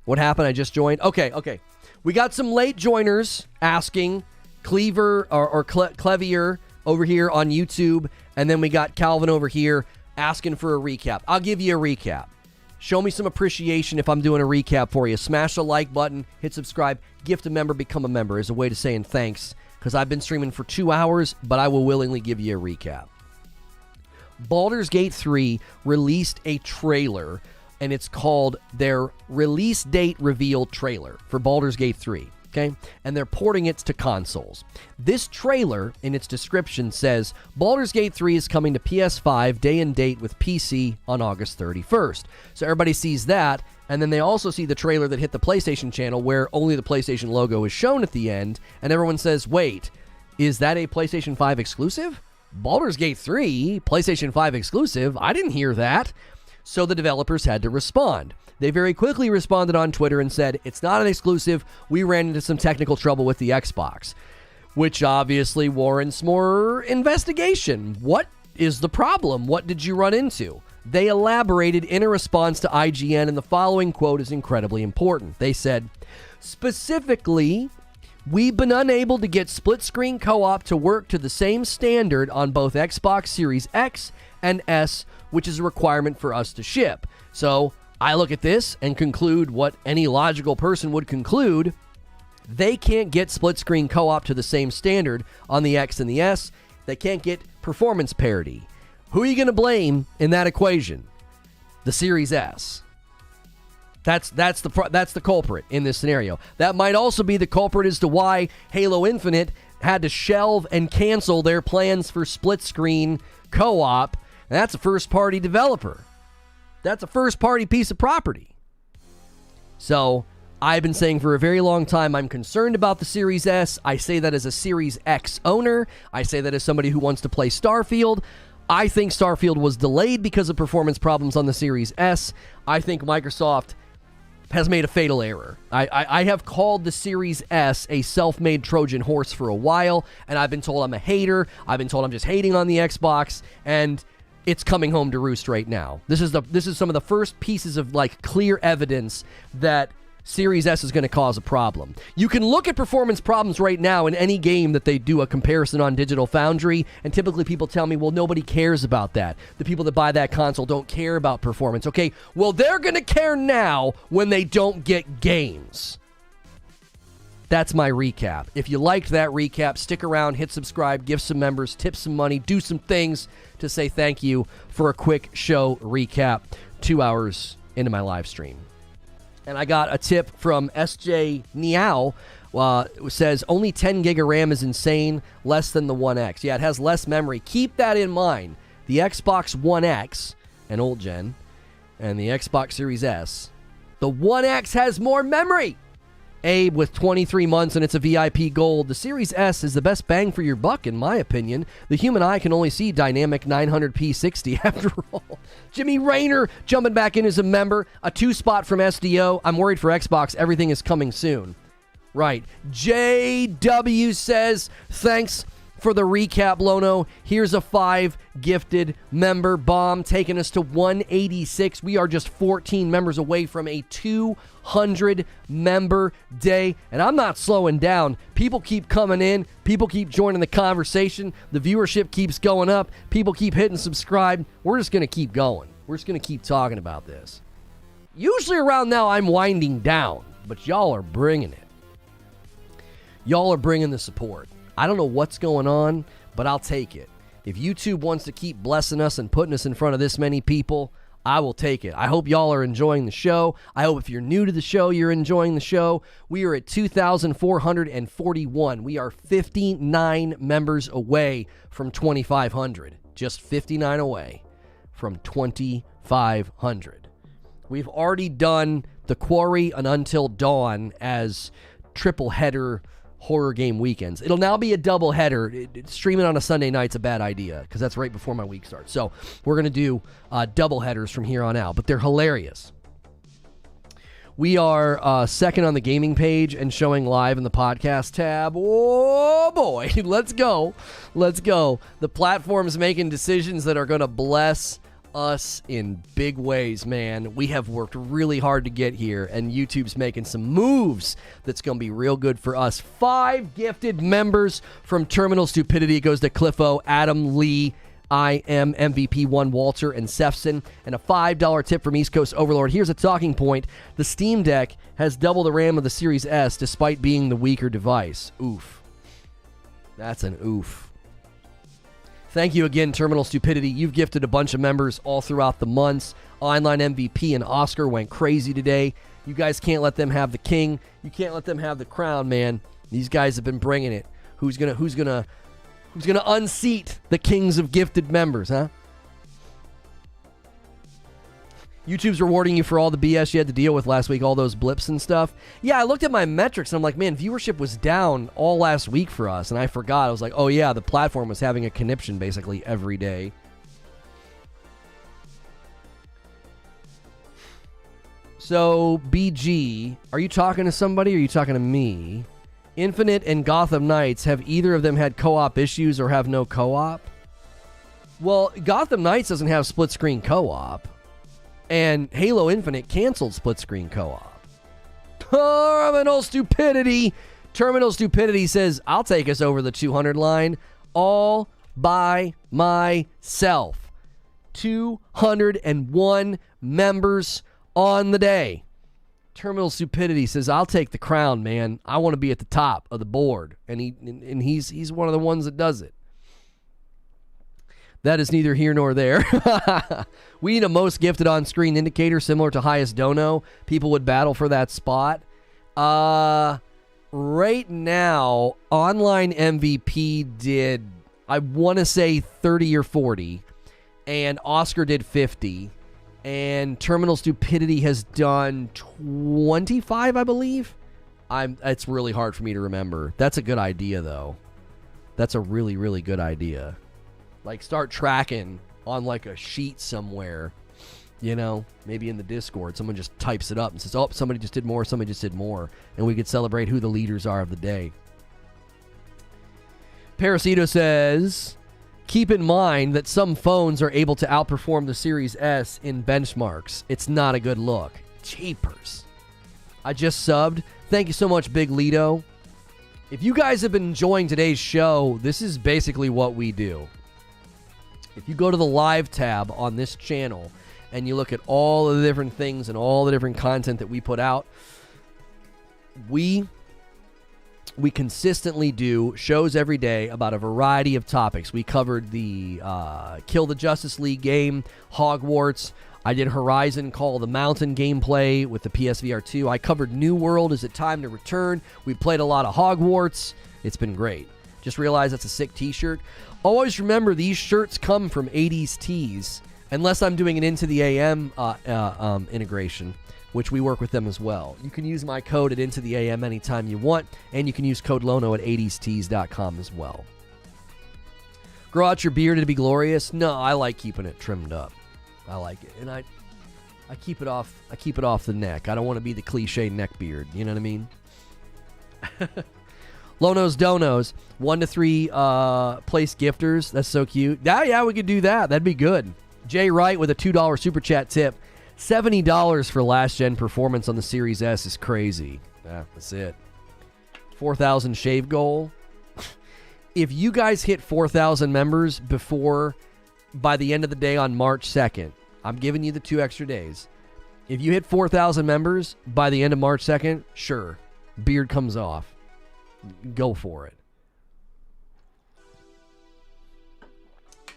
What happened? I just joined. Okay. We got some late joiners asking, Cleaver or Clevier over here on YouTube, and then we got Calvin over here asking for a recap. I'll give you a recap. Show me some appreciation if I'm doing a recap for you. Smash the like button, hit subscribe, gift a member, become a member is a way to saying thanks, because I've been streaming for 2 hours, but I will willingly give you a recap. Baldurs Gate 3 released a trailer, and it's called their release date reveal trailer for Baldurs Gate 3. Okay, and they're porting it to consoles. This trailer, in its description, says Baldur's Gate 3 is coming to PS5 day and date with PC on August 31st. So everybody sees that, and then they also see the trailer that hit the PlayStation channel where only the PlayStation logo is shown at the end, and everyone says, wait, is that a PlayStation 5 exclusive? Baldur's Gate 3, PlayStation 5 exclusive? I didn't hear that. So the developers had to respond. They very quickly responded on Twitter and said, it's not an exclusive. We ran into some technical trouble with the Xbox, which obviously warrants more investigation. What is the problem? What did you run into? They elaborated in a response to IGN, and the following quote is incredibly important. They said, specifically, we've been unable to get split-screen co-op to work to the same standard on both Xbox Series X and S, which is a requirement for us to ship. So I look at this and conclude what any logical person would conclude. They can't get split-screen co-op to the same standard on the X and the S. They can't get performance parity. Who are you going to blame in that equation? The Series S. That's the culprit in this scenario. That might also be the culprit as to why Halo Infinite had to shelve and cancel their plans for split-screen co-op. And that's a first-party developer. That's a first-party piece of property. So I've been saying for a very long time I'm concerned about the Series S. I say that as a Series X owner. I say that as somebody who wants to play Starfield. I think Starfield was delayed because of performance problems on the Series S. I think Microsoft has made a fatal error. I have called the Series S a self-made Trojan horse for a while, and I've been told I'm a hater. I've been told I'm just hating on the Xbox, and it's coming home to roost right now. This is some of the first pieces of clear evidence that Series S is going to cause a problem. You can look at performance problems right now in any game that they do a comparison on Digital Foundry, and typically people tell me, well, nobody cares about that. The people that buy that console don't care about performance. Okay, well, they're going to care now when they don't get games. That's my recap. If you liked that recap, stick around, hit subscribe, give some members, tip some money, do some things to say thank you for a quick show recap 2 hours into my live stream. And I got a tip from SJ Niao, who says, only 10 gig of RAM is insane, less than the One X. Yeah, it has less memory. Keep that in mind. The Xbox One X, an old gen, and the Xbox Series S, the One X has more memory. Abe with 23 months, and it's a VIP gold. The Series S is the best bang for your buck, in my opinion. The human eye can only see dynamic 900p 60 after all. Jimmy Rayner jumping back in as a member. A 2-spot from SDO. I'm worried for Xbox. Everything is coming soon. Right. JW says, thanks for the recap, Lono. Here's a 5 gifted member bomb, taking us to 186. We are just 14 members away from a 200 member day, and I'm not slowing down. People keep coming in. People keep joining the conversation. The viewership keeps going up. People keep hitting subscribe. We're just going to keep going. We're just going to keep talking about this. Usually around now, I'm winding down, but y'all are bringing it. Y'all are bringing the support. I don't know what's going on, but I'll take it. If YouTube wants to keep blessing us and putting us in front of this many people, I will take it. I hope y'all are enjoying the show. I hope if you're new to the show, you're enjoying the show. We are at 2,441. We are 59 members away from 2,500. Just 59 away from 2,500. We've already done The Quarry and Until Dawn as triple header horror game weekends. It'll now be a double header. Streaming on a Sunday night's a bad idea because that's right before my week starts. So we're going to do double headers from here on out, but they're hilarious. We are second on the gaming page and showing live in the podcast tab. Oh boy, let's go. Let's go. The platform's making decisions that are going to bless us in big ways, man. We have worked really hard to get here, and YouTube's making some moves that's going to be real good for us. 5 gifted members from Terminal Stupidity. It goes to Cliffo, Adam, Lee, I am MVP1, Walter, and Sefson, and a $5 tip from East Coast Overlord. Here's a talking point. The Steam Deck has double the RAM of the Series S despite being the weaker device. Oof. That's an oof. Thank you again, Terminal Stupidity. You've gifted a bunch of members all throughout the months. Online MVP and Oscar went crazy today. You guys can't let them have the king. You can't let them have the crown, man. These guys have been bringing it. Who's gonna unseat the kings of gifted members, huh? YouTube's rewarding you for all the BS you had to deal with last week, all those blips and stuff. Yeah, I looked at my metrics, and I'm like, man, viewership was down all last week for us, and I forgot. I was like, oh, yeah, the platform was having a conniption basically every day. So, BG, are you talking to somebody, or are you talking to me? Infinite and Gotham Knights, have either of them had co-op issues or have no co-op? Well, Gotham Knights doesn't have split-screen co-op. And Halo Infinite canceled split-screen co-op. Terminal Stupidity! Terminal Stupidity says, I'll take us over the 200 line all by myself. 201 members on the day. Terminal Stupidity says, I'll take the crown, man. I want to be at the top of the board. And he's one of the ones that does it. That is neither here nor there. We need a most gifted on-screen indicator similar to highest dono. People would battle for that spot. Right now, online MVP did, I want to say 30 or 40. And Oscar did 50. And Terminal Stupidity has done 25, I believe. It's really hard for me to remember. That's a good idea, though. That's a really, really good idea. Like, start tracking on, like, a sheet somewhere. You know, maybe in the Discord. Someone just types it up and says, oh, somebody just did more, somebody just did more. And we could celebrate who the leaders are of the day. Parasito says, keep in mind that some phones are able to outperform the Series S in benchmarks. It's not a good look. Jeepers. I just subbed. Thank you so much, Big Lido. If you guys have been enjoying today's show, this is basically what we do. If you go to the live tab on this channel and you look at all of the different things and all the different content that we put out, we consistently do shows every day about a variety of topics. We covered the Kill the Justice League game, Hogwarts. I did Horizon Call of the Mountain gameplay with the PSVR 2. I covered New World. Is it time to return? We played a lot of Hogwarts. It's been great. Just realized that's a sick t-shirt. Always remember, these shirts come from 80s Tees, unless I'm doing an Into the AM integration, which we work with them as well. You can use my code at Into the AM anytime you want, and you can use code LONO at 80stees.com as well. Grow out your beard to be glorious? No, I like keeping it trimmed up. I like it, and I keep it off. I keep it off the neck. I don't want to be the cliche neck beard. You know what I mean? Lonos Donos, 1 to 3 place gifters. That's so cute. Yeah, we could do that. That'd be good. Jay Wright with a $2 super chat tip. $70 for last gen performance on the Series S is crazy. Yeah, that's it. 4,000 shave goal. If you guys hit 4,000 members by the end of the day on March 2nd, I'm giving you the 2 extra days. If you hit 4,000 members by the end of March 2nd, sure, beard comes off. Go for it.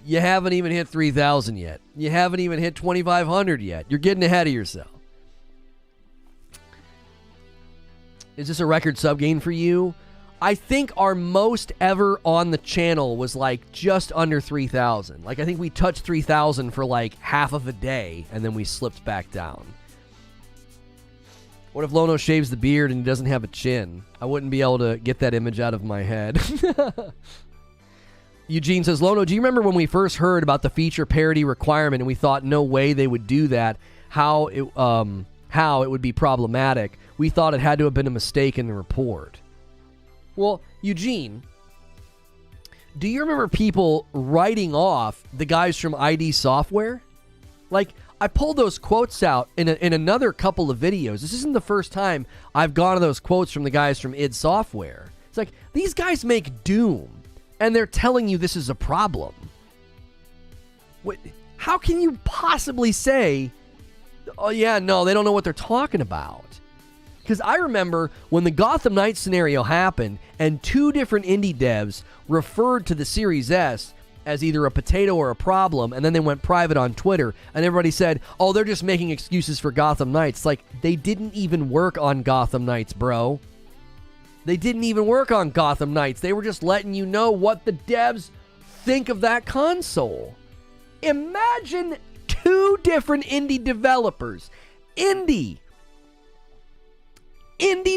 You haven't even hit 3,000 yet. You haven't even hit 2,500 yet. You're getting ahead of yourself. Is this a record sub gain for you? I think our most ever on the channel was like just under 3,000. Like, I think we touched 3,000 for like half of a day, and then we slipped back down. What if Lono shaves the beard and he doesn't have a chin? I wouldn't be able to get that image out of my head. Eugene says, Lono, do you remember when we first heard about the feature parity requirement and we thought no way they would do that, how it would be problematic? We thought it had to have been a mistake in the report. Well, Eugene, do you remember people writing off the guys from ID Software? Like, I pulled those quotes out in another couple of videos. This isn't the first time I've gone to those quotes from the guys from id Software. It's like, these guys make Doom, and they're telling you this is a problem. What? How can you possibly say, oh yeah, no, they don't know what they're talking about? Because I remember when the Gotham Knights scenario happened and 2 different indie devs referred to the Series S as either a potato or a problem, and then they went private on Twitter, and everybody said, oh, they're just making excuses for Gotham Knights. Like, they didn't even work on Gotham Knights, bro. They didn't even work on Gotham Knights. They were just letting you know what the devs think of that console. Imagine 2 different indie developers. Indie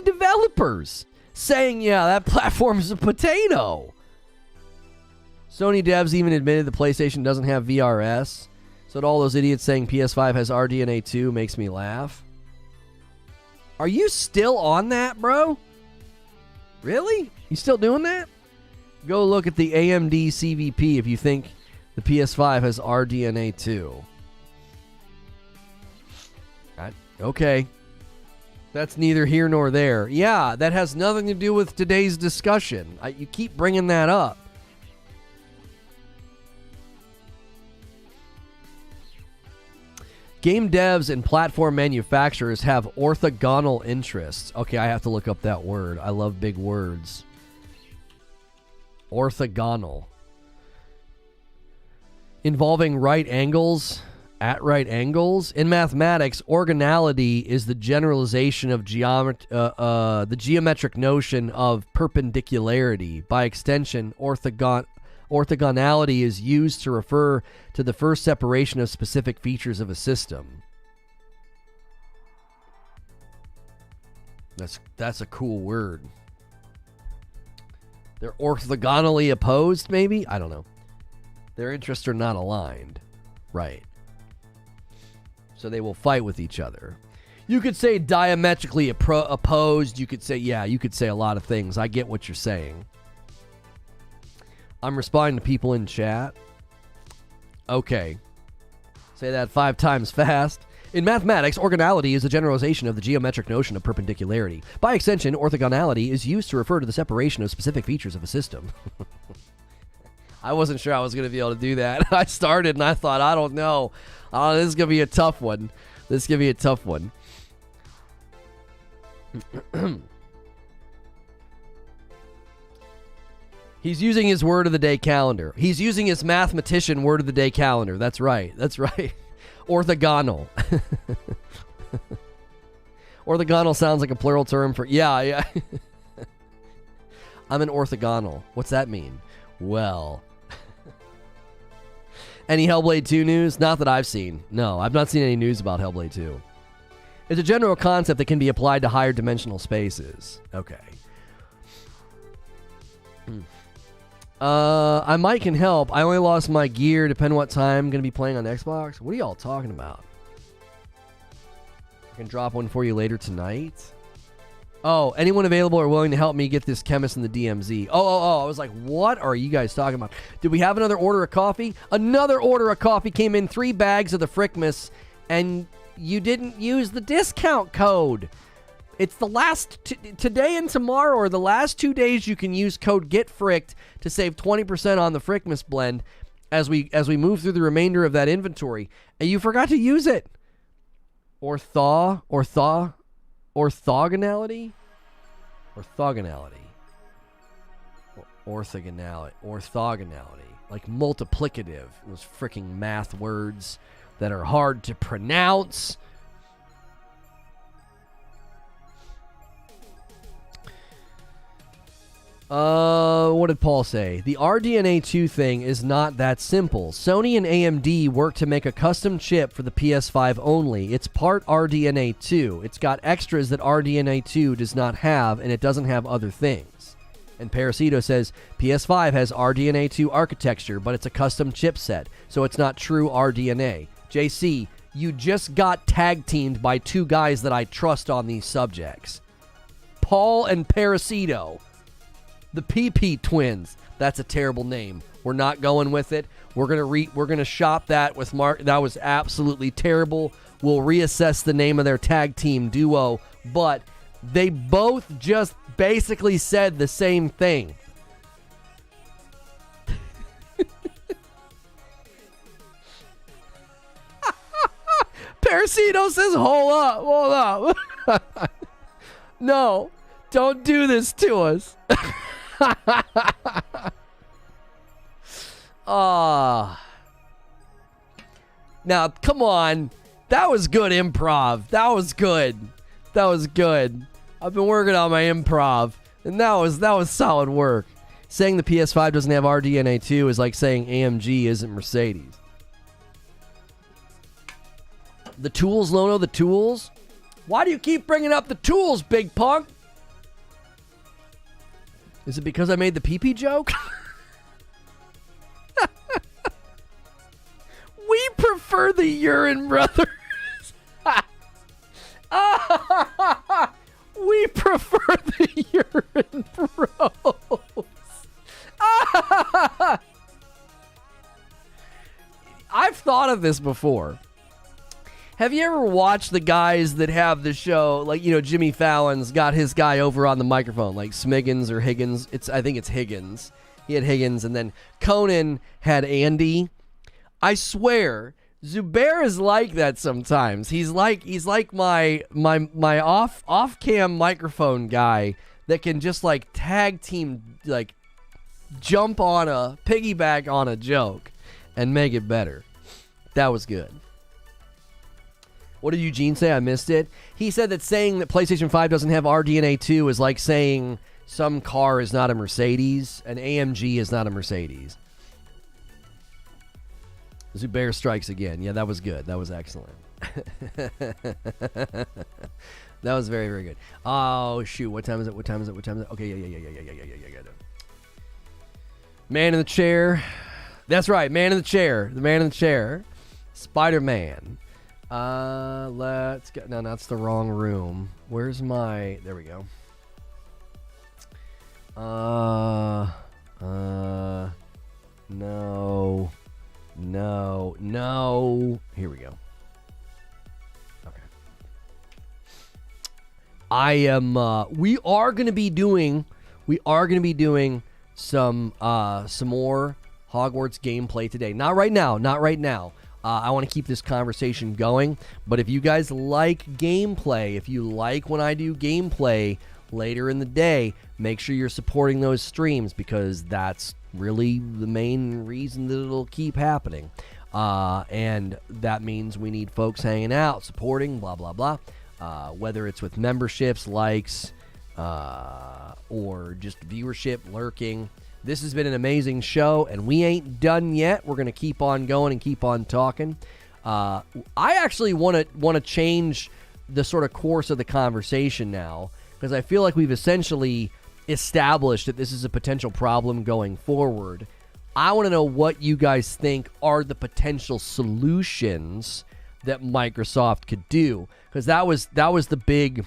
developers saying, yeah, that platform is a potato. Sony devs even admitted the PlayStation doesn't have VRS. So all those idiots saying PS5 has RDNA 2 makes me laugh. Are you still on that, bro? Really? You still doing that? Go look at the AMD CVP if you think the PS5 has RDNA 2. Okay. That's neither here nor there. Yeah, that has nothing to do with today's discussion. You keep bringing that up. Game devs and platform manufacturers have orthogonal interests. Okay, I have to look up that word. I love big words. Orthogonal. Involving right angles, at right angles. In mathematics, orthogonality is the generalization of the geometric notion of perpendicularity. By extension, orthogonality is used to refer to the first separation of specific features of a system. That's a cool word. They're orthogonally opposed, maybe? I don't know. Their interests are not aligned. Right. So they will fight with each other. You could say diametrically opposed. You could say, yeah, you could say a lot of things. I get what you're saying. I'm responding to people in chat. Okay. Say that 5 times fast. In mathematics, orthogonality is a generalization of the geometric notion of perpendicularity. By extension, orthogonality is used to refer to the separation of specific features of a system. I wasn't sure I was going to be able to do that. I started and I thought, I don't know. This is going to be a tough one. He's using his word of the day calendar. He's using his mathematician word of the day calendar. That's right. Orthogonal. Orthogonal sounds like a plural term for... Yeah. I'm an orthogonal. What's that mean? Well... Any Hellblade 2 news? Not that I've seen. No, I've not seen any news about Hellblade 2. It's a general concept that can be applied to higher dimensional spaces. Okay. I might can help. I only lost my gear. Depending what time I'm going to be playing on Xbox. What are y'all talking about? I can drop one for you later tonight. Oh, anyone available or willing to help me get this chemist in the DMZ? Oh. I was like, what are you guys talking about? Did we have another order of coffee? Another order of coffee came in, 3 bags of the Frickmas, and you didn't use the discount code. It's the last, today and tomorrow are the last 2 days you can use code GETFRICKED to save 20% on the Frickmas blend as we move through the remainder of that inventory. And you forgot to use it. Orthogonality? Orthogonality. Like multiplicative. Those freaking math words that are hard to pronounce. What did Paul say? The RDNA 2 thing is not that simple. Sony and AMD work to make a custom chip for the PS5 only. It's part RDNA 2. It's got extras that RDNA 2 does not have, and it doesn't have other things. And Parasito says, PS5 has RDNA 2 architecture, but it's a custom chipset, so it's not true RDNA. JC, you just got tag-teamed by 2 guys that I trust on these subjects. Paul and Parasito. The PP twins. That's a terrible name. We're not going with it. We're gonna shop that with Mark. That was absolutely terrible. We'll reassess the name of their tag team duo, but they both just basically said the same thing. Parasito says, hold up. No, don't do this to us. Now, come on. That was good improv. That was good. I've been working on my improv, and that was solid work. Saying the PS5 doesn't have RDNA 2 is like saying AMG isn't Mercedes. The tools, Lono, the tools? Why do you keep bringing up the tools, big punk? Is it because I made the pee-pee joke? We prefer the urine brothers. We prefer the urine bros. I've thought of this before. Have you ever watched the guys that have the show, like, you know, Jimmy Fallon's got his guy over on the microphone, like Smiggins or Higgins? I think it's Higgins. He had Higgins, and then Conan had Andy. I swear, Zubair is like that sometimes. He's like my off-cam microphone guy that can just like tag team, like jump on a piggyback on a joke and make it better. That was good. What did Eugene say? I missed it. He said that saying that PlayStation 5 doesn't have RDNA 2 is like saying some car is not a Mercedes, an AMG is not a Mercedes. Zubair strikes again. Yeah, that was good. That was excellent. That was very, very good. Oh, shoot. What time is it? Okay, yeah. Man in the chair. That's right, man in the chair. The man in the chair. Spider-Man. Let's go. No, that's the wrong room. Where's my... There we go. No. Here we go. Okay. We are going to be doing some more Hogwarts gameplay today. Not right now. I want to keep this conversation going, but if you guys like gameplay, if you like when I do gameplay later in the day, make sure you're supporting those streams, because that's really the main reason that it'll keep happening. And that means we need folks hanging out, supporting, blah, blah, blah. Whether it's with memberships, likes, or just viewership, lurking. This has been an amazing show, and we ain't done yet. We're going to keep on going and keep on talking. I actually want to change the sort of course of the conversation now, because I feel like we've essentially established that this is a potential problem going forward. I want to know what you guys think are the potential solutions that Microsoft could do, because that was the big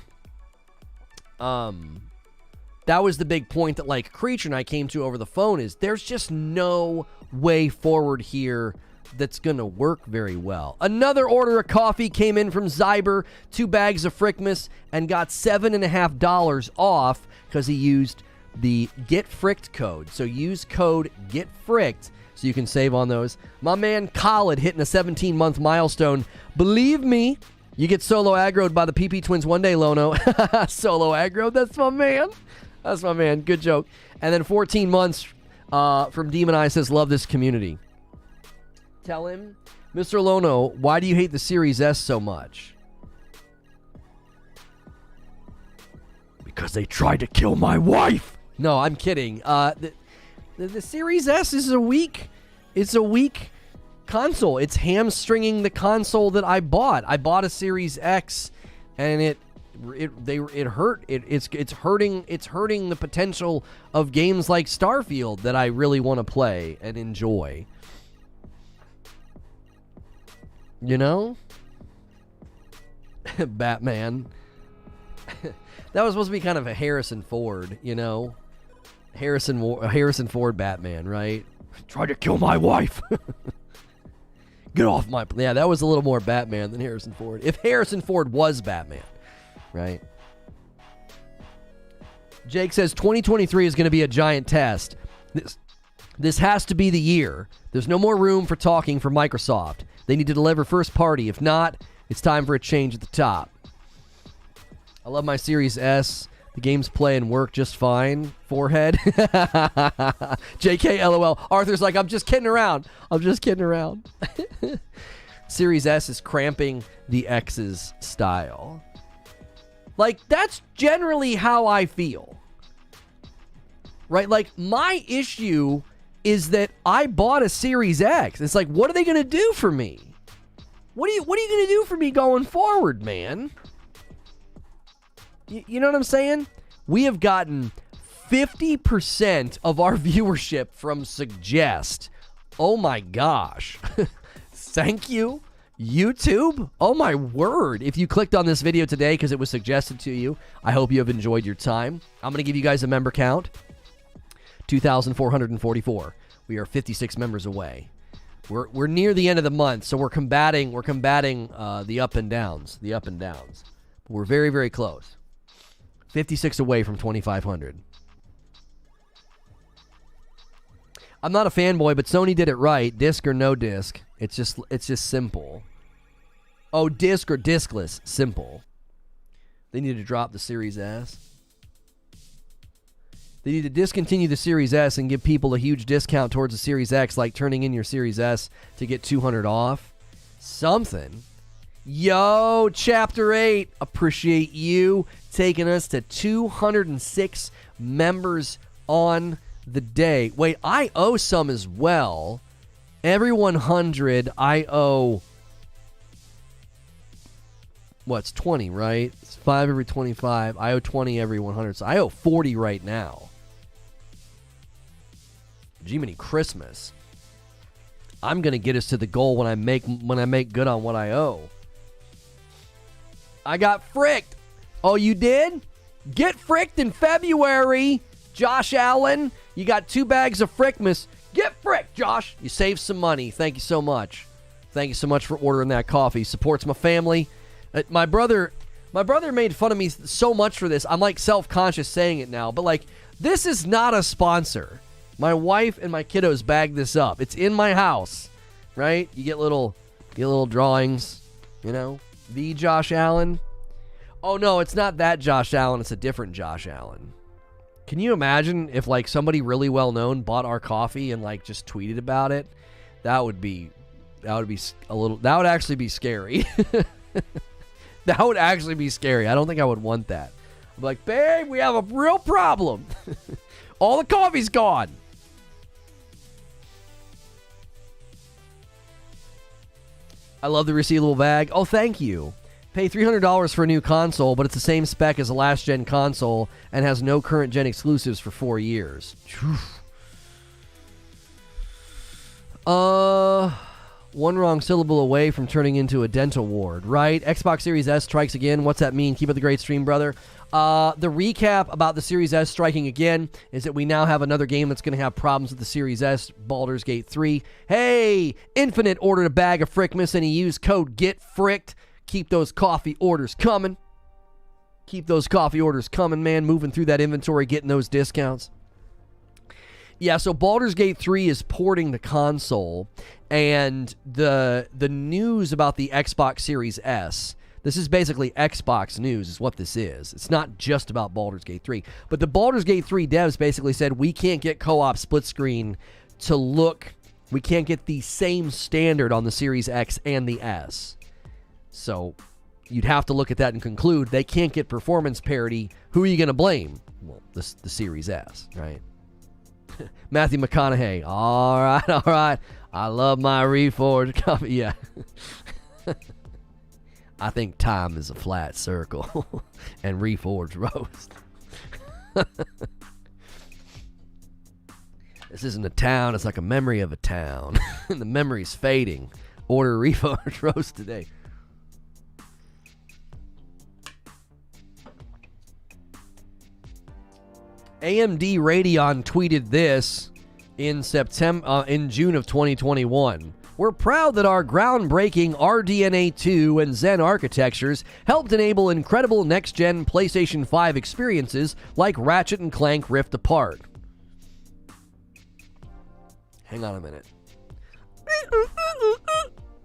point that like Creature and I came to over the phone, is there's just no way forward here that's going to work very well. Another order of coffee came in from Zyber, 2 bags of Frickmas, and got $7.50 off because he used the Get Fricked code. So use code Get Fricked so you can save on those. My man Khalid hitting a 17-month milestone. Believe me, you get solo aggroed by the PP Twins one day, Lono. Solo aggroed, that's my man. That's my man. Good joke. And then 14 months from Demon Eye says, love this community. Tell him, Mr. Lono, why do you hate the Series S so much? Because they tried to kill my wife. No, I'm kidding. The Series S is a weak console. It's hamstringing the console that I bought. I bought a Series X, and it hurt. It's hurting the potential of games like Starfield that I really want to play and enjoy. You know? Batman. That was supposed to be kind of a Harrison Ford, you know? Harrison Ford Batman, right? Tried to kill my wife. Get off my... Yeah, that was a little more Batman than Harrison Ford. If Harrison Ford was Batman, right? Jake says 2023 is going to be a giant test. This has to be the year. There's no more room for talking for Microsoft. They need to deliver first party. If not, it's time for a change at the top. I love my Series S. The games play and work just fine. Forehead. JK LOL. Arthur's like, I'm just kidding around. Series S is cramping the X's style. Like, that's generally how I feel. Right? Like, my issue is that I bought a Series X. It's like, what are they going to do for me? What are you going to do for me going forward, man? You know what I'm saying? We have gotten 50% of our viewership from Suggest. Oh my gosh. Thank you, YouTube. Oh my word. If you clicked on this video today because it was suggested to you, I hope you have enjoyed your time. I'm going to give you guys a member count. 2,444. We are 56 members away. We're near the end of the month, so we're combating the up and downs. We're very, very close. 56 away from 2,500. I'm not a fanboy, but Sony did it right. Disc or no disc. It's just simple. Oh, disc or discless. Simple. They need to drop the Series S. They need to discontinue the Series S and give people a huge discount towards the Series X, like turning in your Series S to get $200 off. Something. Yo, Chapter 8, appreciate you taking us to 206 members on the day. Wait, I owe some as well. Every 100, I owe... What's 20, right? It's 5 every 25. I owe 20 every 100, so I owe 40 right now. Jiminy Christmas. I'm going to get us to the goal when I make good on what I owe. I got fricked. Oh, you did? Get fricked in February, Josh Allen. You got 2 bags of Frickmas. Get fricked, Josh. You saved some money. Thank you so much. Thank you so much for ordering that coffee. Supports my family. My brother made fun of me so much for this. I'm like self-conscious saying it now, but like this is not a sponsor. My wife and my kiddos bagged this up. It's in my house, right? You get little drawings, you know. The Josh Allen. Oh no, it's not that Josh Allen. It's a different Josh Allen. Can you imagine if like somebody really well known bought our coffee and like just tweeted about it? That would actually be scary. That would actually be scary. I don't think I would want that. I'm like, babe, we have a real problem. All the coffee's gone. I love the resealable bag. Oh, thank you. Pay $300 for a new console, but it's the same spec as a last-gen console and has no current-gen exclusives for 4 years. One wrong syllable away from turning into a dental ward, right? Xbox Series S strikes again. What's that mean? Keep up the great stream, brother. The recap about the Series S striking again is that we now have another game that's going to have problems with the Series S, Baldurs Gate 3. Hey, Infinite ordered a bag of Frickmas and he used code GETFRICKED. Keep those coffee orders coming. Keep those coffee orders coming, man. Moving through that inventory, getting those discounts. Yeah, so Baldur's Gate 3 is porting the console, and the news about the Xbox Series S, this is basically Xbox news is what this is. It's not just about Baldur's Gate 3. But the Baldur's Gate 3 devs basically said we can't get co-op split screen to look, we can't get the same standard on the Series X and the S. So you'd have to look at that and conclude they can't get performance parity. Who are you going to blame? Well, the Series S, right? Matthew McConaughey. All right. I love my Reforge coffee. Yeah. I think time is a flat circle and Reforge roast. This isn't a town. It's like a memory of a town. And the memory's fading. Order Reforge roast today. AMD Radeon tweeted this. in June of 2021. We're proud that our groundbreaking RDNA 2 and Zen architectures helped enable incredible next-gen PlayStation 5 experiences like Ratchet & Clank Rift Apart. Hang on a minute.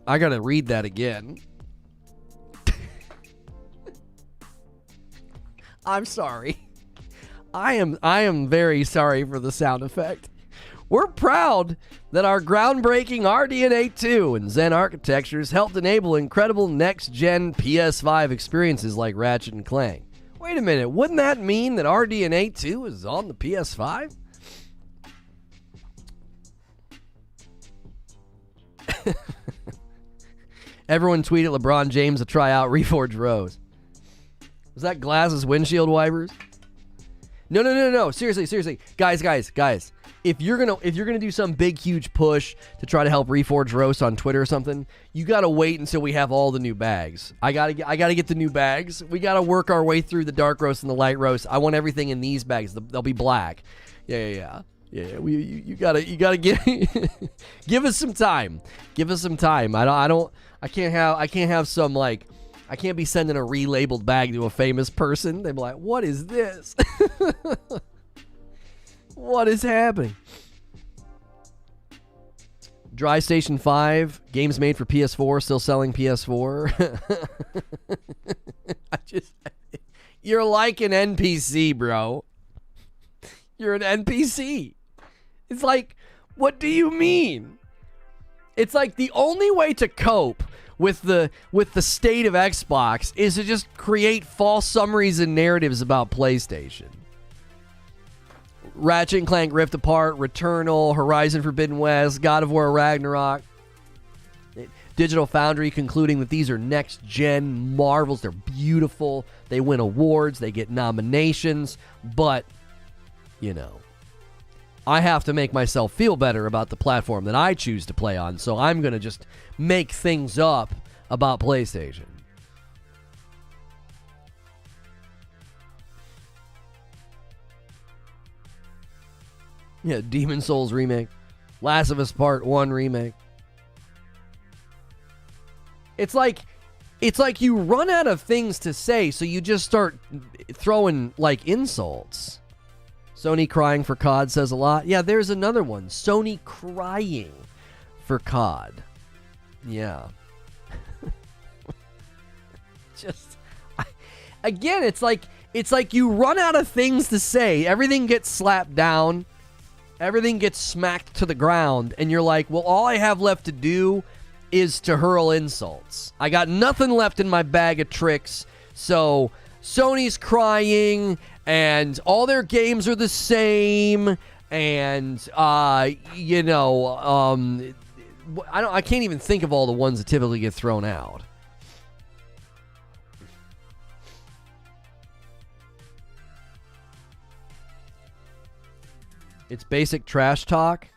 I gotta read that again. I'm sorry. I am very sorry for the sound effect. We're proud that our groundbreaking RDNA 2 and Zen architectures helped enable incredible next-gen PS5 experiences like Ratchet & Clank. Wait a minute, wouldn't that mean that RDNA 2 is on the PS5? Everyone tweet at LeBron James to try out Reforge Rose. Was that Glass's windshield wipers? No. Seriously. Guys. If you're gonna do some big huge push to try to help Reforge Roast on Twitter or something, you gotta wait until we have all the new bags. I gotta get the new bags. We gotta work our way through the dark roast and the light roast. I want everything in these bags. They'll be black. Yeah. You gotta give us some time. Give us some time. I can't have some like. I can't be sending a relabeled bag to a famous person. They'd be like, what is this? What is happening? Dry Station 5, games made for PS4, still selling PS4. You're like an NPC, bro. You're an NPC. It's like, what do you mean? It's like the only way to cope with the state of Xbox is to just create false summaries and narratives about PlayStation. Ratchet & Clank Rift Apart, Returnal, Horizon Forbidden West, God of War Ragnarok. Digital Foundry concluding that these are next-gen marvels. They're beautiful. They win awards. They get nominations. But, I have to make myself feel better about the platform that I choose to play on, so I'm going to just make things up about PlayStation. Yeah, Demon Souls remake. Last of Us Part 1 remake. It's like you run out of things to say, so you just start throwing, insults. Sony crying for COD says a lot. Yeah, there's another one. Sony crying for COD. Yeah. Again, it's like you run out of things to say. Everything gets slapped down. Everything gets smacked to the ground. And you're like, well, all I have left to do is to hurl insults. I got nothing left in my bag of tricks. So Sony's crying, and all their games are the same, and I can't even think of all the ones that typically get thrown out. It's basic trash talk.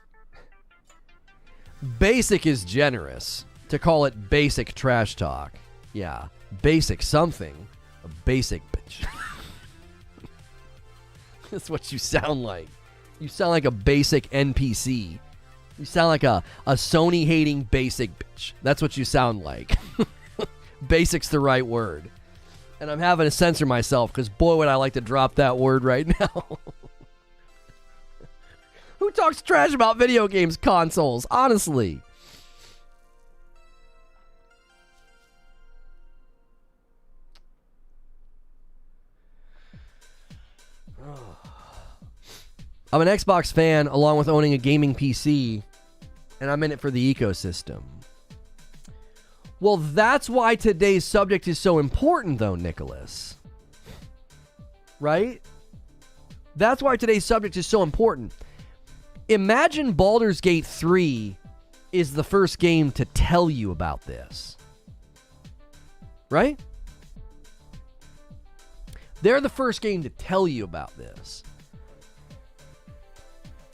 Basic is generous to call it basic trash talk. Yeah, basic something. A basic bitch. That's what you sound like. You sound like a basic NPC. You sound like a Sony-hating basic bitch. That's what you sound like. Basic's the right word. And I'm having to censor myself because, boy, would I like to drop that word right now. Who talks trash about video games consoles? Honestly. I'm an Xbox fan along with owning a gaming PC, and I'm in it for the ecosystem. Well, that's why today's subject is so important, though, Nicholas. Right? That's why today's subject is so important. Imagine Baldurs Gate 3 is the first game to tell you about this. Right? They're the first game to tell you about this.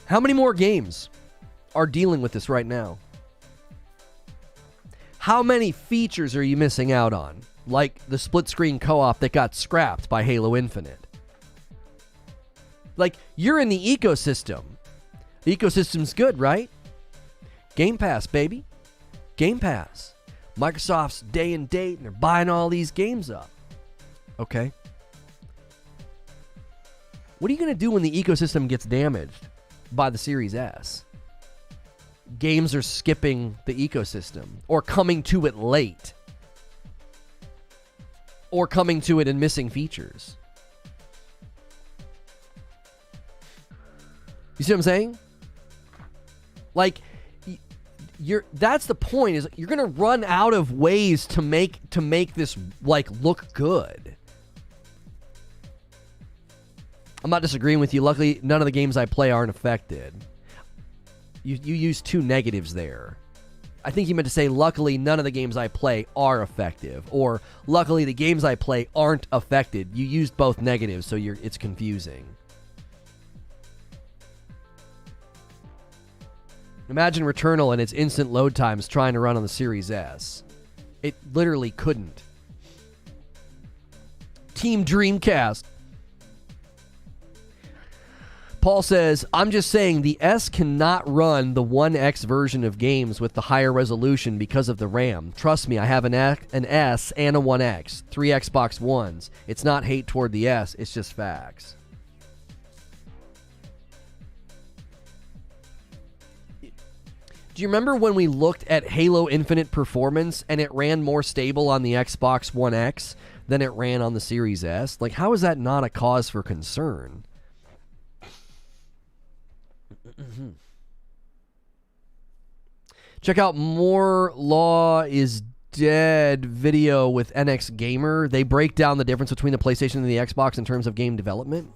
How many more games are dealing with this right now? How many features are you missing out on? Like the split-screen co-op that got scrapped by Halo Infinite. Like, you're in the ecosystem. The ecosystem's good, right? Game Pass, baby. Game Pass. Microsoft's day and date, and they're buying all these games up. Okay. What are you going to do when the ecosystem gets damaged by the Series S? Games are skipping the ecosystem or coming to it late or coming to it and missing features. You see what I'm saying? Like, that's the point, is you're going to run out of ways to make this like look good. I'm not disagreeing with you. Luckily, none of the games I play aren't affected. You used two negatives there. I think you meant to say, luckily, none of the games I play are effective. Or, luckily, the games I play aren't affected. You used both negatives, so it's confusing. Imagine Returnal and its instant load times trying to run on the Series S. It literally couldn't. Team Dreamcast. Paul says, I'm just saying the S cannot run the 1X version of games with the higher resolution because of the RAM. Trust me, I have an S and a 1X, 3 Xbox Ones. It's not hate toward the S, it's just facts. Do you remember when we looked at Halo Infinite performance and it ran more stable on the Xbox One X than it ran on the Series S? Like, how is that not a cause for concern? Check out More Law is Dead video with NX Gamer. They break down the difference between the PlayStation and the Xbox in terms of game development.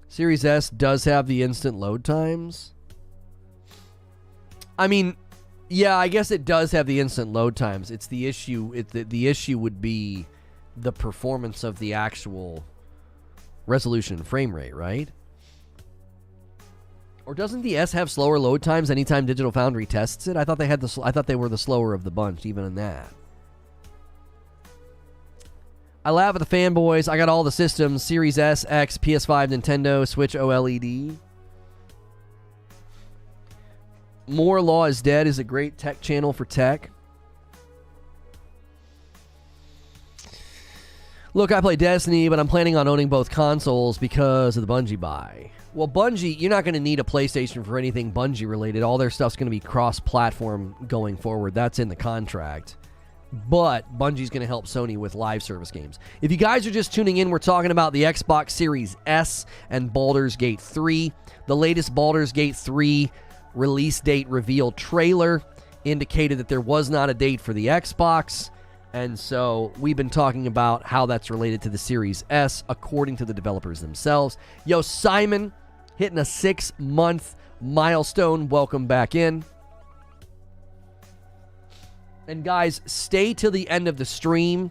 Series S does have the instant load times. I mean, yeah, I guess it does have the instant load times. It's the issue. The issue would be the performance of the actual resolution and frame rate, right? Or doesn't the S have slower load times anytime Digital Foundry tests it? I thought they were the slower of the bunch, even in that. I laugh at the fanboys. I got all the systems: Series S, X, PS5, Nintendo, Switch OLED. More Law is Dead is a great tech channel for tech. Look, I play Destiny, but I'm planning on owning both consoles because of the Bungie buy. Well, Bungie, you're not going to need a PlayStation for anything Bungie related. All their stuff's going to be cross-platform going forward. That's in the contract. But Bungie's going to help Sony with live service games. If you guys are just tuning in, we're talking about the Xbox Series S and Baldurs Gate 3. The latest Baldurs Gate 3 release date reveal trailer indicated that there was not a date for the Xbox. And so we've been talking about how that's related to the Series S, according to the developers themselves. Yo, Simon, hitting a 6-month milestone. Welcome back in. And guys, stay till the end of the stream.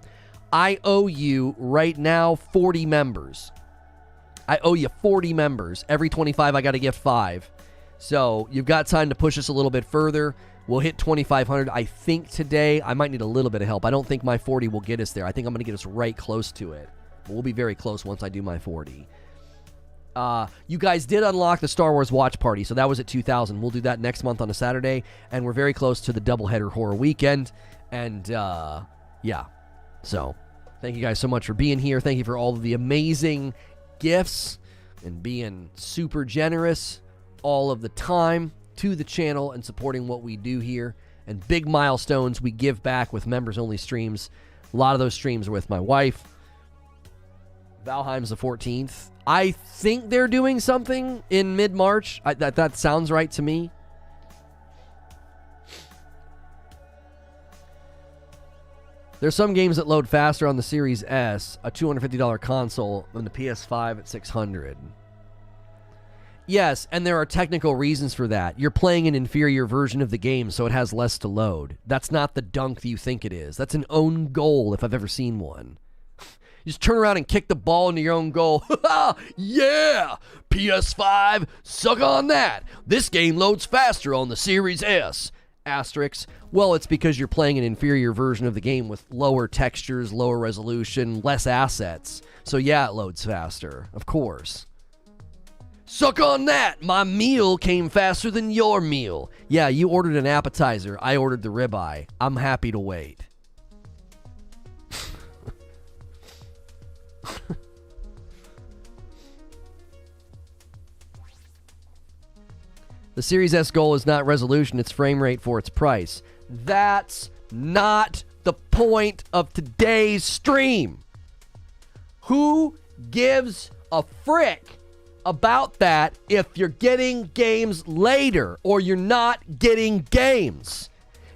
I owe you right now 40 members. I owe you 40 members. Every 25, I got to gift 5. So you've got time to push us a little bit further. We'll hit 2,500, I think, today. I might need a little bit of help. I don't think my 40 will get us there. I think I'm going to get us right close to it. But we'll be very close once I do my 40. You guys did unlock the Star Wars Watch Party, so that was at 2,000. We'll do that next month on a Saturday, and we're very close to the doubleheader horror weekend. And, yeah. So, thank you guys so much for being here. Thank you for all of the amazing gifts and being super generous all of the time to the channel and supporting what we do here. And big milestones we give back with members-only streams. A lot of those streams are with my wife. Valheim's the 14th. I think they're doing something in mid-March. That sounds right to me. There's some games that load faster on the Series S, a $250 console, than the PS5 at $600. Yes, and there are technical reasons for that. You're playing an inferior version of the game, so it has less to load. That's not the dunk that you think it is. That's an own goal, if I've ever seen one. You just turn around and kick the ball into your own goal. Yeah! PS5, suck on that. This game loads faster on the Series S. Asterisk. Well, it's because you're playing an inferior version of the game with lower textures, lower resolution, less assets. So yeah, it loads faster. Of course. Suck on that! My meal came faster than your meal. Yeah, you ordered an appetizer. I ordered the ribeye. I'm happy to wait. The Series S goal is not resolution, it's frame rate for its price. That's not the point of today's stream. Who gives a frick about that if you're getting games later or you're not getting games?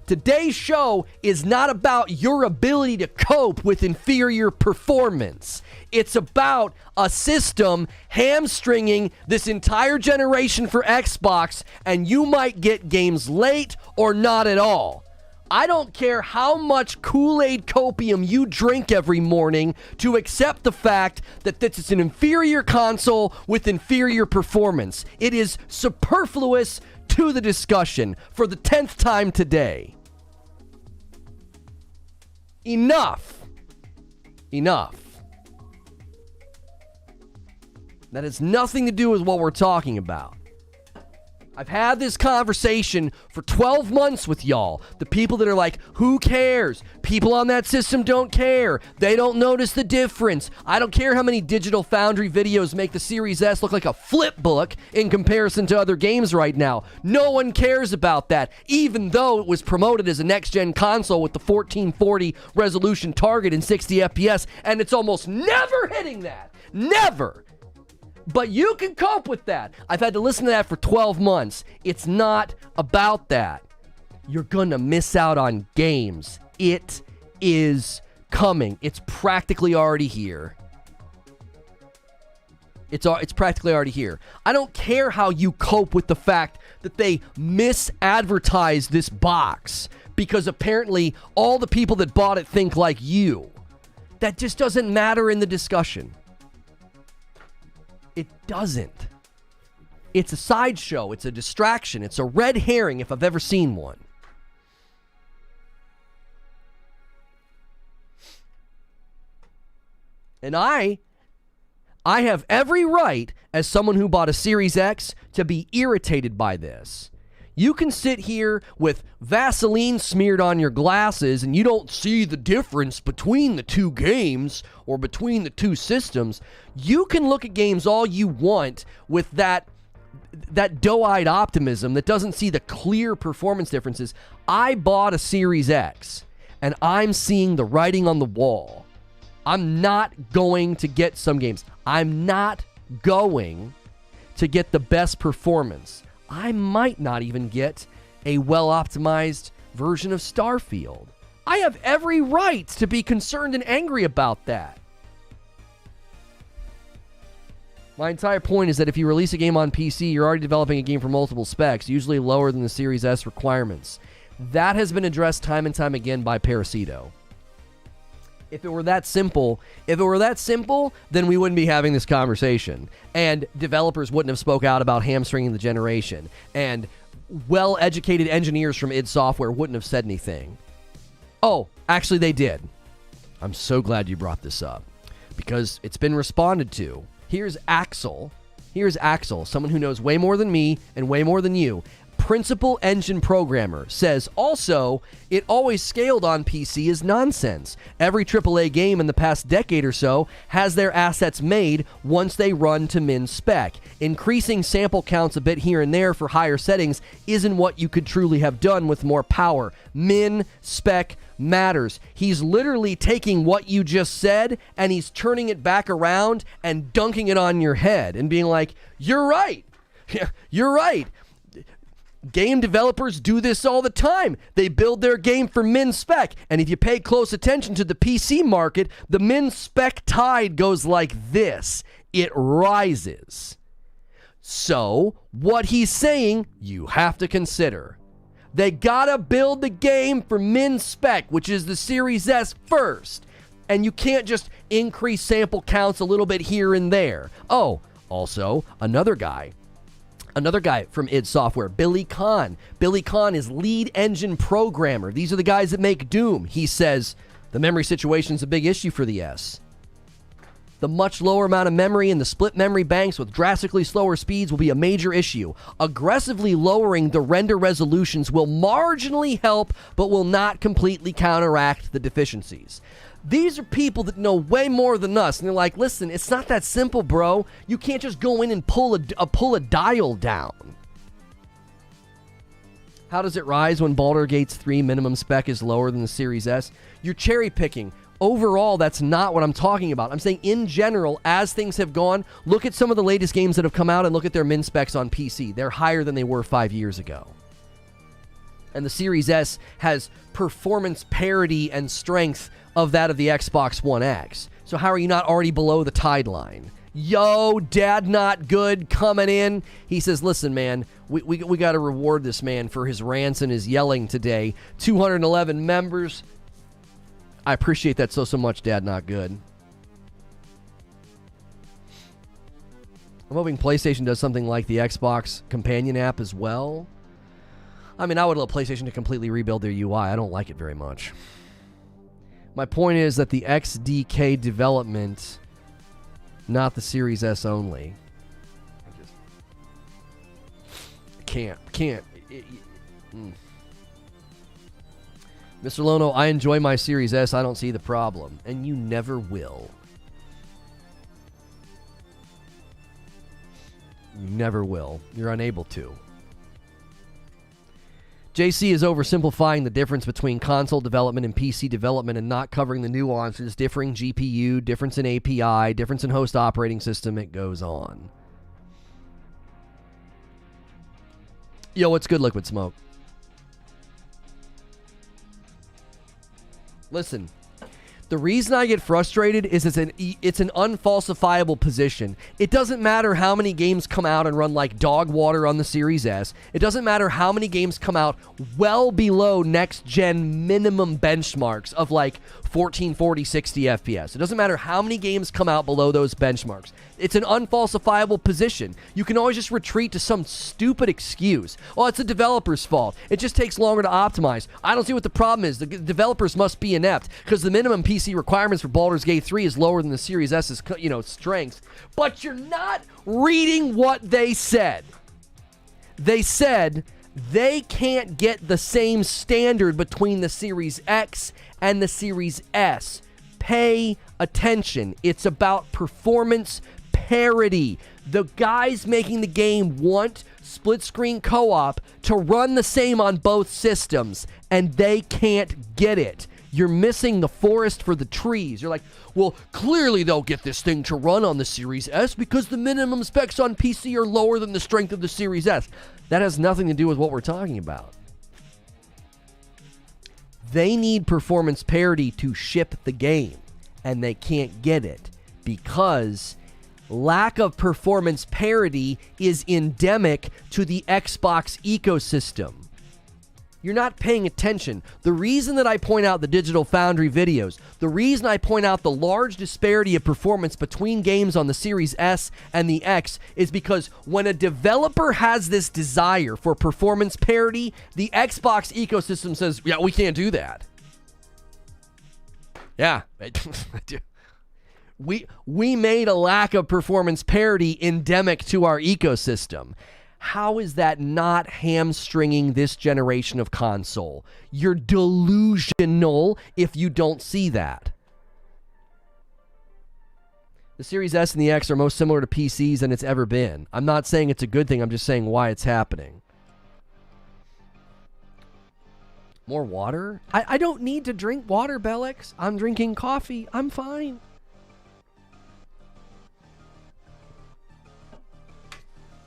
Today's show is not about your ability to cope with inferior performance. It's about a system hamstringing this entire generation for Xbox, and you might get games late or not at all. I don't care how much Kool-Aid copium you drink every morning to accept the fact that this is an inferior console with inferior performance. It is superfluous to the discussion for the 10th time today. Enough. That has nothing to do with what we're talking about. I've had this conversation for 12 months with y'all. The people that are like, who cares? People on that system don't care. They don't notice the difference. I don't care how many Digital Foundry videos make the Series S look like a flip book in comparison to other games right now. No one cares about that, even though it was promoted as a next-gen console with the 1440 resolution target and 60 FPS, and it's almost never hitting that. Never. But you can cope with that. I've had to listen to that for 12 months. It's not about that. You're gonna miss out on games. It is coming. It's practically already here. It's practically already here. I don't care how you cope with the fact that they misadvertised this box because apparently all the people that bought it think like you. That just doesn't matter in the discussion. It doesn't. It's a sideshow. It's a distraction. It's a red herring if I've ever seen one. And I have every right, as someone who bought a Series X, to be irritated by this. You can sit here with Vaseline smeared on your glasses and you don't see the difference between the two games or between the two systems. You can look at games all you want with that doe-eyed optimism that doesn't see the clear performance differences. I bought a Series X and I'm seeing the writing on the wall. I'm not going to get some games. I'm not going to get the best performance. I might not even get a well-optimized version of Starfield. I have every right to be concerned and angry about that. My entire point is that if you release a game on PC, you're already developing a game for multiple specs, usually lower than the Series S requirements. That has been addressed time and time again by Parasito. If it were that simple, then we wouldn't be having this conversation. And developers wouldn't have spoke out about hamstringing the generation. And well-educated engineers from id Software wouldn't have said anything. Oh, actually they did. I'm so glad you brought this up. Because it's been responded to. Here's Axel, someone who knows way more than me and way more than you. Principal engine programmer says, also, it always scaled on PC is nonsense. Every AAA game in the past decade or so has their assets made once they run to min spec. Increasing sample counts a bit here and there for higher settings isn't what you could truly have done with more power. Min spec matters. He's literally taking what you just said and he's turning it back around and dunking it on your head and being like, you're right. You're right. Game developers do this all the time. They build their game for min spec, and if you pay close attention to the PC market, the min spec tide goes like this. It rises. So, what he's saying, you have to consider. They gotta build the game for min spec, which is the Series S first. And you can't just increase sample counts a little bit here and there. Oh, also, another guy. Another guy from id Software, Billy Kahn. Billy Kahn is lead engine programmer. These are the guys that make Doom. He says the memory situation is a big issue for the S. The much lower amount of memory and the split memory banks with drastically slower speeds will be a major issue. Aggressively lowering the render resolutions will marginally help, but will not completely counteract the deficiencies. These are people that know way more than us, and they're like, listen, it's not that simple, bro. You can't just go in and pull a dial down. How does it rise when Baldur's Gate 3 minimum spec is lower than the Series S? You're cherry picking. Overall, that's not what I'm talking about. I'm saying in general, as things have gone, look at some of the latest games that have come out and look at their min specs on PC. They're higher than they were 5 years ago. And the Series S has performance parity and strength of that of the Xbox One X. So how are you not already below the tide line? Yo, Dad Not Good coming in. He says, listen, man, we got to reward this man for his rants and his yelling today. 211 members. I appreciate that so much, Dad Not Good. I'm hoping PlayStation does something like the Xbox companion app as well. I mean, I would love PlayStation to completely rebuild their UI. I don't like it very much. My point is that the XDK development, not the Series S only. I can't. Mr. Lono, I enjoy my Series S. I don't see the problem. And you never will. You never will. You're unable to. JC is oversimplifying the difference between console development and PC development and not covering the nuances, differing GPU, difference in API, difference in host operating system. It goes on. Yo, what's good, Liquid Smoke? Listen, the reason I get frustrated is it's an unfalsifiable position. It doesn't matter how many games come out and run like dog water on the Series S. It doesn't matter how many games come out well below next-gen minimum benchmarks of like 1440, 60 FPS. It doesn't matter how many games come out below those benchmarks. It's an unfalsifiable position. You can always just retreat to some stupid excuse. Oh, it's the developer's fault. It just takes longer to optimize. I don't see what the problem is. The developers must be inept because the minimum PC requirements for Baldur's Gate 3 is lower than the Series S's, strength. But you're not reading what they said. They said they can't get the same standard between the Series X and the Series S. Pay attention. It's about performance parity. The guys making the game want split-screen co-op to run the same on both systems, and they can't get it. You're missing the forest for the trees. You're like, well, clearly they'll get this thing to run on the Series S because the minimum specs on PC are lower than the strength of the Series S. That has nothing to do with what we're talking about. They need performance parity to ship the game, and they can't get it because lack of performance parity is endemic to the Xbox ecosystem. You're not paying attention. The reason that I point out the Digital Foundry videos, the reason I point out the large disparity of performance between games on the Series S and the X is because when a developer has this desire for performance parity, the Xbox ecosystem says, yeah, we can't do that. Yeah, we made a lack of performance parity endemic to our ecosystem. How is that not hamstringing this generation of console? You're delusional if you don't see that. The Series S and the X are most similar to PCs than it's ever been. I'm not saying it's a good thing. I'm just saying why it's happening. More water? I don't need to drink water, Bellex. I'm drinking coffee. I'm fine.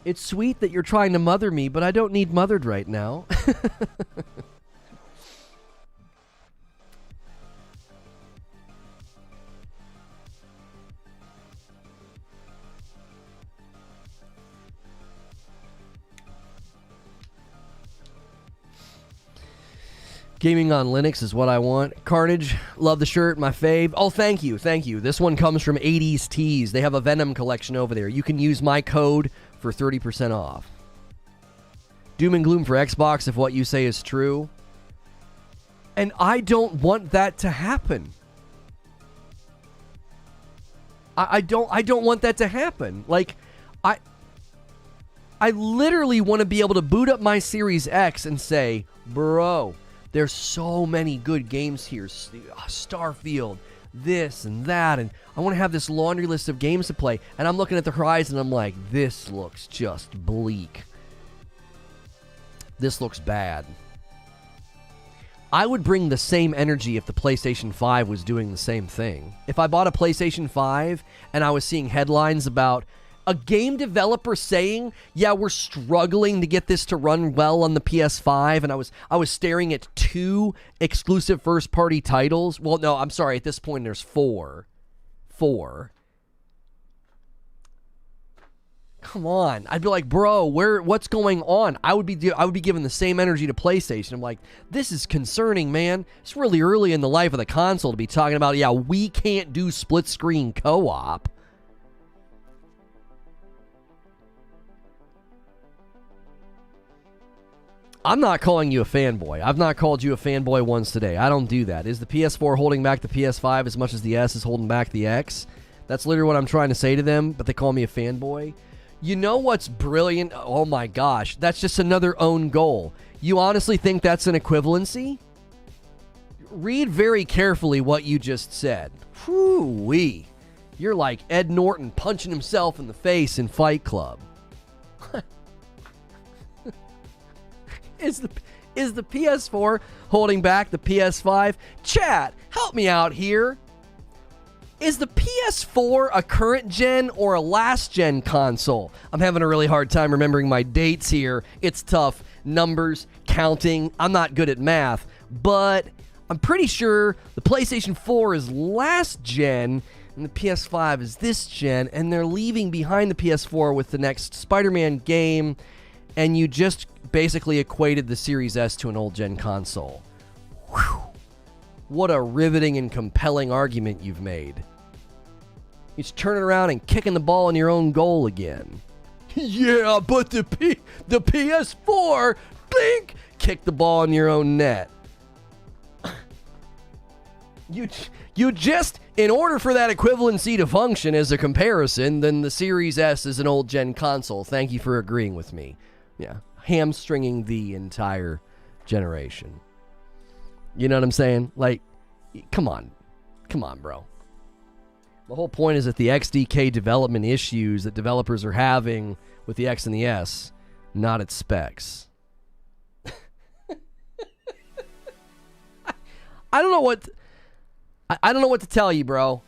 It's sweet that you're trying to mother me, but I don't need mothered right now. Gaming on Linux is what I want. Carnage, love the shirt, my fave. Oh, thank you, thank you. This one comes from 80s Tees. They have a Venom collection over there. You can use my code for 30% off. doom and gloom for Xbox if what you say is true. And I don't want that to happen. I don't want that to happen. Like, I literally want to be able to boot up my Series X and say, bro, there's so many good games here. Starfield, this and that, and I want to have this laundry list of games to play. And I'm looking at the horizon, I'm like, this looks just bleak. This looks bad. I would bring the same energy if the PlayStation 5 was doing the same thing. If I bought a PlayStation 5 and I was seeing headlines about a game developer saying, yeah, we're struggling to get this to run well on the PS5, and I was staring at 2 exclusive first-party titles. Well, no, I'm sorry. At this point, there's 4. 4. Come on. I'd be like, bro, what's going on? I would be giving the same energy to PlayStation. I'm like, this is concerning, man. It's really early in the life of the console to be talking about, yeah, we can't do split-screen co-op. I'm not calling you a fanboy. I've not called you a fanboy once today. I don't do that. Is the PS4 holding back the PS5 as much as the S is holding back the X? That's literally what I'm trying to say to them, but they call me a fanboy. You know what's brilliant? Oh my gosh, that's just another own goal. You honestly think that's an equivalency? Read very carefully what you just said. Whoo-wee. You're like Ed Norton punching himself in the face in Fight Club. Is the PS4 holding back the PS5? Chat, help me out here. Is the PS4 a current gen or a last gen console? I'm having a really hard time remembering my dates here. It's tough. Numbers, counting. I'm not good at math, but I'm pretty sure the PlayStation 4 is last gen and the PS5 is this gen, and they're leaving behind the PS4 with the next Spider-Man game, and you just basically equated the Series S to an old gen console. Whew. What a riveting and compelling argument you've made. You just turn it around and kicking the ball in your own goal again. Yeah, but the PS4, blink, kick the ball in your own net. You just, in order for that equivalency to function as a comparison, then the Series S is an old gen console. Thank you for agreeing with me. Yeah, hamstringing the entire generation. You know what I'm saying? Like, come on, bro. The whole point is that the XDK development issues that developers are having with the X and the S, not its specs. I don't know what to tell you, bro.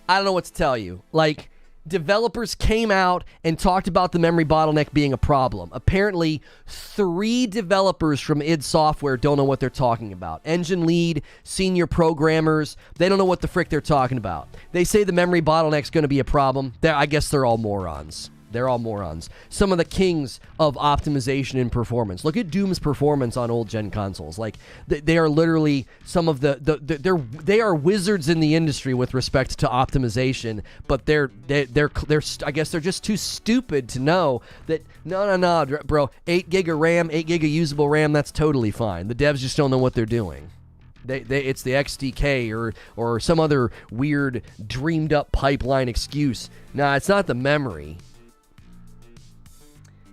I don't know what to tell you. Like, developers came out and talked about the memory bottleneck being a problem. Apparently, 3 developers from id Software don't know what they're talking about. Engine lead, senior programmers, they don't know what the frick they're talking about. They say the memory bottleneck's going to be a problem. I guess they're all morons. They're all morons. Some of the kings of optimization and performance. Look at Doom's performance on old gen consoles. Like, they are literally some of they are wizards in the industry with respect to optimization, but they're I guess they're just too stupid to know that no, bro, 8 gig of RAM, 8 gig of usable RAM, that's totally fine. The devs just don't know what they're doing. It's the XDK or some other weird dreamed up pipeline excuse. Nah, it's not the memory.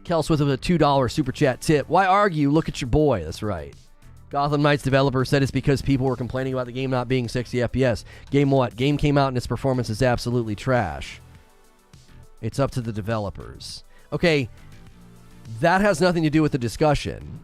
Kelswith with a $2 super chat tip. Why argue? Look at your boy. That's right. Gotham Knights developer said it's because people were complaining about the game not being 60 FPS. Game what? Game came out and its performance is absolutely trash. It's up to the developers. Okay, that has nothing to do with the discussion.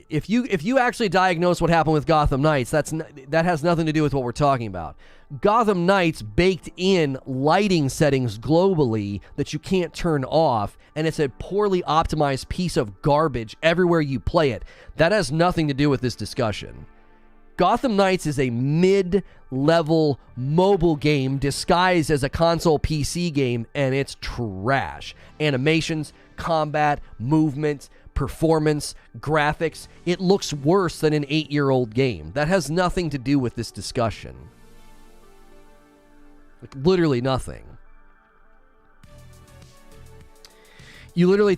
If you actually diagnose what happened with Gotham Knights, that has nothing to do with what we're talking about. Gotham Knights baked in lighting settings globally that you can't turn off, and it's a poorly optimized piece of garbage everywhere you play it. That has nothing to do with this discussion. Gotham Knights is a mid-level mobile game disguised as a console PC game, and it's trash. Animations, combat, movement, performance, graphics, it looks worse than an 8-year-old game. That has nothing to do with this discussion. Like, literally nothing. You literally,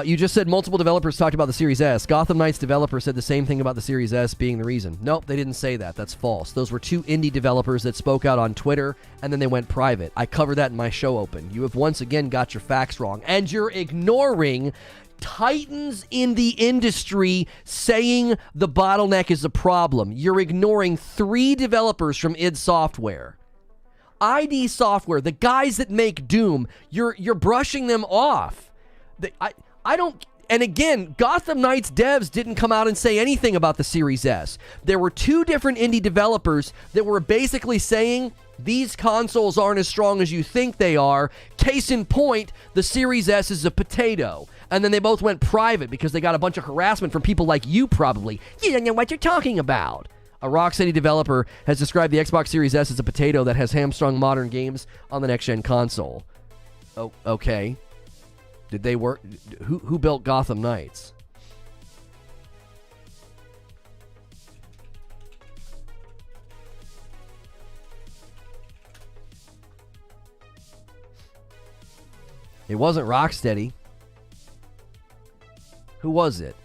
you just said multiple developers talked about the Series S. Gotham Knights developer said the same thing about the Series S being the reason. Nope, they didn't say that. That's false. Those were two indie developers that spoke out on Twitter, and then they went private. I covered that in my show open. You have once again got your facts wrong, and you're ignoring titans in the industry saying the bottleneck is a problem. You're ignoring 3 developers from id Software. ID Software, the guys that make Doom, you're brushing them off. I don't, and again, Gotham Knights devs didn't come out and say anything about the Series S. There were 2 different indie developers that were basically saying these consoles aren't as strong as you think they are. Case in point, the Series S is a potato. And then they both went private because they got a bunch of harassment from people like you probably. You don't know what you're talking about. A Rocksteady developer has described the Xbox Series S as a potato that has hamstrung modern games on the next-gen console. Oh, okay. Did they work? Who built Gotham Knights? It wasn't Rocksteady. Who was it?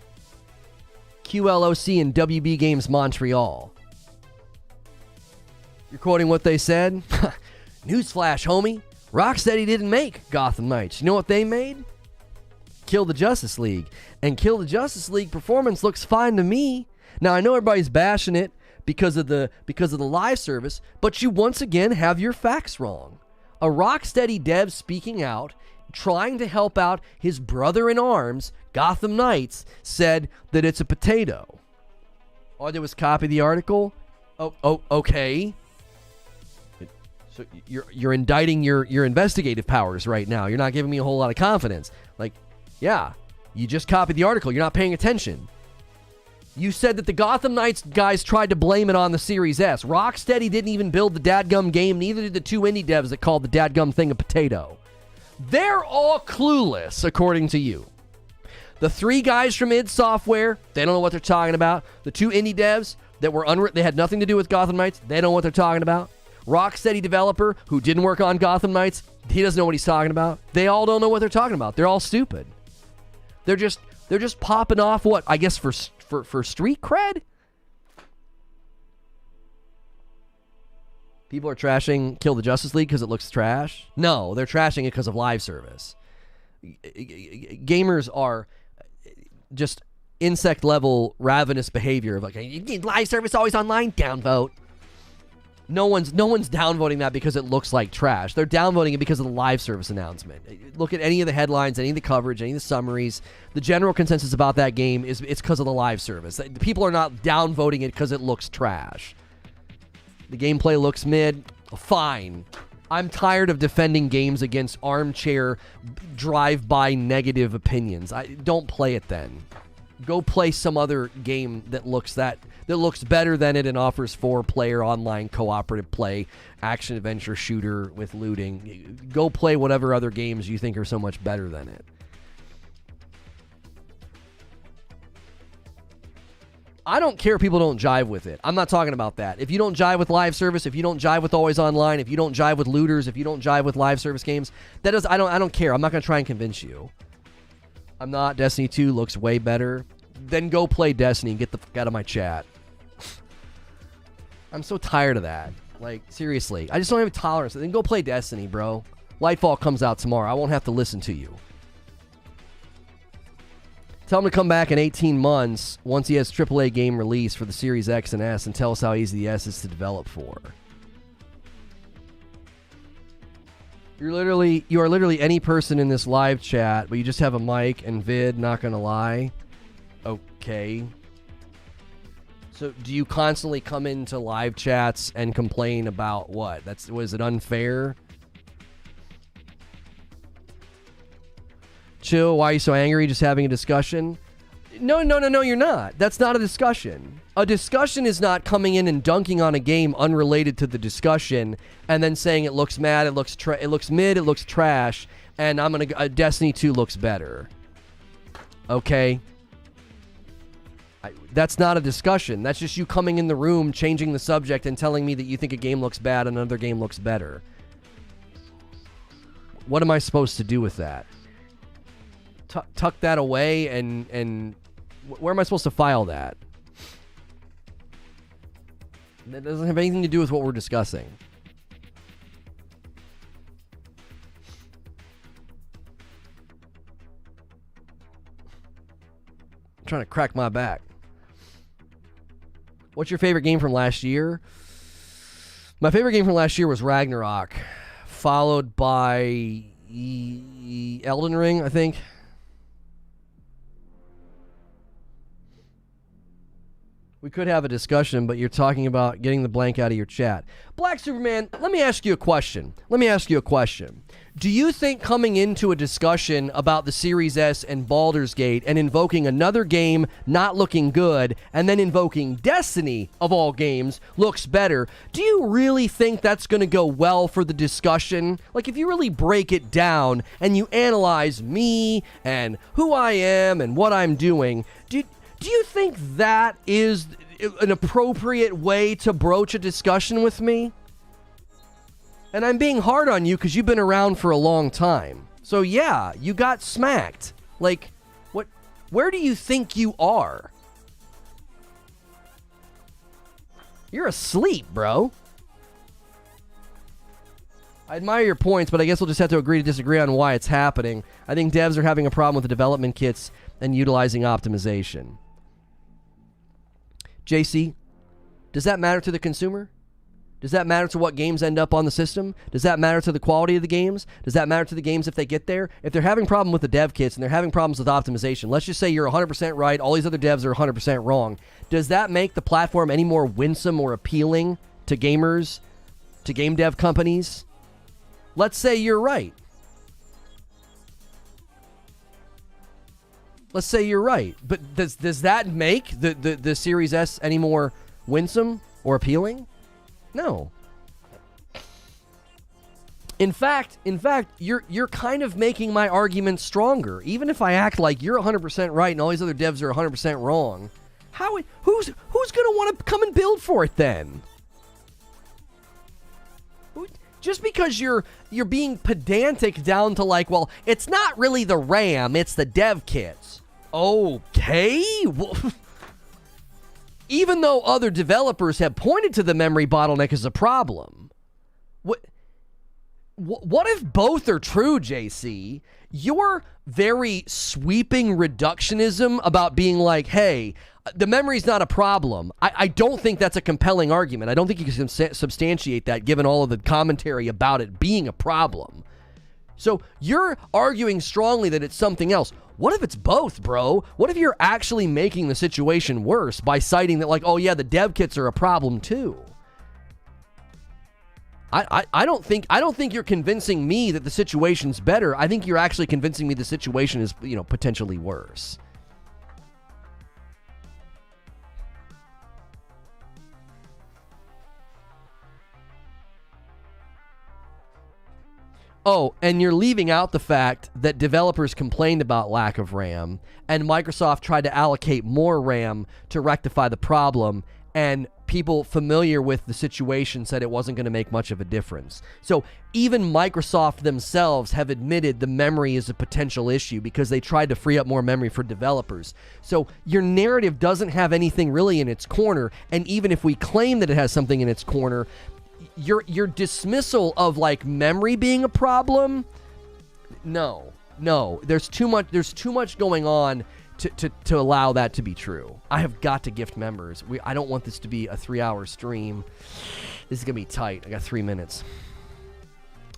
QLOC and WB Games Montreal. You're quoting what they said? Newsflash, homie. Rocksteady didn't make Gotham Knights. You know what they made? Kill the Justice League. And Kill the Justice League performance looks fine to me. Now, I know everybody's bashing it because of the live service, but you once again have your facts wrong. A Rocksteady dev speaking out, trying to help out his brother-in-arms, Gotham Knights, said that it's a potato. All I did was copy the article? Oh, okay. So you're indicting your investigative powers right now. You're not giving me a whole lot of confidence. Like, yeah, you just copied the article. You're not paying attention. You said that the Gotham Knights guys tried to blame it on the Series S. Rocksteady didn't even build the dadgum game. Neither did the 2 indie devs that called the dadgum thing a potato. They're all clueless, according to you. The 3 guys from id Software, they don't know what they're talking about. The 2 indie devs that they had nothing to do with Gotham Knights, they don't know what they're talking about. Rocksteady developer who didn't work on Gotham Knights, he doesn't know what he's talking about. They all don't know what they're talking about. They're all stupid. They're just popping off what, I guess for street cred? People are trashing Kill the Justice League because it looks trash? No, they're trashing it because of live service. Gamers are just insect-level ravenous behavior of like, you need live service always online, downvote. No one's downvoting that because it looks like trash. They're downvoting it because of the live service announcement. Look at any of the headlines, any of the coverage, any of the summaries. The general consensus about that game is it's because of the live service. People are not downvoting it because it looks trash. The gameplay looks mid. Fine. I'm tired of defending games against armchair, drive-by negative opinions. Don't play it then. Go play some other game that looks better than it and offers 4-player online cooperative play, action adventure shooter with looting. Go play whatever other games you think are so much better than it. I don't care if people don't jive with it. I'm not talking about that. If you don't jive with live service, if you don't jive with always online, if you don't jive with looters, if you don't jive with live service games, I don't care. I'm not going to try and convince you. I'm not. Destiny 2 looks way better. Then go play Destiny and get the fuck out of my chat. I'm so tired of that. Like, seriously. I just don't have tolerance. Then go play Destiny, bro. Lightfall comes out tomorrow. I won't have to listen to you. Tell him to come back in 18 months once he has AAA game release for the Series X and S and tell us how easy the S is to develop for. You are literally any person in this live chat, but you just have a mic and vid, not gonna lie. Okay. So do you constantly come into live chats and complain about what? Was it unfair? Chill, why are you so angry? Just having a discussion? No, you're not. That's not a discussion. A discussion is not coming in and dunking on a game unrelated to the discussion and then saying it looks mad, it looks mid, it looks trash, and Destiny 2 looks better. Okay? That's not a discussion. That's just you coming in the room, changing the subject, and telling me that you think a game looks bad and another game looks better. What am I supposed to do with that? tuck that away and where am I supposed to file that? That doesn't have anything to do with what we're discussing. I'm trying to crack my back. What's your favorite game from last year? My favorite game from last year was Ragnarok, followed by Elden Ring, I think. We could have a discussion, but you're talking about getting the blank out of your chat. Black Superman, let me ask you a question. Do you think coming into a discussion about the Series S and Baldurs Gate and invoking another game not looking good and then invoking Destiny, of all games, looks better, do you really think that's going to go well for the discussion? Like, if you really break it down and you analyze me and who I am and what I'm doing, do you think that is an appropriate way to broach a discussion with me? And I'm being hard on you because you've been around for a long time. So yeah, you got smacked. Like, what? Where do you think you are? You're asleep, bro. I admire your points, but I guess we'll just have to agree to disagree on why it's happening. I think devs are having a problem with the development kits and utilizing optimization. JC, does that matter to the consumer? Does that matter to what games end up on the system? Does that matter to the quality of the games? Does that matter to the games if they get there? If they're having problem with the dev kits and they're having problems with optimization, let's just say you're 100% right, all these other devs are 100% wrong. Does that make the platform any more winsome or appealing to gamers, to game dev companies? Let's say you're right. Let's say you're right. But does that make the Series S any more winsome or appealing? No. In fact, you're kind of making my argument stronger. Even if I act like you're 100% right and all these other devs are 100% wrong, who's going to want to come and build for it then? Just because you're being pedantic down to like, well, it's not really the RAM, it's the dev kits. Okay. Well, even though other developers have pointed to the memory bottleneck as a problem. What if both are true, JC? Your very sweeping reductionism about being like, hey, the memory's not a problem. I don't think that's a compelling argument. I don't think you can substantiate that given all of the commentary about it being a problem. So you're arguing strongly that it's something else. What if it's both, bro? What if you're actually making the situation worse by citing that, like, oh yeah, the dev kits are a problem too? I don't think you're convincing me that the situation's better. I think you're actually convincing me the situation is, potentially worse. Oh, and you're leaving out the fact that developers complained about lack of RAM, and Microsoft tried to allocate more RAM to rectify the problem, and people familiar with the situation said it wasn't going to make much of a difference. So even Microsoft themselves have admitted the memory is a potential issue because they tried to free up more memory for developers. So your narrative doesn't have anything really in its corner, and even if we claim that it has something in its corner, your dismissal of like memory being a problem, no, there's too much going on to allow that to be true. I have got to gift members. I don't want this to be a 3-hour stream. This is gonna be tight. I got 3 minutes.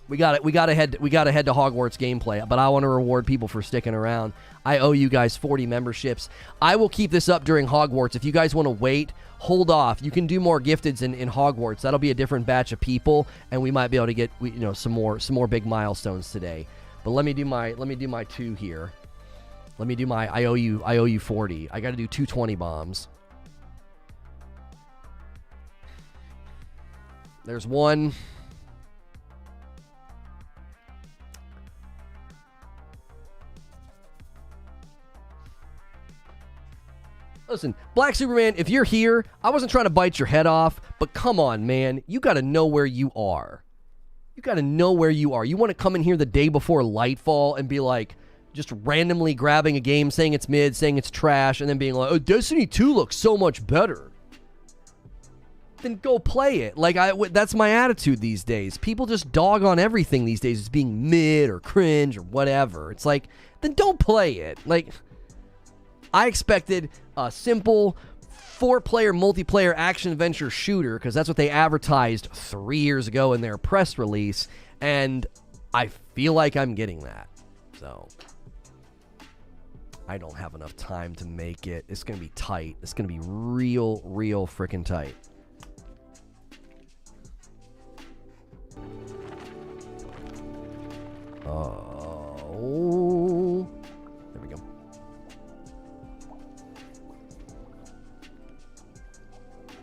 We got to head to Hogwarts gameplay, but I want to reward people for sticking around. I owe you guys 40 memberships. I will keep this up during Hogwarts. If you guys want to wait, hold off. You can do more gifteds in Hogwarts. That'll be a different batch of people, and we might be able to get some more big milestones today. But let me do my 2 here. Let me do my I owe you 40. I got to do 220 bombs. There's one. Listen, Black Superman, if you're here, I wasn't trying to bite your head off, but come on, man. You got to know where you are. You got to know where you are. You want to come in here the day before Lightfall and be like, just randomly grabbing a game, saying it's mid, saying it's trash, and then being like, oh, Destiny 2 looks so much better. Then go play it. Like, that's my attitude these days. People just dog on everything these days as being mid or cringe or whatever. It's like, then don't play it. Like, I expected a simple 4-player multiplayer action-adventure shooter, because that's what they advertised 3 years ago in their press release, and I feel like I'm getting that. So, I don't have enough time to make it. It's going to be tight. It's going to be real freaking tight. Oh, there we go.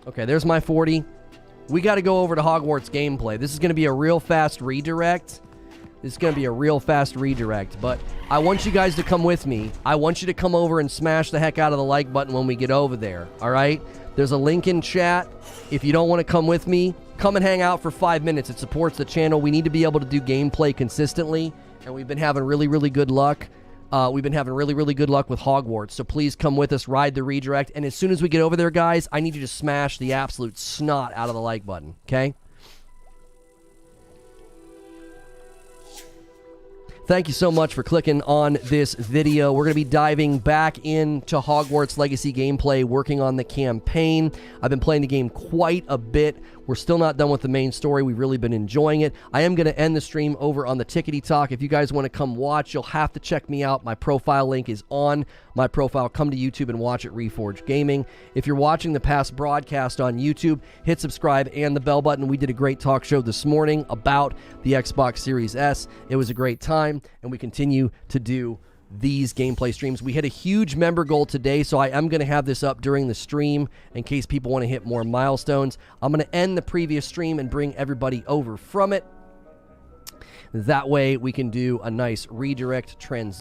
Okay, there's my 40. We got to go over to Hogwarts gameplay. This is going to be a real fast redirect. But I want you guys to come with me. I want you to come over and smash the heck out of the like button when we get over there, all right? There's a link in chat. If you don't want to come with me, come and hang out for 5 minutes. It supports the channel. We need to be able to do gameplay consistently, and we've been having really good luck. We've been having really good luck with Hogwarts, so please come with us, ride the redirect, and as soon as we get over there, guys, I need you to smash the absolute snot out of the like button, okay? Thank you so much for clicking on this video. We're going to be diving back into Hogwarts Legacy gameplay, working on the campaign. I've been playing the game quite a bit. We're still not done with the main story. We've really been enjoying it. I am going to end the stream over on the Tickety Talk. If you guys want to come watch, you'll have to check me out. My profile link is on my profile. Come to YouTube and watch at Reforge Gaming. If you're watching the past broadcast on YouTube, hit subscribe and the bell button. We did a great talk show this morning about the Xbox Series S. It was a great time, and we continue to do these gameplay streams. We hit a huge member goal today, so I am going to have this up during the stream in case people want to hit more milestones. I'm going to end the previous stream and bring everybody over from it. That way we can do a nice redirect transition.